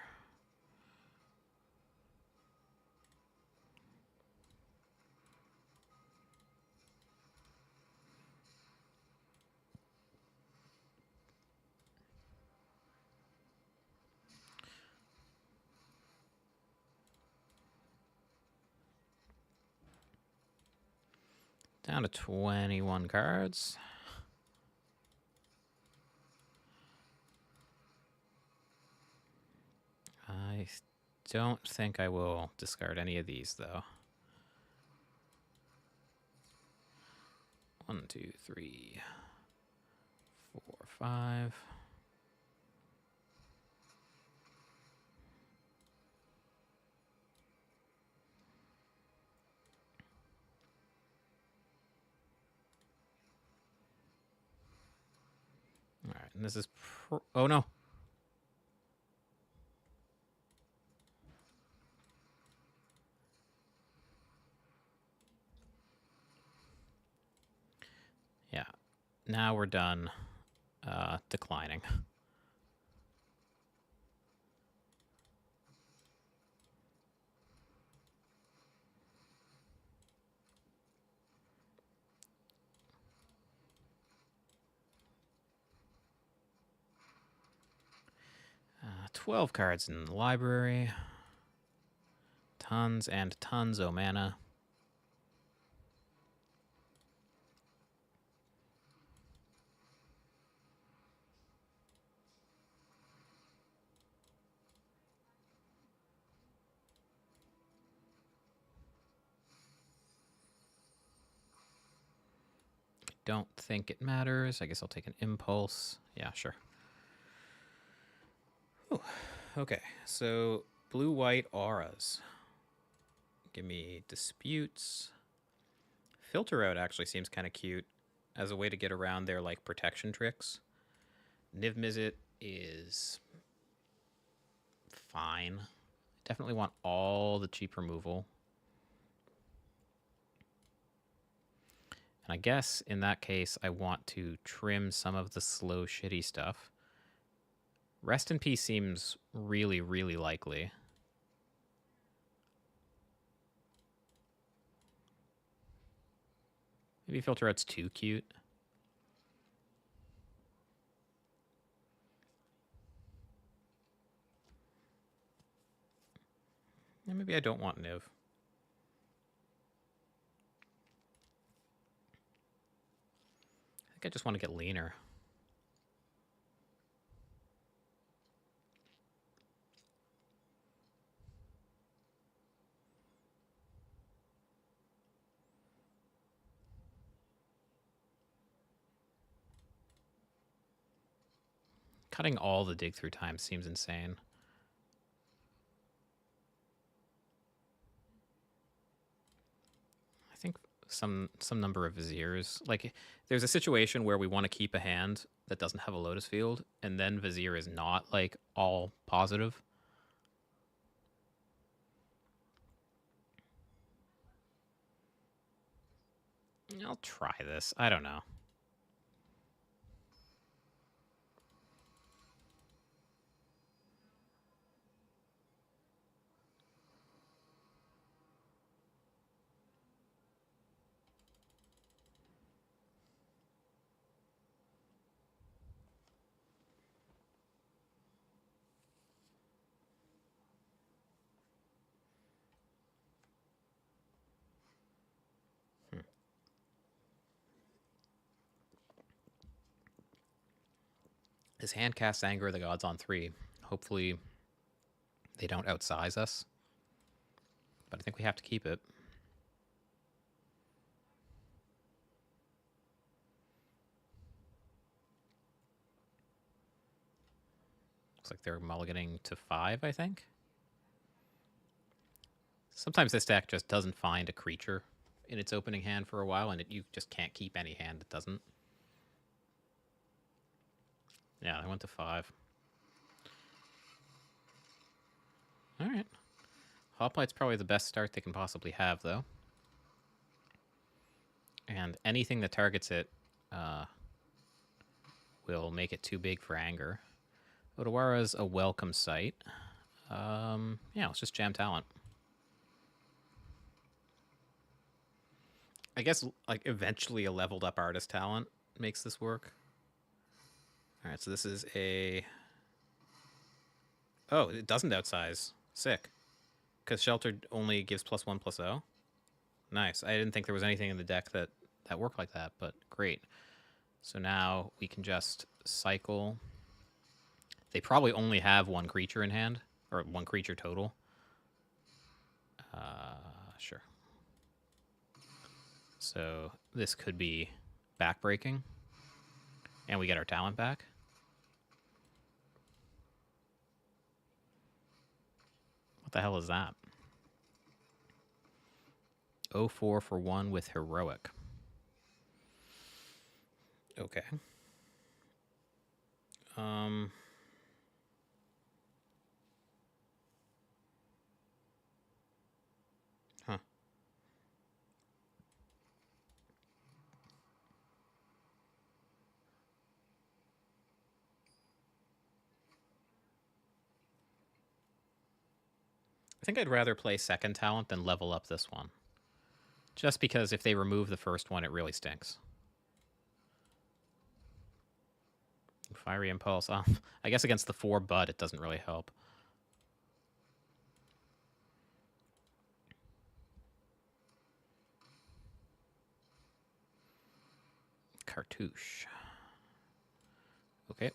Down to 21 cards. I don't think I will discard any of these, though. 1, 2, 3, 4, 5. And this is... oh, no. Yeah. Now we're done declining. Uh, 12 cards in the library. Tons and tons of mana. Don't think it matters. I guess I'll take an impulse. Yeah, sure. Ooh, okay, so blue-white auras. Give me disputes. Filter out actually seems kind of cute as a way to get around their like protection tricks. Niv Mizzet is fine. Definitely want all the cheap removal. And I guess in that case, I want to trim some of the slow, shitty stuff. Rest in Peace seems really, really likely. Maybe Filter Out's too cute. And maybe I don't want Niv. I think I just want to get leaner. Cutting all the dig through time seems insane. I think some number of Viziers. Like, there's a situation where we want to keep a hand that doesn't have a Lotus field, and then Vizier is not, like, all positive. I'll try this. I don't know. His hand casts Anger of the Gods on 3. Hopefully they don't outsize us. But I think we have to keep it. Looks like they're mulliganing to 5, I think. Sometimes this deck just doesn't find a creature in its opening hand for a while, and you just can't keep any hand that doesn't. Yeah, I went to 5. All right. Hoplite's probably the best start they can possibly have, though. And anything that targets it will make it too big for Anger. Otawara's a welcome sight. Yeah, let's just jam Talent. I guess like eventually a leveled up Artist Talent makes this work. All right, so this is a... oh, it doesn't outsize. Sick. Because Sheltered only gives +1/+0. Nice. I didn't think there was anything in the deck that worked like that, but great. So now we can just cycle. They probably only have one creature in hand, or one creature total. Sure. So this could be backbreaking, and we get our talent back. What the hell is that? 0-4 for 1 with Heroic. Okay. Huh. I think I'd rather play second talent than level up this one. Just because if they remove the first one, it really stinks. Fiery Impulse. I guess against the 4 Bud, it doesn't really help. Cartouche. Okay.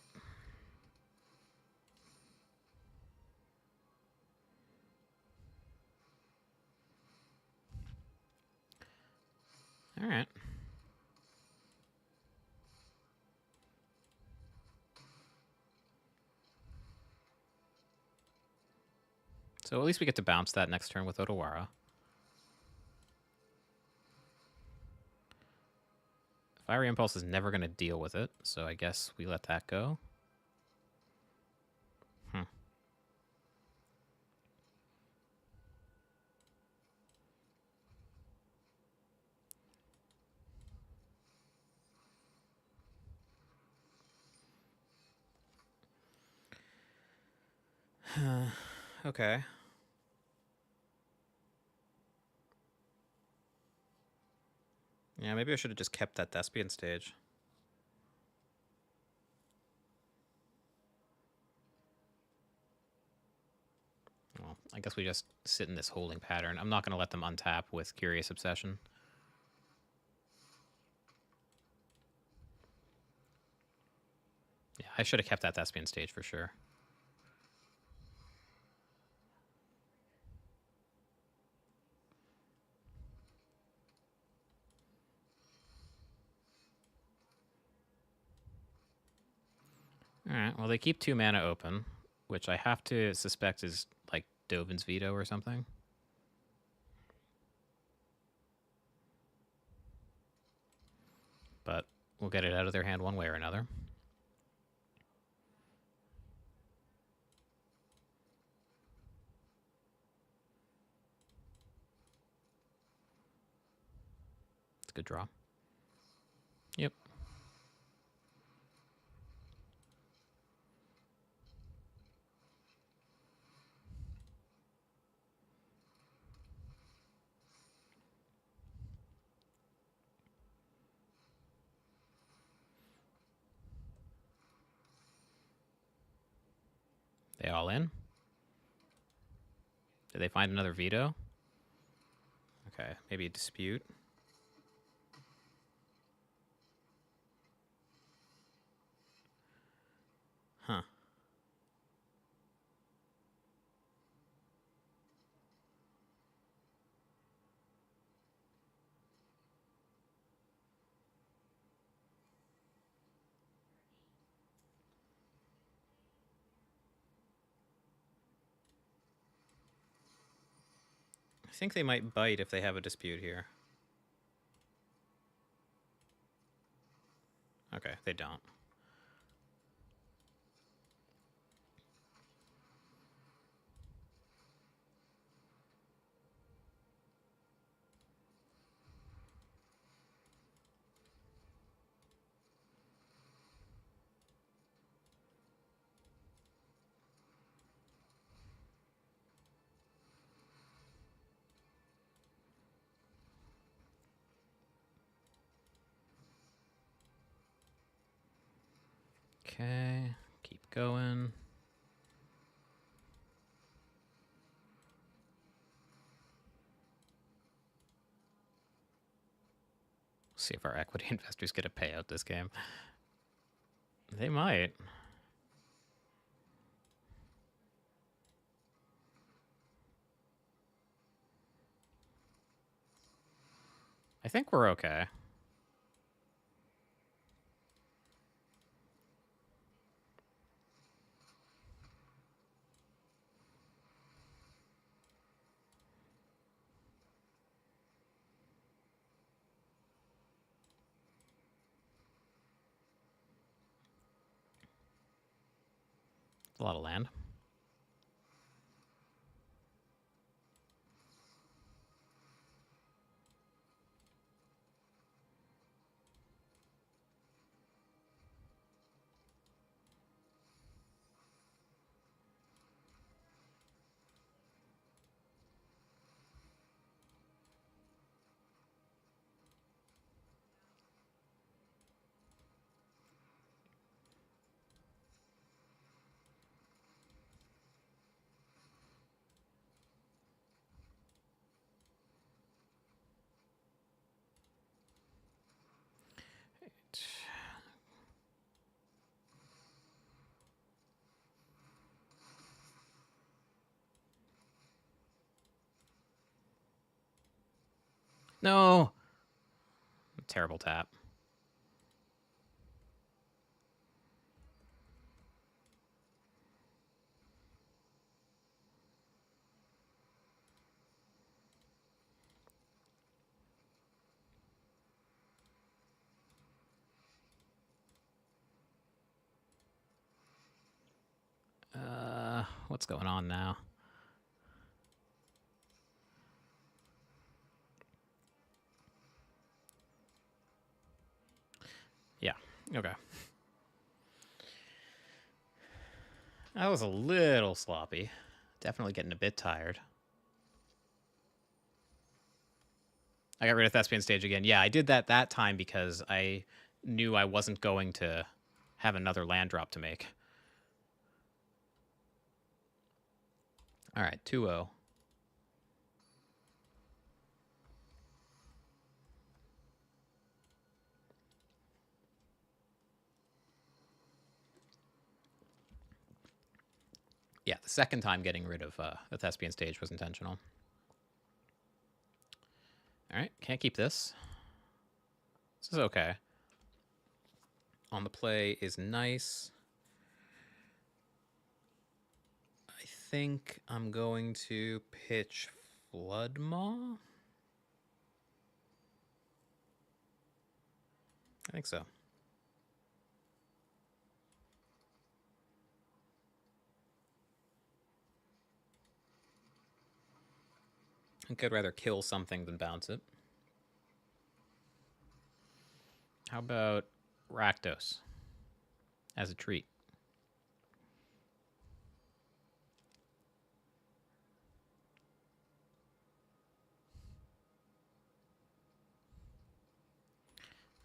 All right. So at least we get to bounce that next turn with Otawara. Fiery Impulse is never going to deal with it, so I guess we let that go. Okay. Yeah, maybe I should have just kept that Thespian stage. Well, I guess we just sit in this holding pattern. I'm not going to let them untap with Curious Obsession. Yeah, I should have kept that Thespian stage for sure. Alright, well, they keep 2 mana open, which I have to suspect is like Dovin's Veto or something. But we'll get it out of their hand one way or another. It's a good draw. Yep. They all in? Did they find another veto? Okay, maybe a dispute. Huh. I think they might bite if they have a dispute here. Okay, they don't. Okay, keep going. See if our equity investors get a payout this game. They might. I think we're okay. A lot of land. No! Terrible tap. What's going on now? Yeah, okay. That was a little sloppy. Definitely getting a bit tired. I got rid of Thespian Stage again. Yeah, I did that time because I knew I wasn't going to have another land drop to make. All right, 2-0. Yeah, the second time getting rid of the Thespian Stage was intentional. All right, can't keep this. This is okay. On the play is nice. I think I'm going to pitch Floodmaw. I think so. I think I'd rather kill something than bounce it. How about Rakdos as a treat?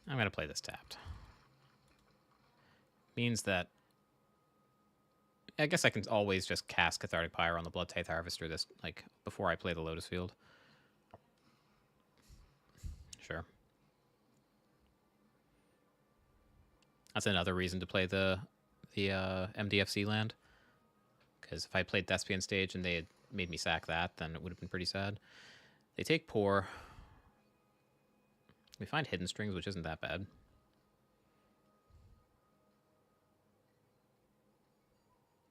I'm going to play this tapped. Means that I guess I can always just cast Cathartic Pyre on the Blood Tithe Harvester this like before I play the Lotus Field. Sure. That's another reason to play the MDFC land. Because if I played Thespian Stage and they had made me sack that, then it would have been pretty sad. They take Poor. We find Hidden Strings, which isn't that bad.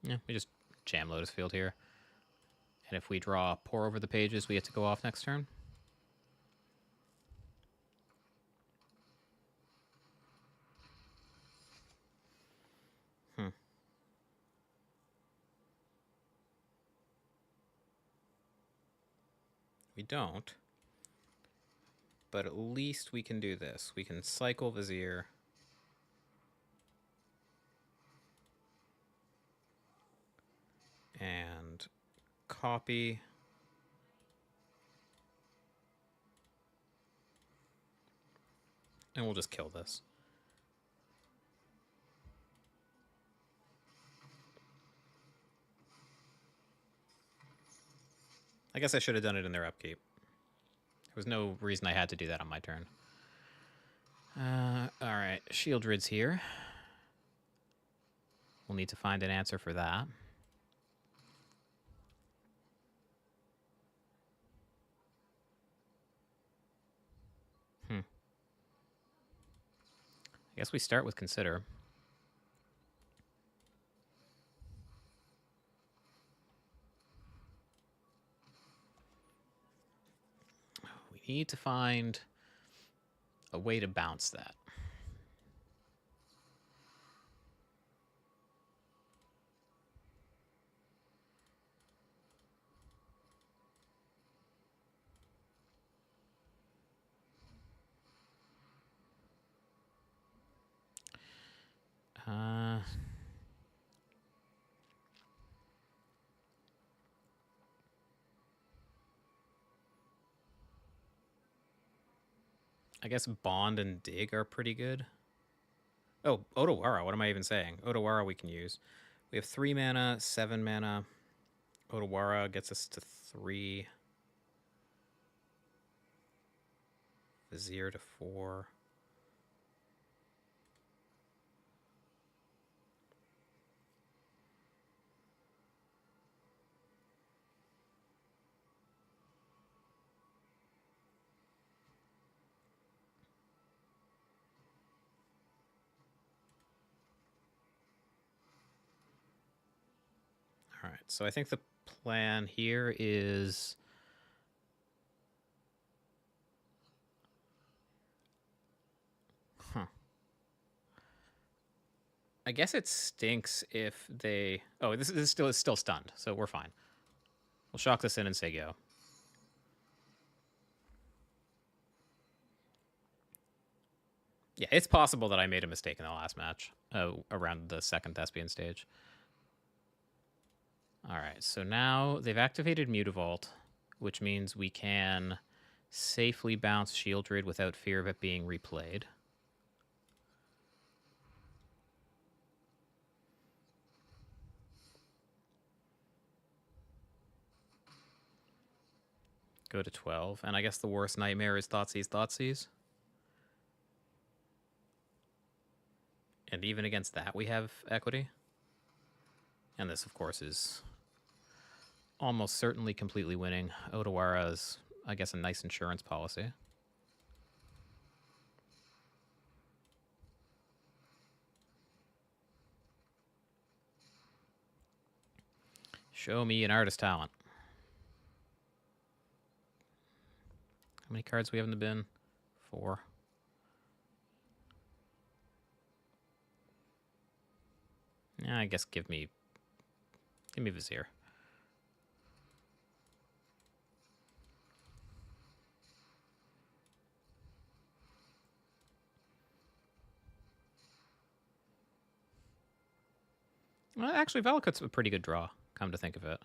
Yeah, we just jam Lotus Field here. And if we draw Poor over the pages, we get to go off next turn. We don't. But at least we can do this. We can cycle Vizier. And copy. And we'll just kill this. I guess I should have done it in their upkeep. There was no reason I had to do that on my turn. Alright, Shieldred's here. We'll need to find an answer for that. I guess we start with Consider. We need to find a way to bounce that. I guess Bond and Dig are pretty good. Oh, Otawara. What am I even saying? Otawara we can use. We have 3 mana, 7 mana. Otawara gets us to 3. Vizier to 4. All right, so I think the plan here is... I guess it stinks if they... Oh, this is still stunned, so we're fine. We'll shock this in and say go. Yeah, it's possible that I made a mistake in the last match around the second Thespian stage. All right, so now they've activated Mutavault, which means we can safely bounce Shieldred without fear of it being replayed. Go to 12, and I guess the worst nightmare is Thoughtseize. And even against that, we have equity. And this, of course, is almost certainly completely winning. Otawara is, I guess, a nice insurance policy. Show me an artist talent. How many cards we have in the bin? 4. Yeah, I guess give me Vizier. Well, actually, Valakut's a pretty good draw, come to think of it.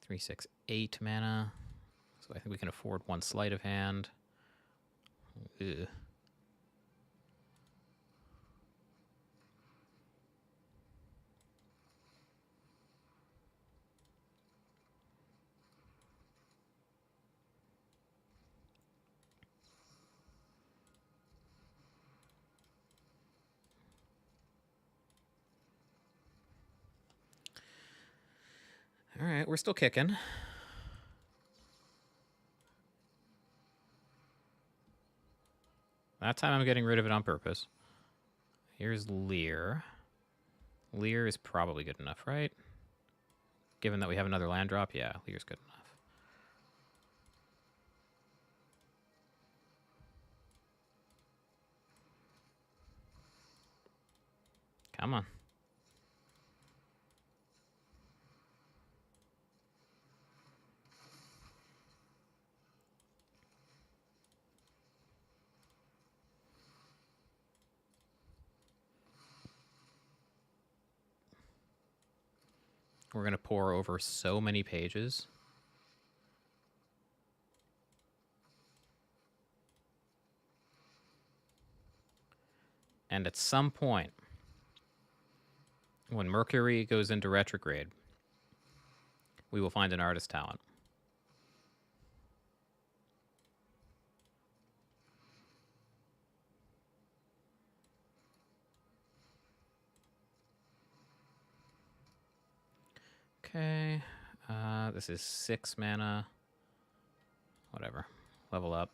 Three, 6, 8 mana. So I think we can afford 1 sleight of hand. Ugh. All right, we're still kicking. That time I'm getting rid of it on purpose. Here's Lear. Lear is probably good enough, right? Given that we have another land drop, yeah, Lear's good enough. Come on. We're going to pour over so many pages. And at some point, when Mercury goes into retrograde, we will find an artist talent. Okay. This is 6 mana. Whatever. Level up.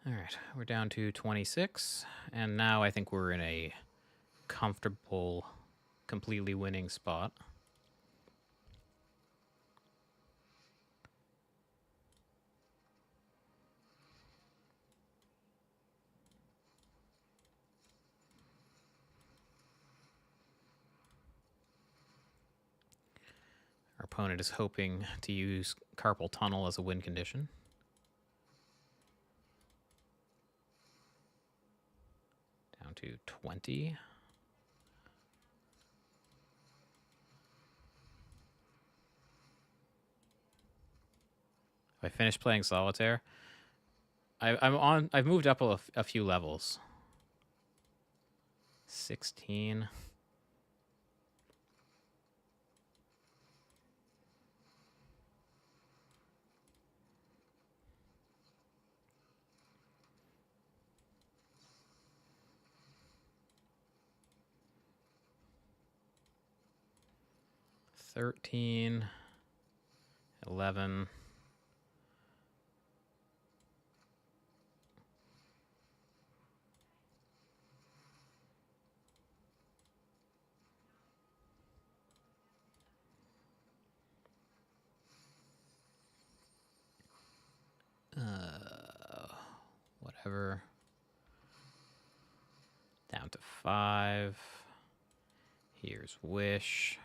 All right, we're down to 26, and now I think we're in a comfortable, completely winning spot. Our opponent is hoping to use Carpal Tunnel as a win condition. Down to 20. If I finish playing Solitaire, I've moved up a few levels. 16. $13, $11. Whatever. Down to 5. Here's Wish.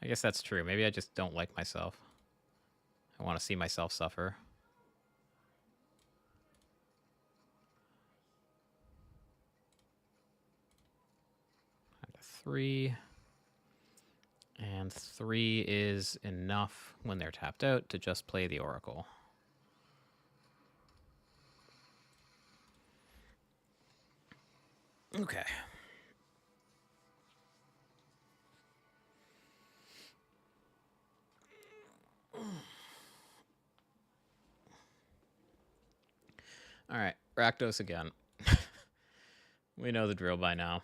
I guess that's true. Maybe I just don't like myself. I want to see myself suffer. Down to 3. And 3 is enough when they're tapped out to just play the Oracle. Okay. All right, Rakdos again. We know the drill by now.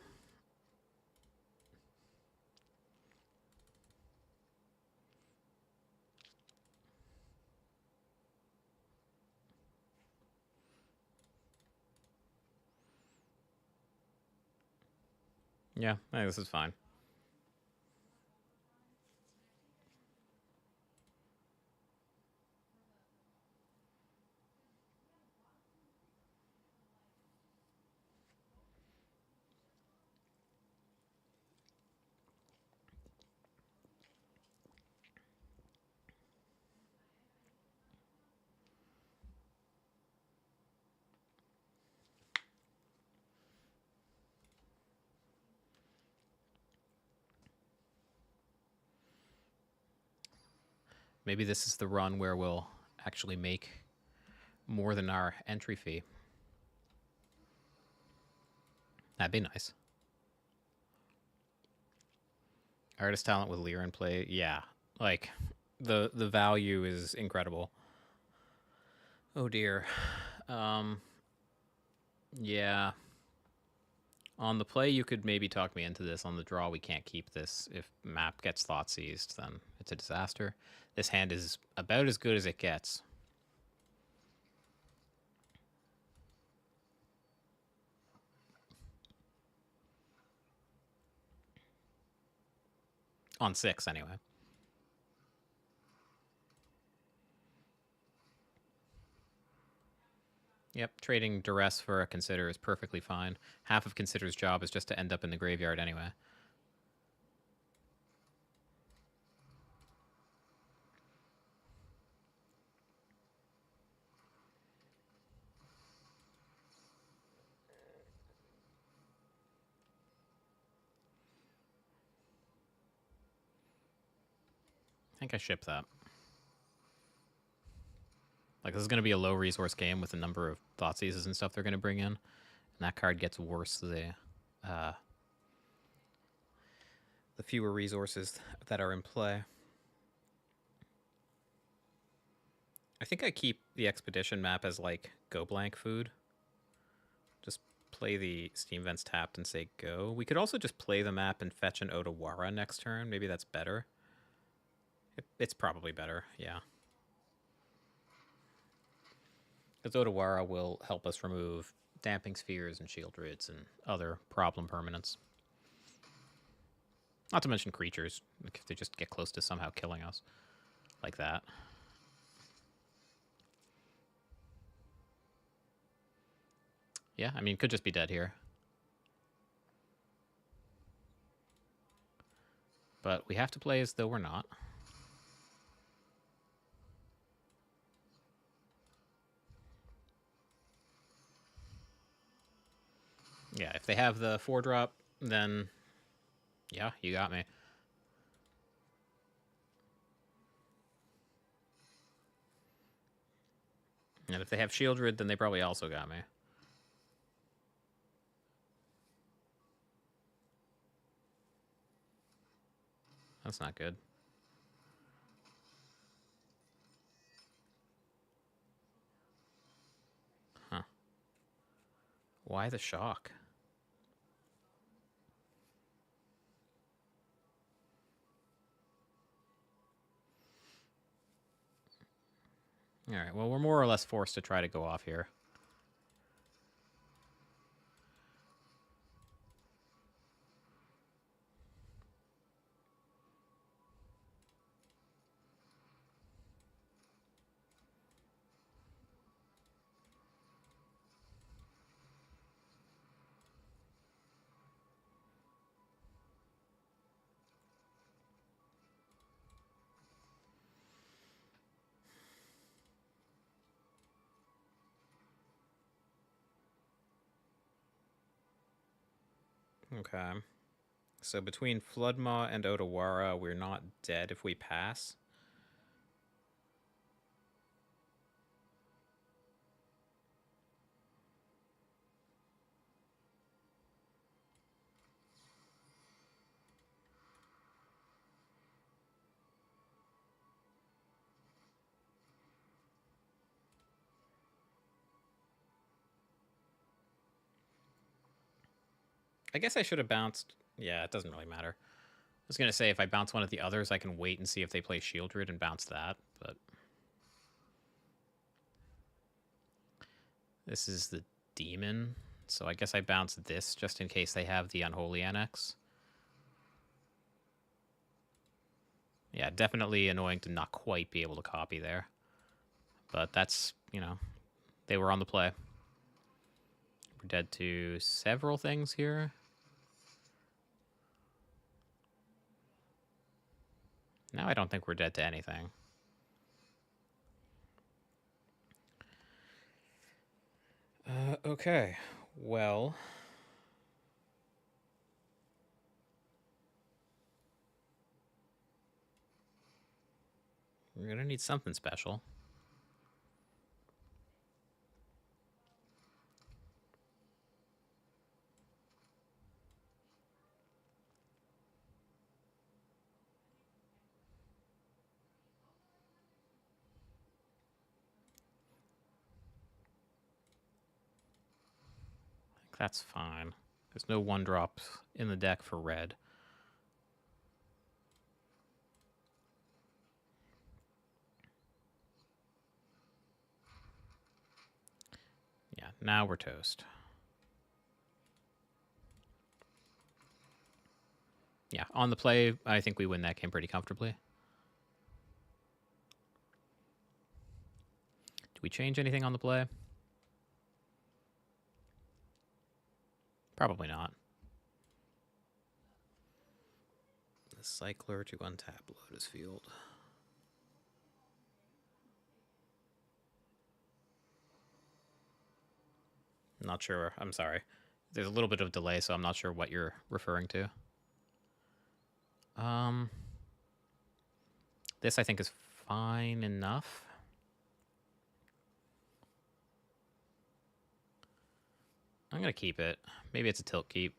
Yeah, I think this is fine. Maybe this is the run where we'll actually make more than our entry fee. That'd be nice. Artist talent with Lyra in play. Yeah, like the value is incredible. Oh dear. Yeah. On the play, you could maybe talk me into this. On the draw, we can't keep this. If map gets thought seized, then it's a disaster. This hand is about as good as it gets. On 6, anyway. Yep, trading Duress for a Consider is perfectly fine. Half of Consider's job is just to end up in the graveyard anyway. I think I ship that. Like, this is going to be a low resource game with a number of Thoughtseizes and stuff they're going to bring in. And that card gets worse the fewer resources that are in play. I think I keep the Expedition map as, like, go blank food. Just play the Steam Vents tapped and say go. We could also just play the map and fetch an Odawara next turn. Maybe that's better. It's probably better, yeah. Because Odawara will help us remove Damping Spheres and Shieldrids and other problem permanents. Not to mention creatures, like if they just get close to somehow killing us. Like that. Yeah, I mean, could just be dead here. But we have to play as though we're not. Yeah, if they have the 4-drop, then yeah, you got me. And if they have Shieldred, then they probably also got me. That's not good. Huh. Why the shock? Alright, well, we're more or less forced to try to go off here. Okay. So between Floodmaw and Odawara, we're not dead if we pass. I guess I should have bounced. Yeah, it doesn't really matter. I was going to say, if I bounce one of the others, I can wait and see if they play Shieldred and bounce that, but... This is the Demon, so I guess I bounce this just in case they have the Unholy Annex. Yeah, definitely annoying to not quite be able to copy there. But that's, you know, they were on the play. We're dead to several things here. Now I don't think we're dead to anything. Okay. Well... we're gonna need something special. I think that's fine. There's no 1-drops in the deck for red. Yeah, now we're toast. Yeah, on the play, I think we win that game pretty comfortably. Do we change anything on the play? Probably not. The Cycler to untap Lotus Field. Not sure. I'm sorry. There's a little bit of delay, so I'm not sure what you're referring to. This I think is fine enough. I'm going to keep it. Maybe it's a tilt keep.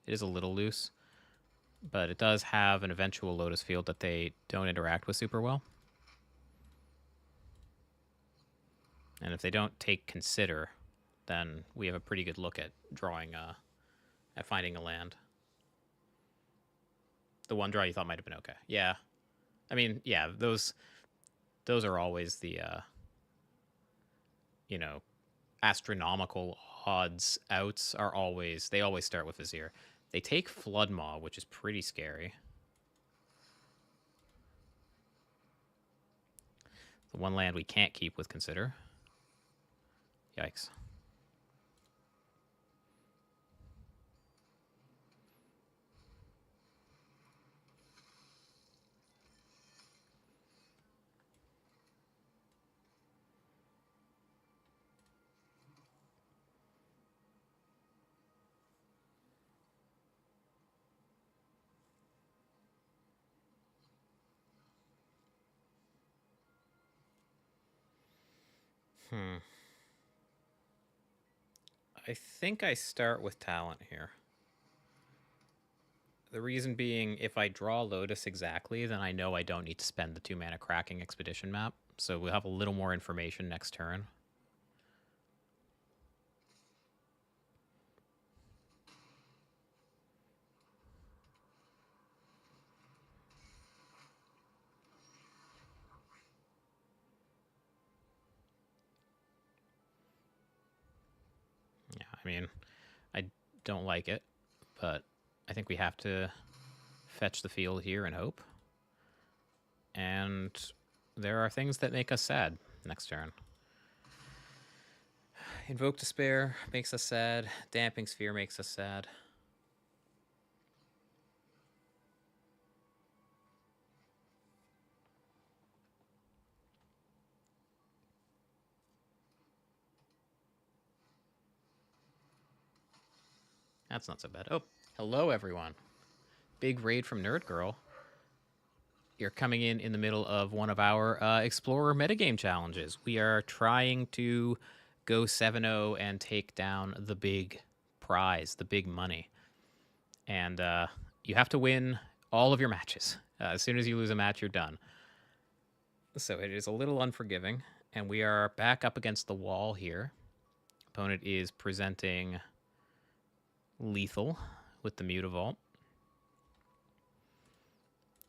It is a little loose, but it does have an eventual Lotus Field that they don't interact with super well. And if they don't take Consider, then we have a pretty good look at drawing, at finding a land. The one draw you thought might have been okay. Yeah. I mean, yeah, those are always the, you know, astronomical odds outs are always, they always start with Vizier. They take Flood Maw, which is pretty scary. The one land we can't keep with Consider. Yikes. I think I start with Talent here. The reason being, if I draw Lotus exactly, then I know I don't need to spend the 2-mana Cracking Expedition map. So we'll have a little more information next turn. Yeah, I mean, I don't like it, but I think we have to fetch the field here and hope. And there are things that make us sad next turn. Invoke Despair makes us sad. Damping Sphere makes us sad. That's not so bad. Oh, hello, everyone. Big raid from Nerd Girl. You're coming in the middle of one of our Explorer metagame challenges. We are trying to go 7-0 and take down the big prize, the big money. And you have to win all of your matches. As soon as you lose a match, you're done. So it is a little unforgiving. And we are back up against the wall here. Opponent is presenting Lethal with the Mutavault.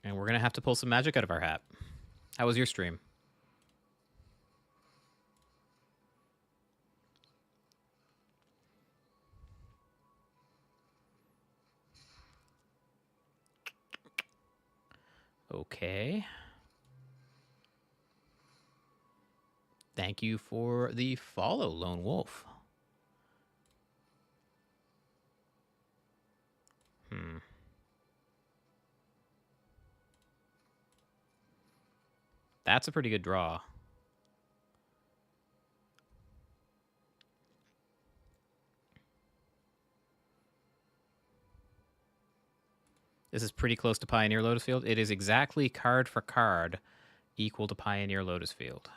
And we're going to have to pull some magic out of our hat. How was your stream? Okay. Thank you for the follow, Lone Wolf. That's a pretty good draw. This is pretty close to Pioneer Lotus Field. It is exactly card for card equal to Pioneer Lotus Field.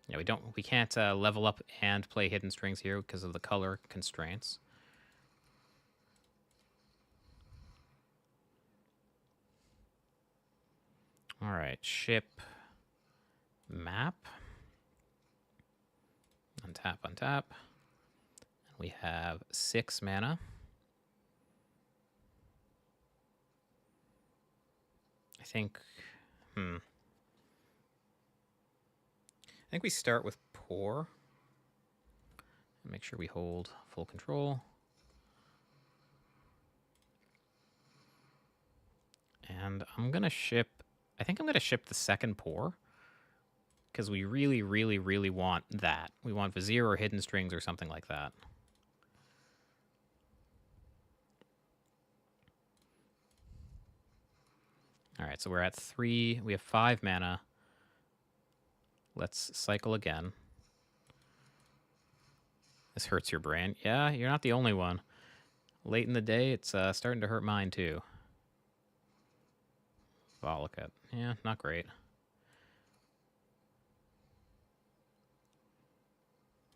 Yeah, we can't level up and play Hidden Strings here because of the color constraints. All right, ship map. Untap, untap. We have 6 mana. I think, I think we start with Pour. Make sure we hold full control. And I'm going to ship, I think I'm going to ship the second Pour. Because we really, really, really want that. We want Vizier or Hidden Strings or something like that. All right, so we're at 3. We have 5 mana. Let's cycle again. This hurts your brain. Yeah, you're not the only one. Late in the day, it's starting to hurt mine too. Volocate. Yeah, not great.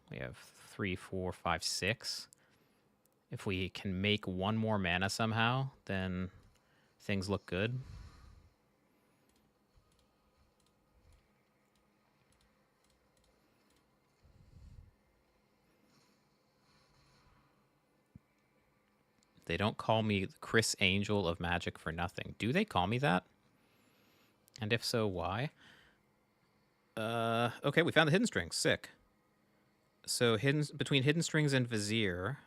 We have 3, 4, 5, 6. If we can make 1 more mana somehow, then things look good. They don't call me Chris Angel of Magic for nothing. Do they call me that? And if so, why? Okay, we found the hidden strings. Sick. So between hidden strings and Vizier.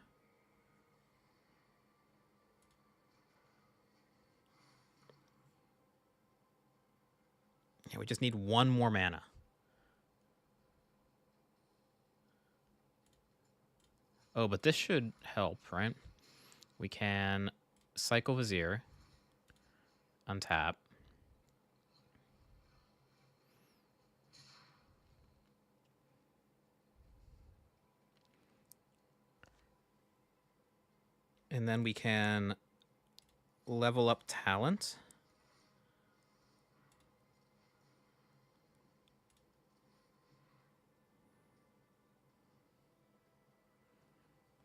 Yeah, we just need one more mana. Oh, but this should help, right? We can cycle Vizier, untap. And then we can level up talent.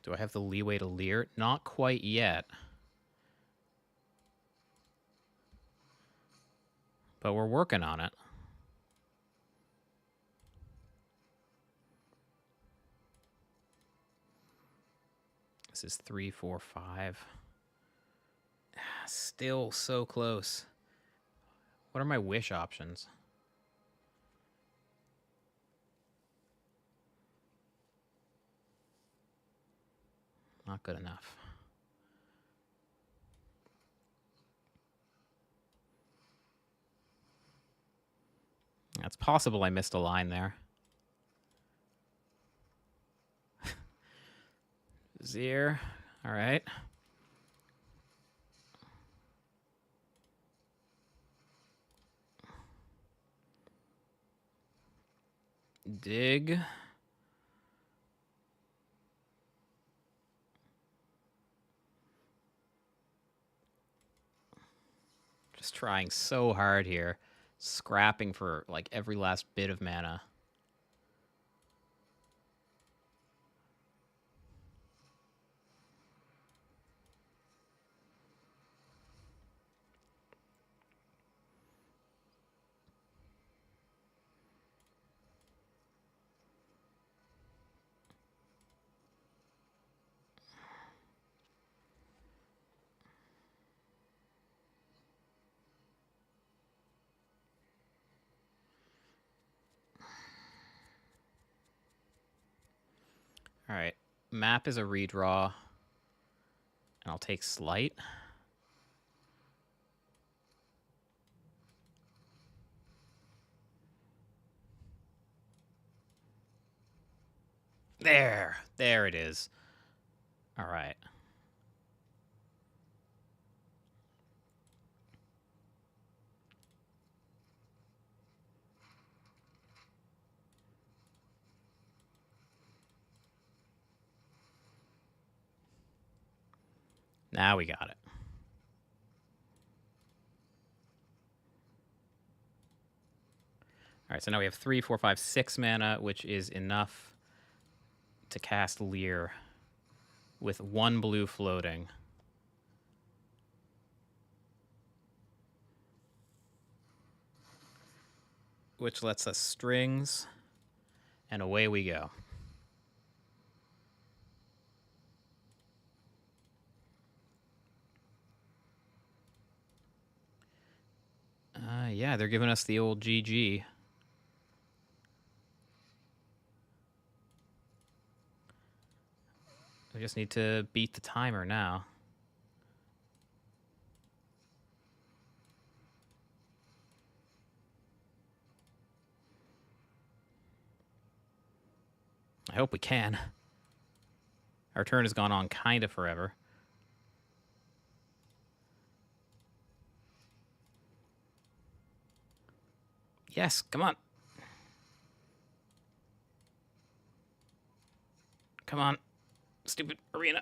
Do I have the leeway to leer? Not quite yet. But we're working on it. This is 3, 4, 5. Still so close. What are my wish options? Not good enough. It's possible I missed a line there. Vizier. All right. Dig. Just trying so hard here. Scrapping for like every last bit of mana. All right. Map is a redraw. And I'll take Slight. There. There it is. All right. Now we got it. All right, so now we have 3, 4, 5, 6 mana, which is enough to cast Leer with 1 blue floating. Which lets us strings, and away we go. Yeah, they're giving us the old GG. We just need to beat the timer now. I hope we can. Our turn has gone on kind of forever. Yes, come on. Come on. Stupid arena.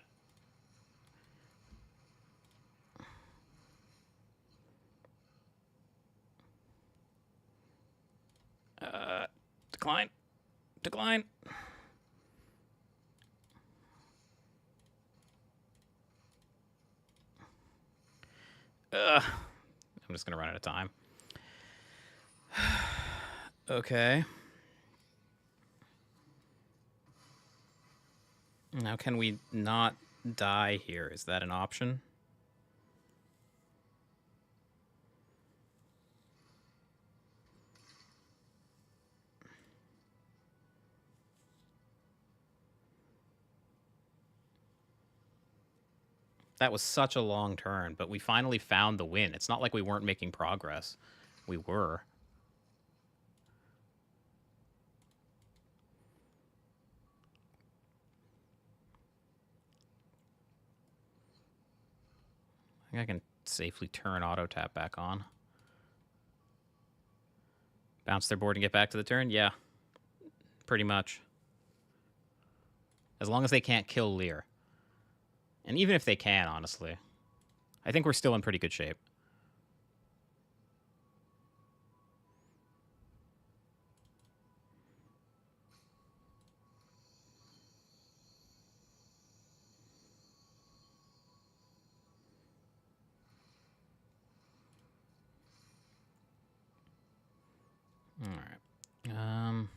Decline. Decline. I'm just going to run out of time. Okay. Now, can we not die here? Is that an option? That was such a long turn, but we finally found the win. It's not like we weren't making progress. We were. I think I can safely turn auto tap back on. Bounce their board and get back to the turn? Yeah, pretty much. As long as they can't kill Lear. And even if they can, honestly, I think we're still in pretty good shape. All right.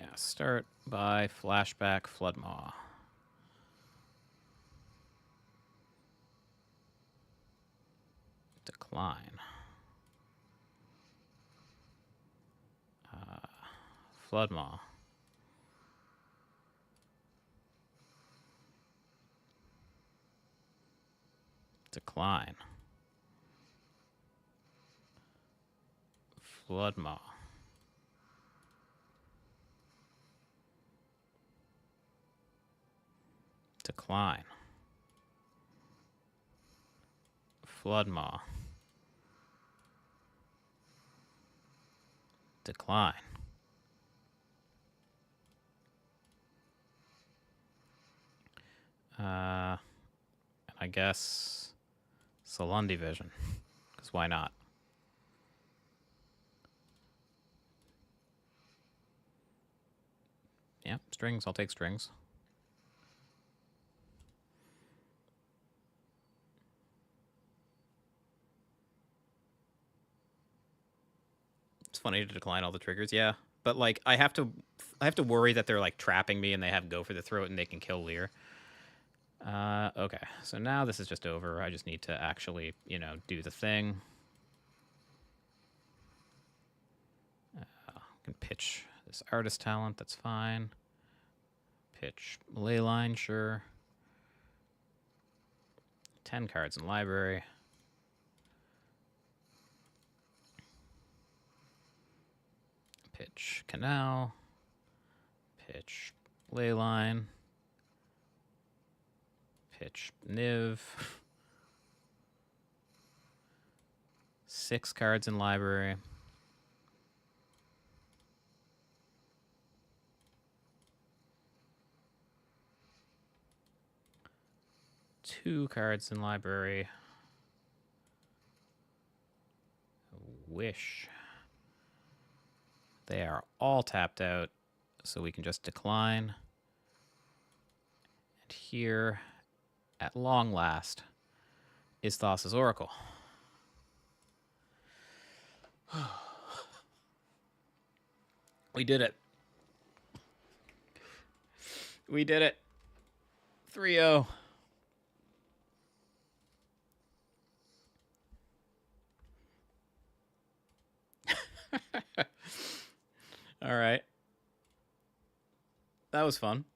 Yeah, start by flashback Floodmaw. Decline. Floodmaw. Decline. Floodmaw. Decline. Floodmaw. Decline. I guess Salon Division, because why not? Yeah, strings. I'll take strings. It's funny to decline all the triggers, yeah. But like I have to worry that they're like trapping me and they have go for the throat and they can kill Lear. Okay, so now this is just over. I just need to actually, you know, do the thing. I can pitch this artist talent, that's fine. Pitch Leyline, sure. 10 cards in library. Pitch Canal. Pitch Leyline. Pitch Niv. 6 cards in library. Two cards in library. Wish. They are all tapped out, so we can just decline. And here, at long last, is Thassa's Oracle. We did it. We did it. 3-0. All right. That was fun.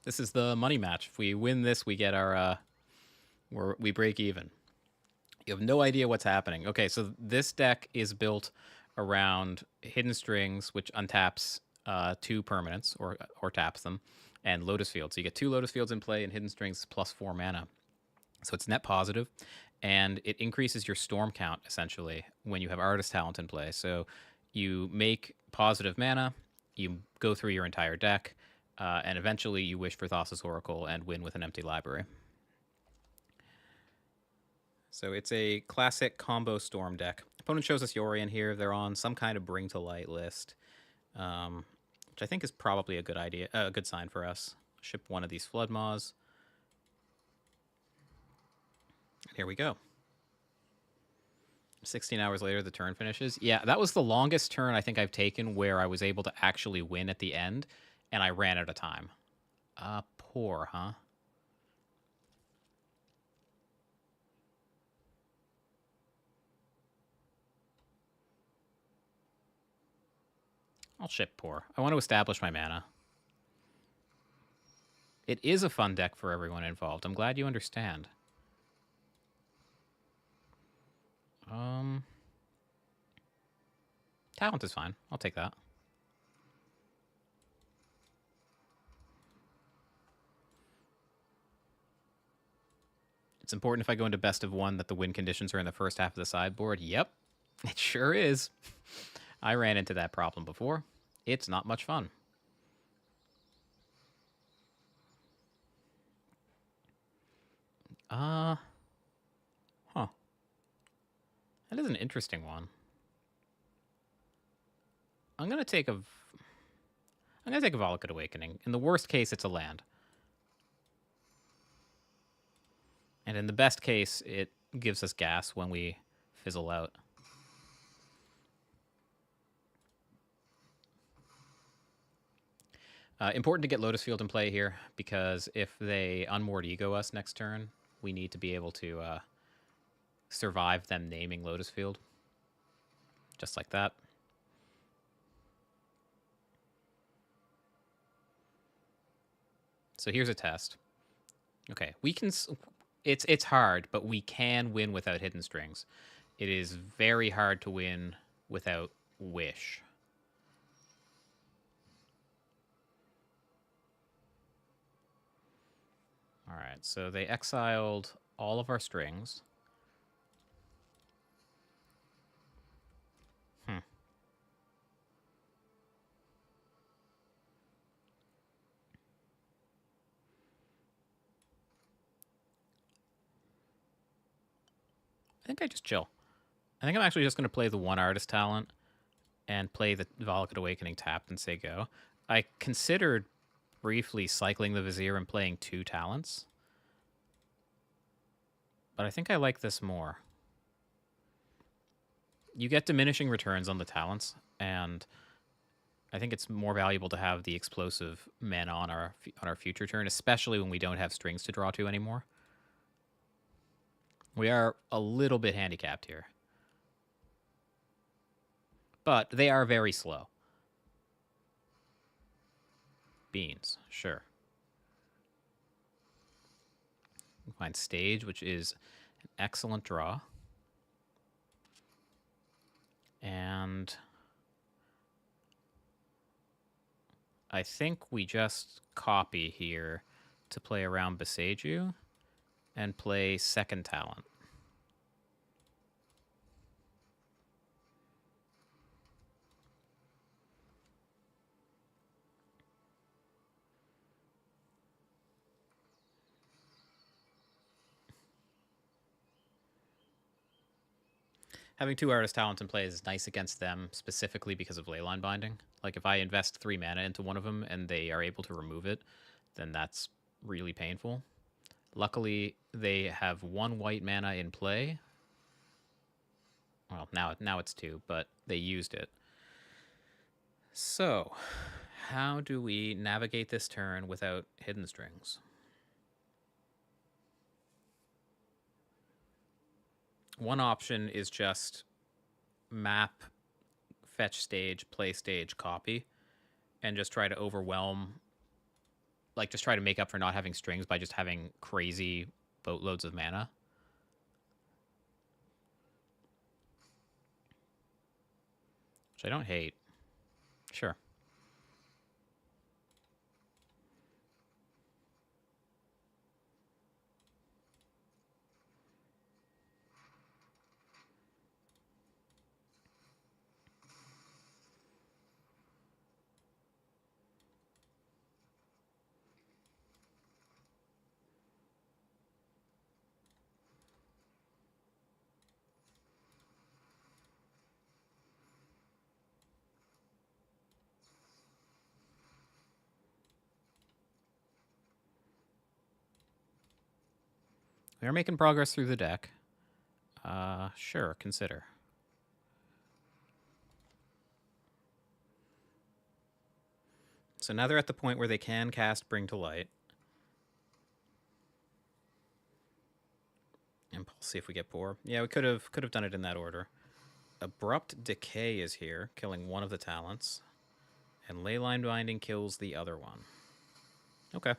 This is the money match. If we win this, we get our we break even. You have no idea what's happening. Okay, so this deck is built around Hidden Strings, which untaps 2 permanents or taps them, and Lotus Fields. So you get 2 Lotus Fields in play, and Hidden Strings plus 4 mana. So it's net positive, and it increases your storm count, essentially, when you have Artist Talent in play. So you make positive mana, you go through your entire deck, and eventually you wish for Thassa's Oracle and win with an empty library. So it's a classic combo storm deck. Opponent shows us Yorion here. They're on some kind of Bring to Light list, which I think is probably a good idea, a good sign for us. Ship one of these Floodmaws. Here we go. 16 hours later, the turn finishes. Yeah, that was the longest turn I think I've taken where I was able to actually win at the end, and I ran out of time. Poor, huh? I'll ship Poor. I want to establish my mana. It is a fun deck for everyone involved. I'm glad you understand. Talent is fine. I'll take that. It's important if I go into best of one that the win conditions are in the first half of the sideboard. Yep, it sure is. I ran into that problem before. It's not much fun. Huh. That is an interesting one. I'm gonna take a Volcate Awakening. In the worst case, it's a land. And in the best case, it gives us gas when we fizzle out. Important to get Lotus Field in play here, because if they Unmoored Ego us next turn, we need to be able to survive them naming Lotus Field. Just like that. So here's a test. Okay, we can... It's hard, but we can win without Hidden Strings. It is very hard to win without Wish. All right, so they exiled all of our strings. I think I just chill. I think I'm actually just going to play the one Artist Talent and play the Volcate Awakening tapped and say go. I considered briefly cycling the Vizier and playing 2 talents, but I think I like this more. You get diminishing returns on the talents, and I think it's more valuable to have the explosive mana on our future turn, especially when we don't have strings to draw to anymore. We are a little bit handicapped here. But they are very slow. Beans, sure. We find Stage, which is an excellent draw. And I think we just copy here to play around Beseju and play second talent. Having 2 Artist Talents in play is nice against them, specifically because of Leyline Binding. Like, if I invest 3 mana into one of them and they are able to remove it, then that's really painful. Luckily, they have 1 white mana in play. Well, now it's 2, but they used it. So, how do we navigate this turn without Hidden Strings? One option is just map, fetch stage, play stage, copy, and just try to overwhelm, like just try to make up for not having strings by just having crazy boatloads of mana. Which I don't hate. Sure. We are making progress through the deck. Sure, consider. So now they're at the point where they can cast Bring to Light. And we'll see if we get Poor. Yeah, we could have done it in that order. Abrupt Decay is here, killing one of the talents. And Leyline Binding kills the other one. Okay.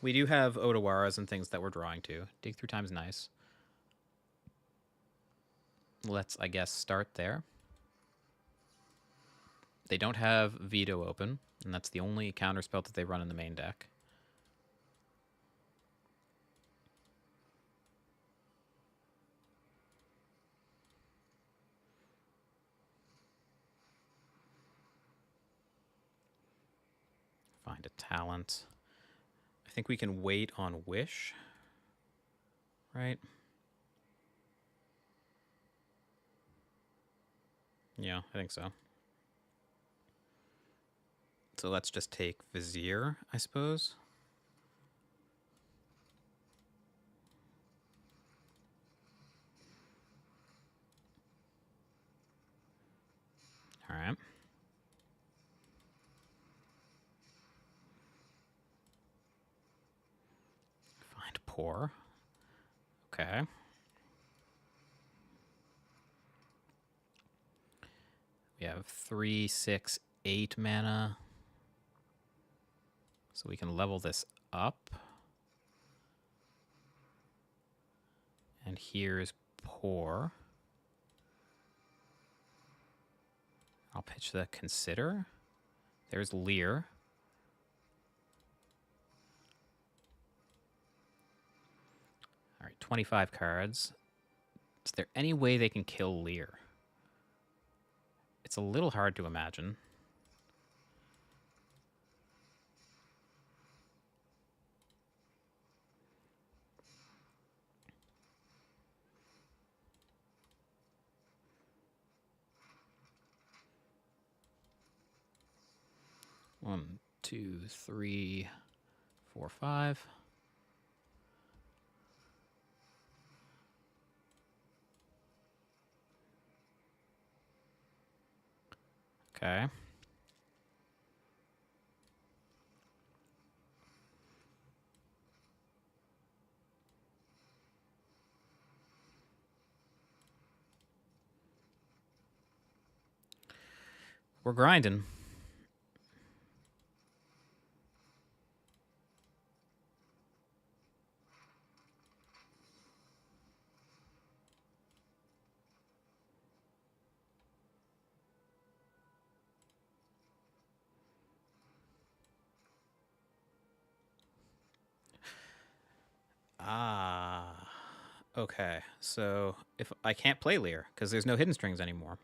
We do have Odawaras and things that we're drawing to. Dig through time's nice. Let's, I guess, start there. They don't have Veto open, and that's the only counterspell that they run in the main deck. Find a talent. I think we can wait on Wish, right? Yeah, I think so. So let's just take Vizier, I suppose. All right. Find Pour. Okay. We have 3, 6, 8 mana. So we can level this up. And here's Pour. I'll pitch the Consider. There's Leer. All right, 25 cards. Is there any way they can kill Leer? It's a little hard to imagine. One, two, three, 4, 5. Okay. We're grinding. Ah. Okay, so if I can't play Leer because there's no hidden strings anymore.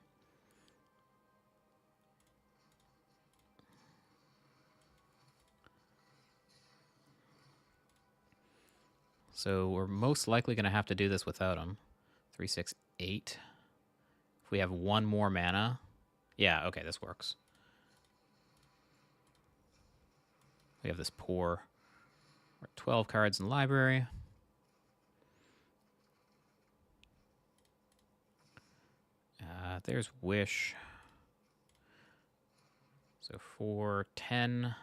So we're most likely going to have to do this without him. 3, 6, 8. If we have one more mana. Yeah, okay, this works. We have this Pour. We're at 12 cards in the library. There's Wish. So 4, 10.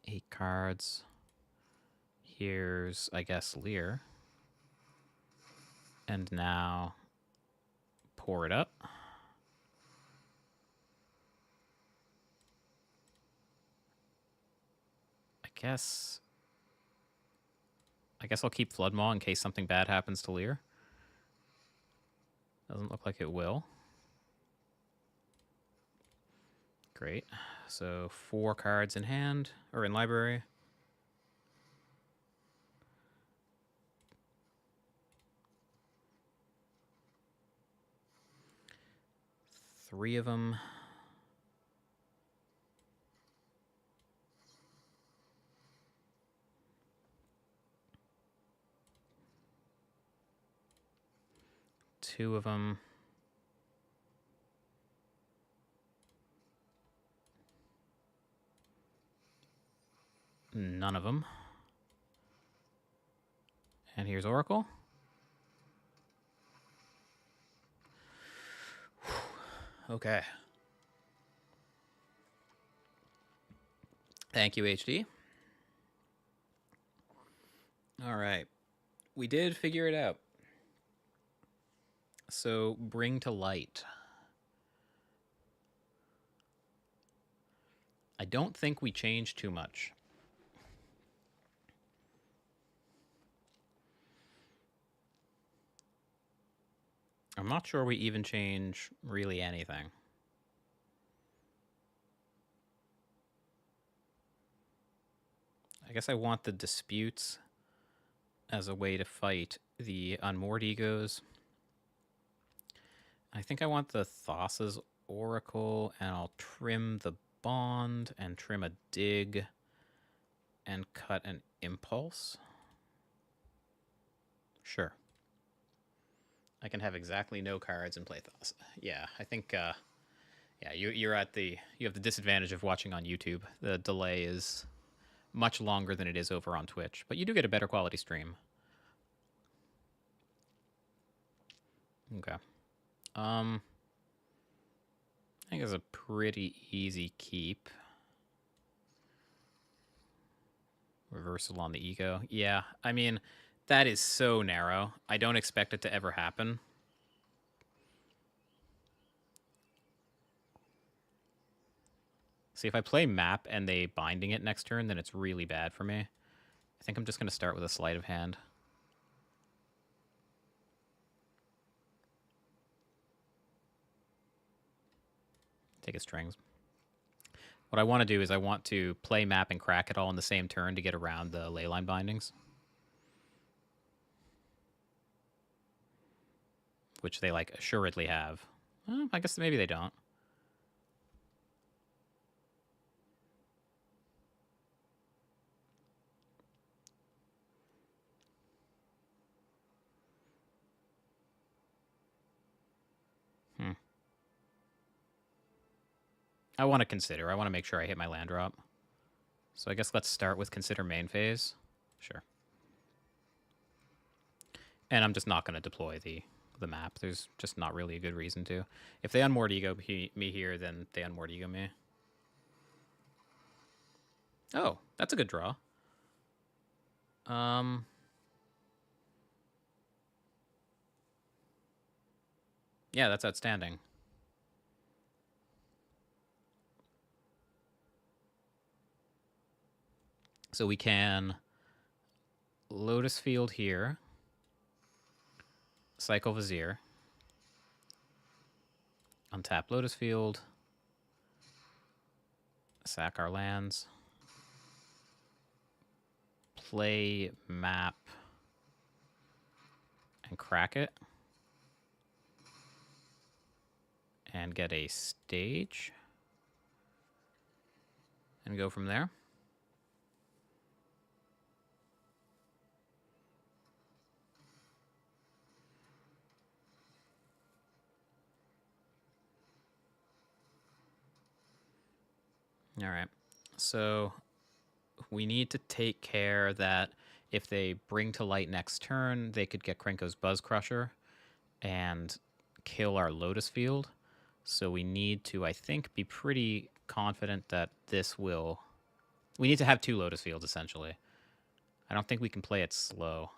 8 cards. Here's, I guess, Leer. And now Pour it up. I guess I'll keep Floodmaw in case something bad happens to Leer. Doesn't look like it will. Great. So 4 cards in hand, or in library. Three of them. Two of them. None of them. And here's Oracle. Okay. Thank you, HD. All right. We did figure it out. So, Bring to Light. I don't think we changed too much. I'm not sure we even change really anything. I guess I want the disputes as a way to fight the unmoored egos. I think I want the Thassa's Oracle, and I'll trim the bond and trim a dig and cut an impulse. Sure. I can have exactly no cards and play Thassa. Yeah, I think yeah, you have the disadvantage of watching on YouTube. The delay is much longer than it is over on Twitch, but you do get a better quality stream. Okay. I think it's a pretty easy keep. Reversal on the ego. Yeah, I mean, that is so narrow. I don't expect it to ever happen. See, if I play map and they binding it next turn, then it's really bad for me. I think I'm just going to start with a sleight of hand. Take his strings. What I want to do is I want to play map and crack it all in the same turn to get around the leyline bindings. Which they, like, assuredly have. Well, I guess maybe they don't. I want to consider. I want to make sure I hit my land drop. So I guess let's start with consider main phase. Sure. And I'm just not going to deploy the map. There's just not really a good reason to. If they unmoored ego me here, then they unmoored ego me. Oh, that's a good draw. Yeah, that's outstanding. So we can Lotus Field here. Cycle Vizier. Untap Lotus Field. Sack our lands. Play map. And crack it. And get a stage. And go from there. All right. So we need to take care that if they bring to light next turn, they could get Krenko's Buzz Crusher and kill our Lotus Field. So we need to, I think, be pretty confident that this will... We need to have 2 Lotus Fields, essentially. I don't think we can play it slow.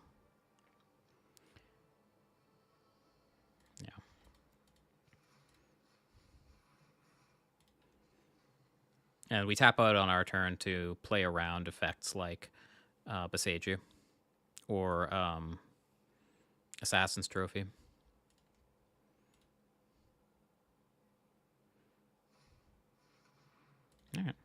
Yeah. And we tap out on our turn to play around effects like Beseiju or Assassin's Trophy. All right.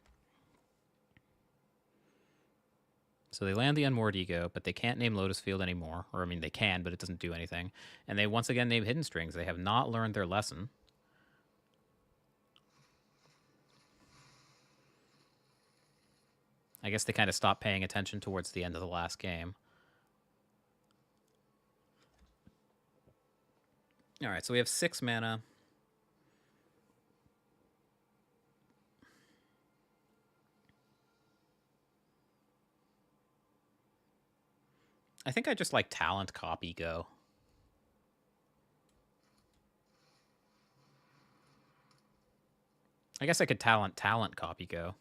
So they land the Unmoored Ego, but they can't name Lotus Field anymore. Or, I mean, they can, but it doesn't do anything. And they once again name Hidden Strings. They have not learned their lesson. I guess they kind of stopped paying attention towards the end of the last game. All right, so we have 6 mana. I think I just like Talent Copy Go. I guess I could Talent Copy Go.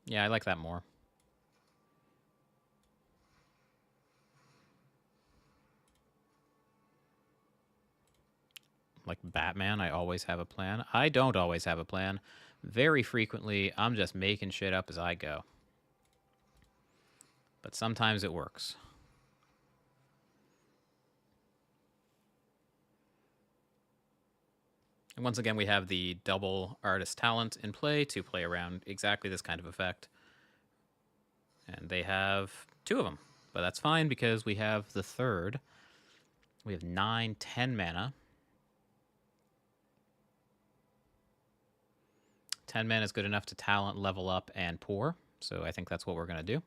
Yeah, I like that more. Like Batman, I always have a plan. I don't always have a plan. Very frequently, I'm just making shit up as I go. But sometimes it works. And once again, we have the double artist talent in play to play around exactly this kind of effect. And they have 2 of them. But that's fine because we have the third. We have 9, 10 mana. 10 mana is good enough to talent, level up, and pour. So I think that's what we're going to do.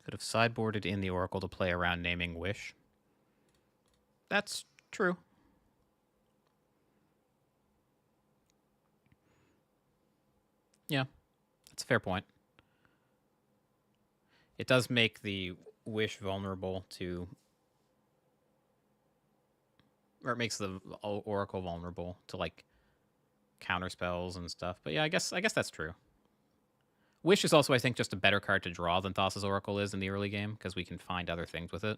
Could have sideboarded in the Oracle to play around naming Wish. That's true. Yeah, that's a fair point. It does make the Wish vulnerable to... Or it makes the Oracle vulnerable to, like, counter spells and stuff. But yeah, I guess that's true. Wish is also, I think, just a better card to draw than Thassa's Oracle is in the early game, because we can find other things with it.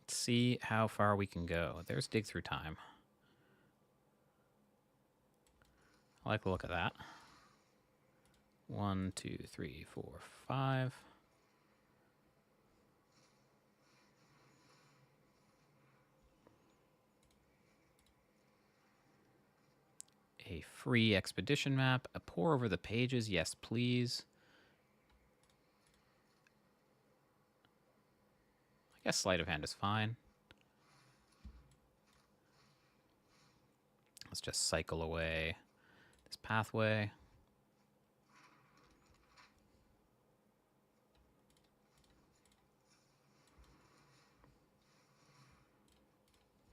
Let's see how far we can go. There's Dig Through Time. I like the look of that. 1, 2, 3, 4, 5. A free expedition map. A pour over the pages. Yes, please. I guess sleight of hand is fine. Let's just cycle away this pathway.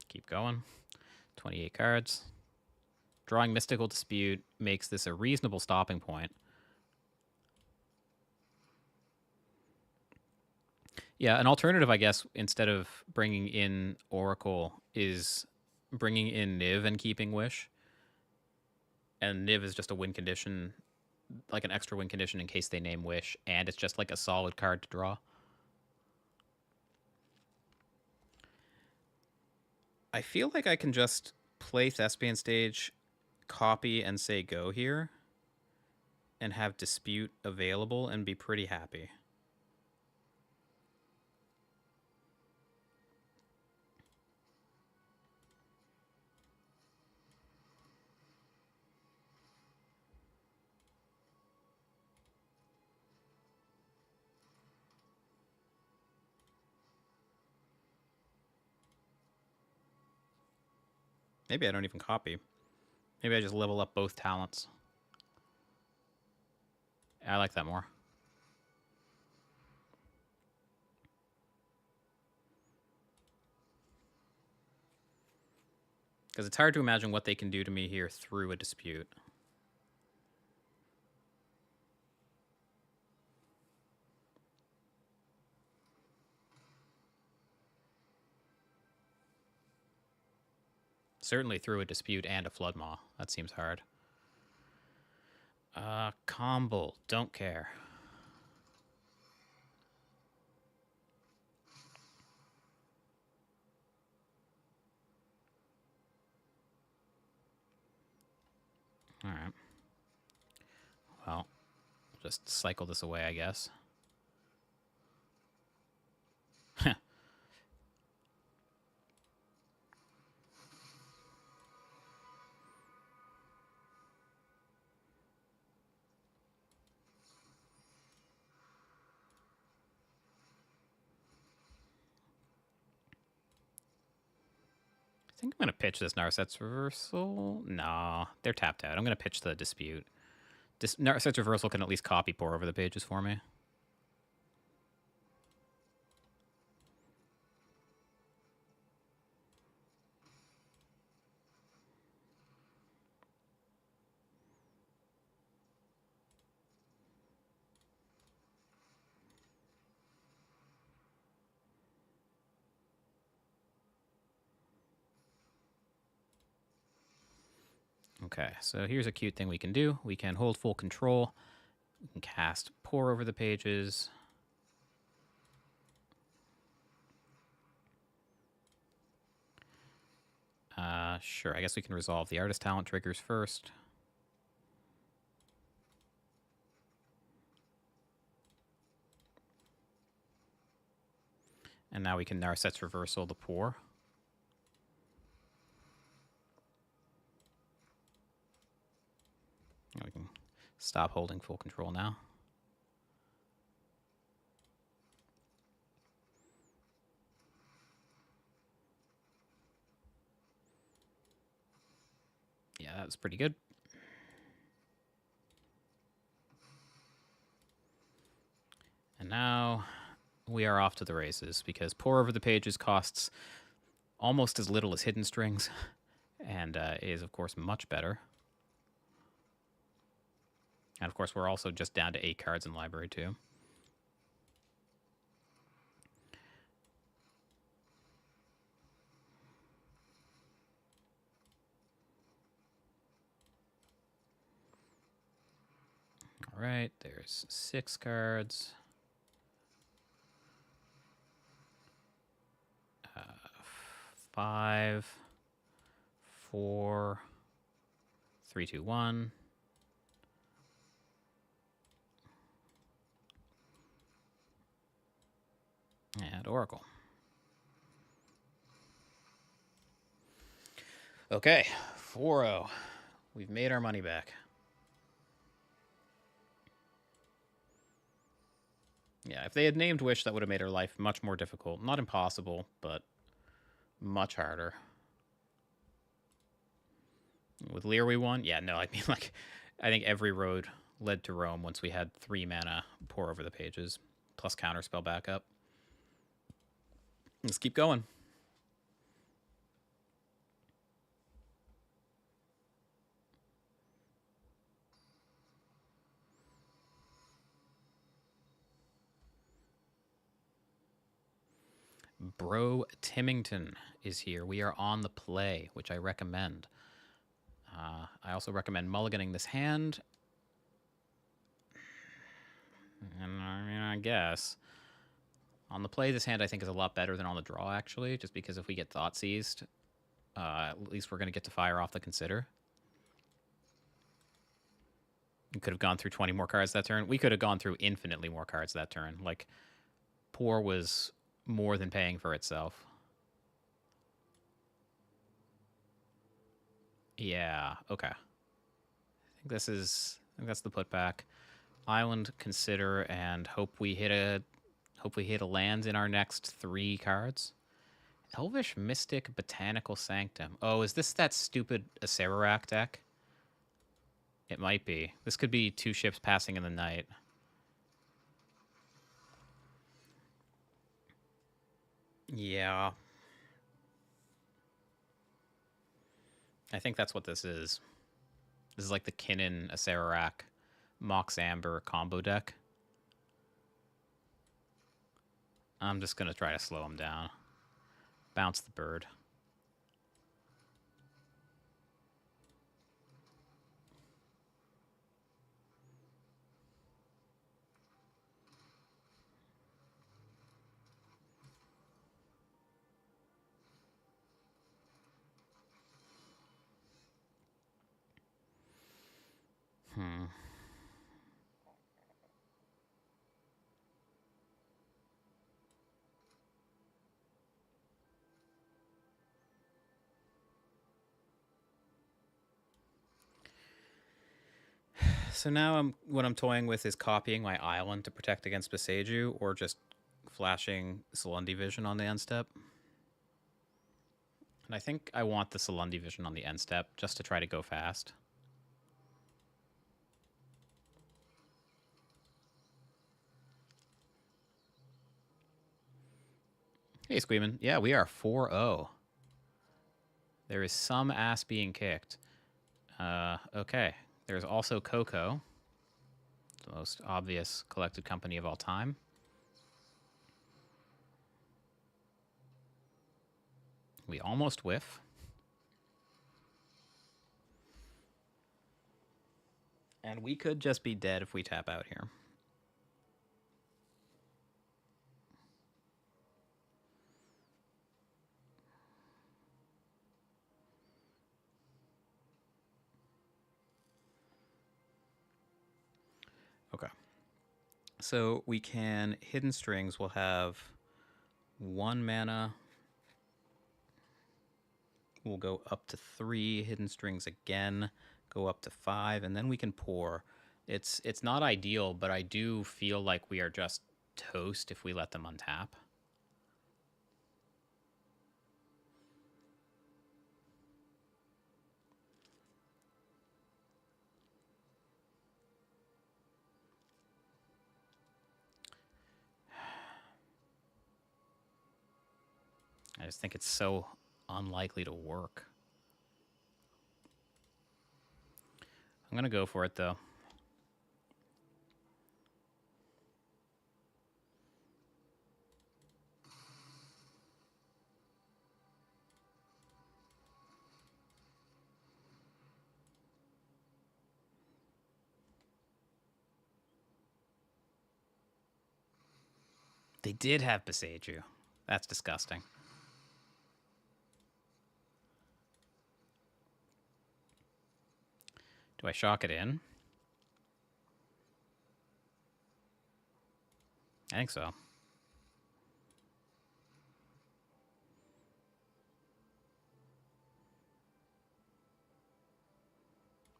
Keep going. 28 cards. Drawing Mystical Dispute makes this a reasonable stopping point. Yeah, an alternative, I guess, instead of bringing in Oracle, is bringing in Niv and keeping Wish. And Niv is just a win condition, like an extra win condition in case they name Wish, and it's just like a solid card to draw. I feel like I can just play Thespian Stage, copy, and say go here, and have Dispute available and be pretty happy. Maybe I don't even copy. Maybe I just level up both talents. I like that more. Because it's hard to imagine what they can do to me here through a Dispute. Certainly through a Dispute and a Floodmaw. That seems hard. Combo. Don't care. All right. Well, just cycle this away, I guess. I think I'm going to pitch this Narset's Reversal. Nah, they're tapped out. I'm going to pitch the Dispute. Narset's Reversal can at least copy pour over the pages for me. Okay, so here's a cute thing we can do. We can hold full control. We can cast Pour over the pages. Sure, I guess we can resolve the artist talent triggers first. And now we can Narset's Reversal the Pour. And we can stop holding full control now. Yeah, that was pretty good. And now we are off to the races because Pour over the pages costs almost as little as Hidden Strings and is, of course, much better. And, of course, we're also just down to 8 cards in library, too. All right, there's 6 cards. 5, 4, 3, 2, 1. And Oracle. Okay, 4-0. We've made our money back. Yeah, if they had named Wish, that would have made our life much more difficult. Not impossible, but much harder. With Lear we won? Yeah, no, I mean, like, I think every road led to Rome once we had 3 mana Pour over the pages, plus Counterspell backup. Let's keep going. Bro Timington is here. We are on the play, which I recommend. I also recommend mulliganing this hand. And I mean, I guess. On the play, this hand I think is a lot better than on the draw, actually, just because if we get Thought Seized, at least we're going to get to fire off the Consider. We could have gone through 20 more cards that turn. We could have gone through infinitely more cards that turn. Like, Pour was more than paying for itself. Yeah, okay. I think that's the putback. Island, Consider, and hope we hit a land in our next 3 cards. Elvish Mystic Botanical Sanctum. Oh, is this that stupid Acererak deck? It might be. This could be 2 ships passing in the night. Yeah. I think that's what this is. This is like the Kinnan Acererak Mox Amber combo deck. I'm just going to try to slow him down. Bounce the bird. So now what I'm toying with is copying my island to protect against Beseju, or just flashing Salundi Vision on the end step. And I think I want the Salundi Vision on the end step just to try to go fast. Hey, Squeeman. Yeah, we are 4-0. There is some ass being kicked. Okay. There's also Coco, the most obvious collected company of all time. We almost whiff. And we could just be dead if we tap out here. Okay. So we can Hidden Strings. We'll have 1 mana. We'll go up to 3 Hidden Strings again, go up to 5, and then we can pour. It's not ideal, but I do feel like we are just toast if we let them untap. I just think it's so unlikely to work. I'm going to go for it, though. They did have Beseiju. That's disgusting. Do I shock it in? I think so.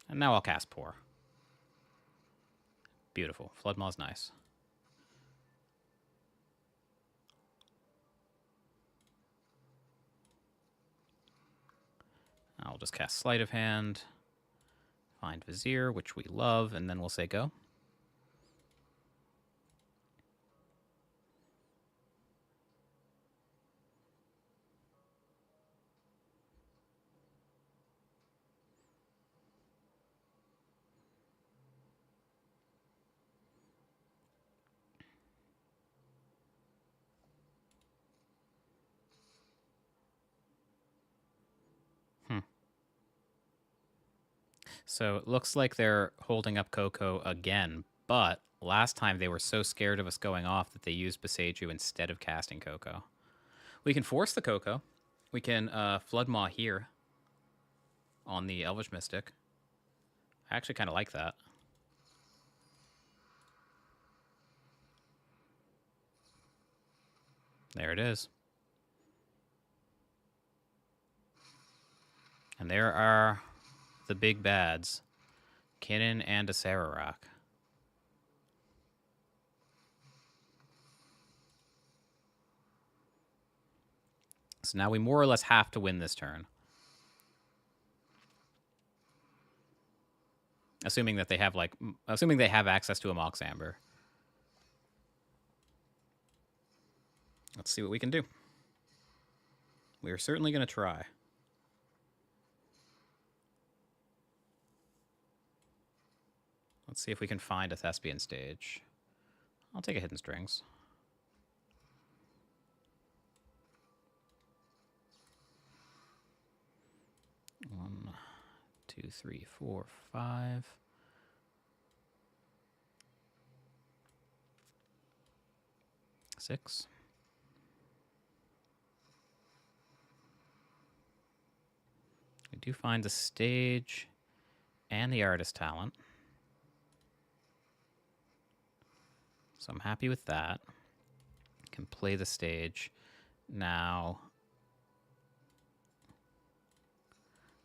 And now I'll cast Pour. Beautiful. Floodmaw's nice. I'll just cast Sleight of Hand, find Vizier, which we love, and then we'll say go. So it looks like they're holding up Coco again, but last time they were so scared of us going off that they used Beseiju instead of casting Coco. We can force the Coco. We can Floodmaw here on the Elvish Mystic. I actually kind of like that. There it is. And there are the big bads, Kinnan and a Sararak. So now we more or less have to win this turn. Assuming that they have access to a Mox Amber. Let's see what we can do. We are certainly going to try. Let's see if we can find a Thespian stage. I'll take a Hidden Strings. One, 2, 3, 4, 5. Six. We do find the stage and the artist talent. So I'm happy with that. Can play the stage. Now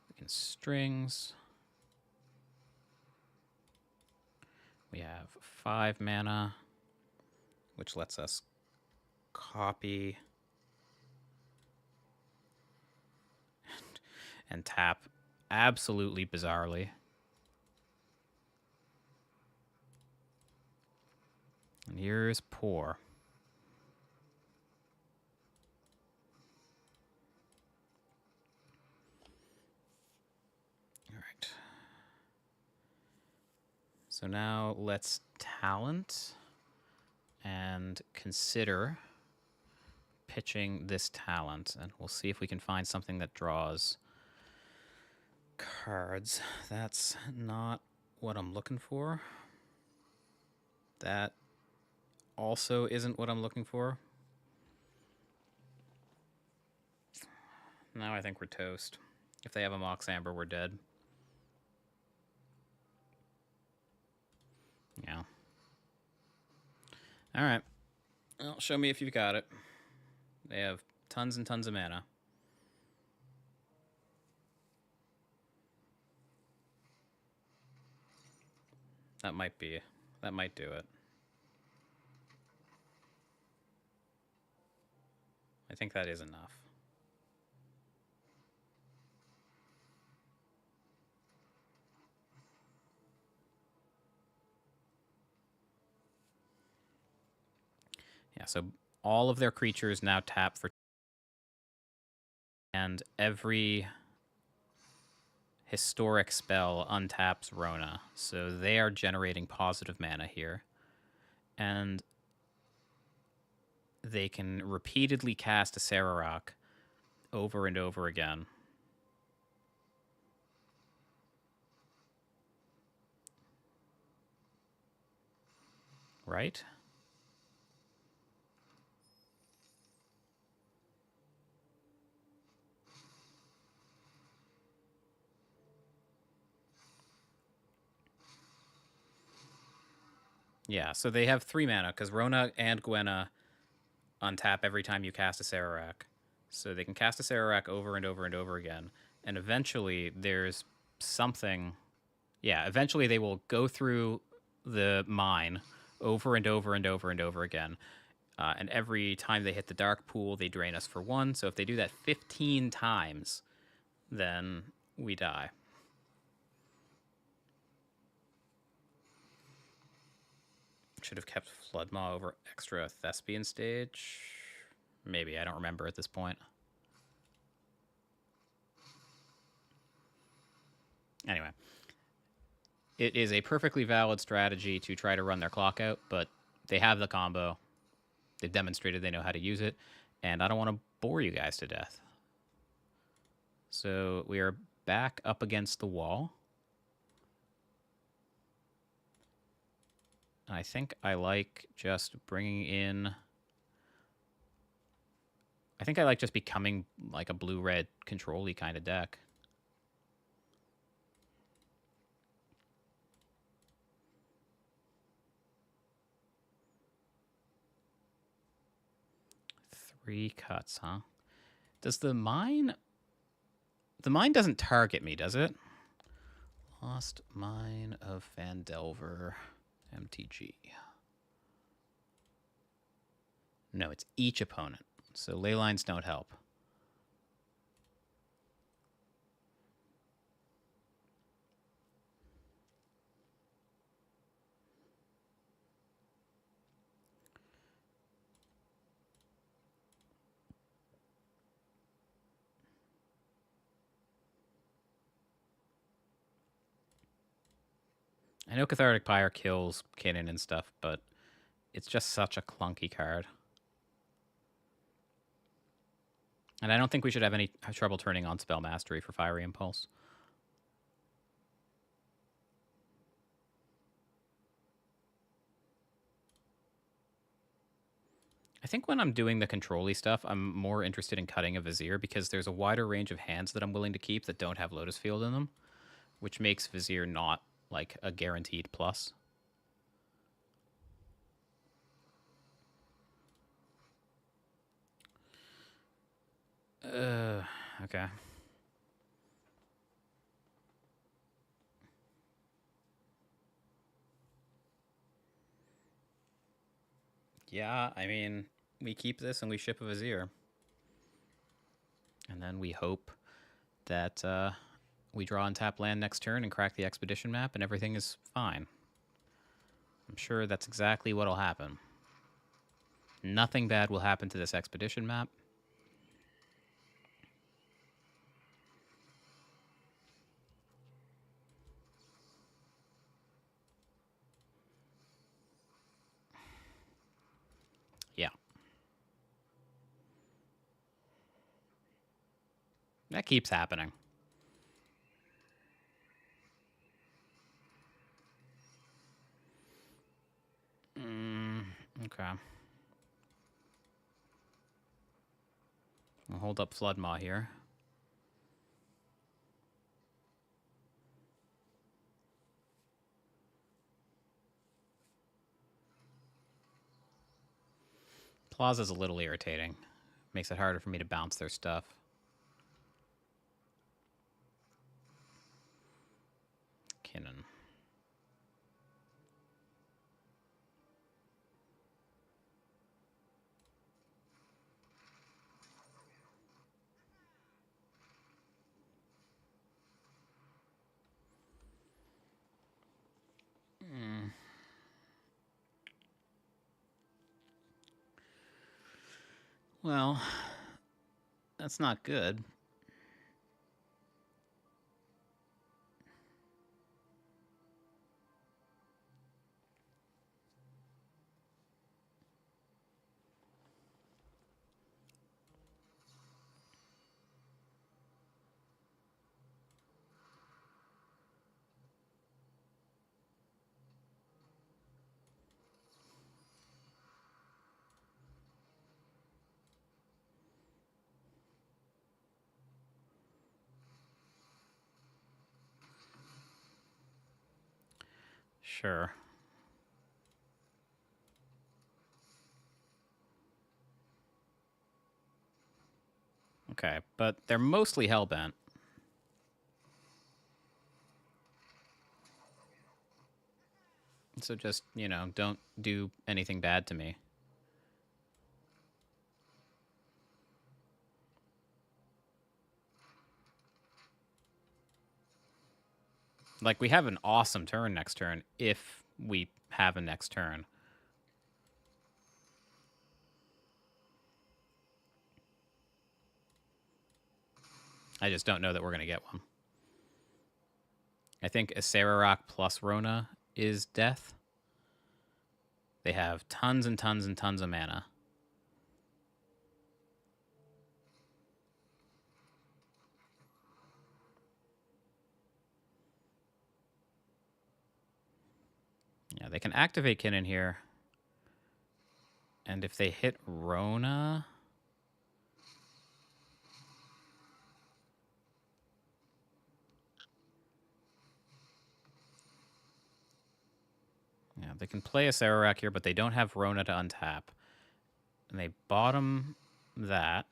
we can strings. We have 5 mana, which lets us copy and tap absolutely bizarrely. And here's Pour. All right. So now let's talent and consider pitching this talent, and we'll see if we can find something that draws cards. That's not what I'm looking for. That also isn't what I'm looking for. Now I think we're toast. If they have a Mox Amber, we're dead. Yeah. Alright. Well, show me if you've got it. They have tons and tons of mana. That might do it. I think that is enough. Yeah, so all of their creatures now tap for, and every historic spell untaps Rona. So they are generating positive mana here. And they can repeatedly cast a Sararok over and over again. Right? Yeah, so they have 3 mana, because Rona and Gwenna untap every time you cast a Sararok. So they can cast a Sararok over and over and over again. And eventually there's something... Yeah, eventually they will go through the mine over and over and over and over again. And every time they hit the dark pool, they drain us for 1. So if they do that 15 times, then we die. Should have kept Floodmaw over extra Thespian stage. Maybe, I don't remember at this point. Anyway. It is a perfectly valid strategy to try to run their clock out, but they have the combo. They've demonstrated they know how to use it, and I don't want to bore you guys to death. So we are back up against the wall. I think I like just bringing in... I think I like just becoming like a blue-red control-y kind of deck. Three cuts, huh? Does the mine... The mine doesn't target me, does it? Lost Mine of Phandelver. MTG. No, it's each opponent. So ley lines don't help. I know Cathartic Pyre kills Kinnan and stuff, but it's just such a clunky card. And I don't think we should have any trouble turning on Spell Mastery for Fiery Impulse. I think when I'm doing the control-y stuff, I'm more interested in cutting a Vizier because there's a wider range of hands that I'm willing to keep that don't have Lotus Field in them, which makes Vizier not like a guaranteed plus. Okay. Yeah, I mean, we keep this and we ship a Vizier. And then we hope that we draw and tap land next turn and crack the expedition map and everything is fine. I'm sure that's exactly what'll happen. Nothing bad will happen to this expedition map. Yeah. That keeps happening. Okay. I'll hold up Flood Maw here. Plaza's a little irritating. Makes it harder for me to bounce their stuff. Kinnan. Well, that's not good. Sure. Okay, but they're mostly hellbent. So just, you know, don't do anything bad to me. Like, we have an awesome turn next turn if we have a next turn. I just don't know that we're going to get one. I think Acererak plus Rona is death. They have tons and tons and tons of mana. Yeah, they can activate Kinnan here. And if they hit Rona... Yeah, they can play a Acererak here, but they don't have Rona to untap. And they bottom that.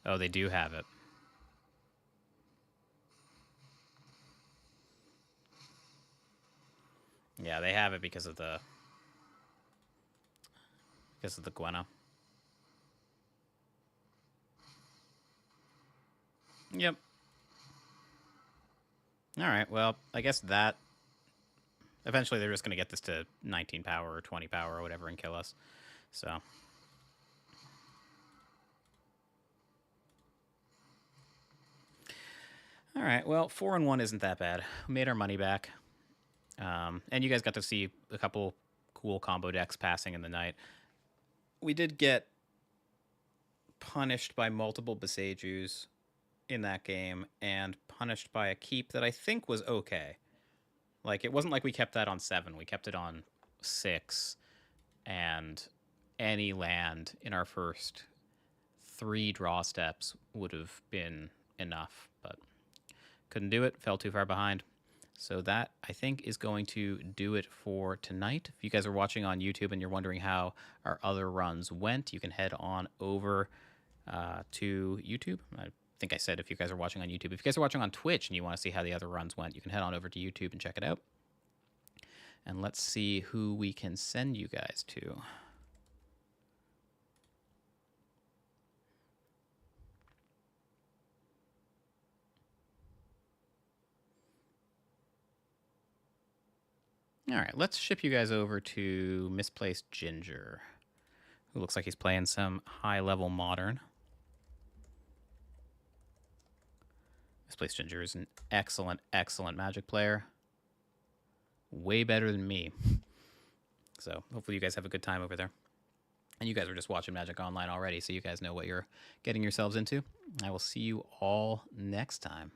Oh, they do have it. Yeah, they have it because of the Gwenna. Yep. All right. Well, I guess that eventually they're just going to get this to 19 power or 20 power or whatever and kill us. So. All right. Well, 4-1 isn't that bad. We made our money back. And you guys got to see a couple cool combo decks passing in the night. We did get punished by multiple Besejus in that game and punished by a keep that I think was okay. Like, it wasn't like we kept that on 7. We kept it on 6. And any land in our first 3 draw steps would have been enough. But couldn't do it. Fell too far behind. So that, I think, is going to do it for tonight. If you guys are watching on YouTube and you're wondering how our other runs went, you can head on over to YouTube. I think I said if you guys are watching on YouTube. If you guys are watching on Twitch and you want to see how the other runs went, you can head on over to YouTube and check it out. And let's see who we can send you guys to. All right, let's ship you guys over to Misplaced Ginger, who looks like he's playing some high-level Modern. Misplaced Ginger is an excellent, excellent Magic player. Way better than me. So hopefully you guys have a good time over there. And you guys are just watching Magic Online already, so you guys know what you're getting yourselves into. I will see you all next time.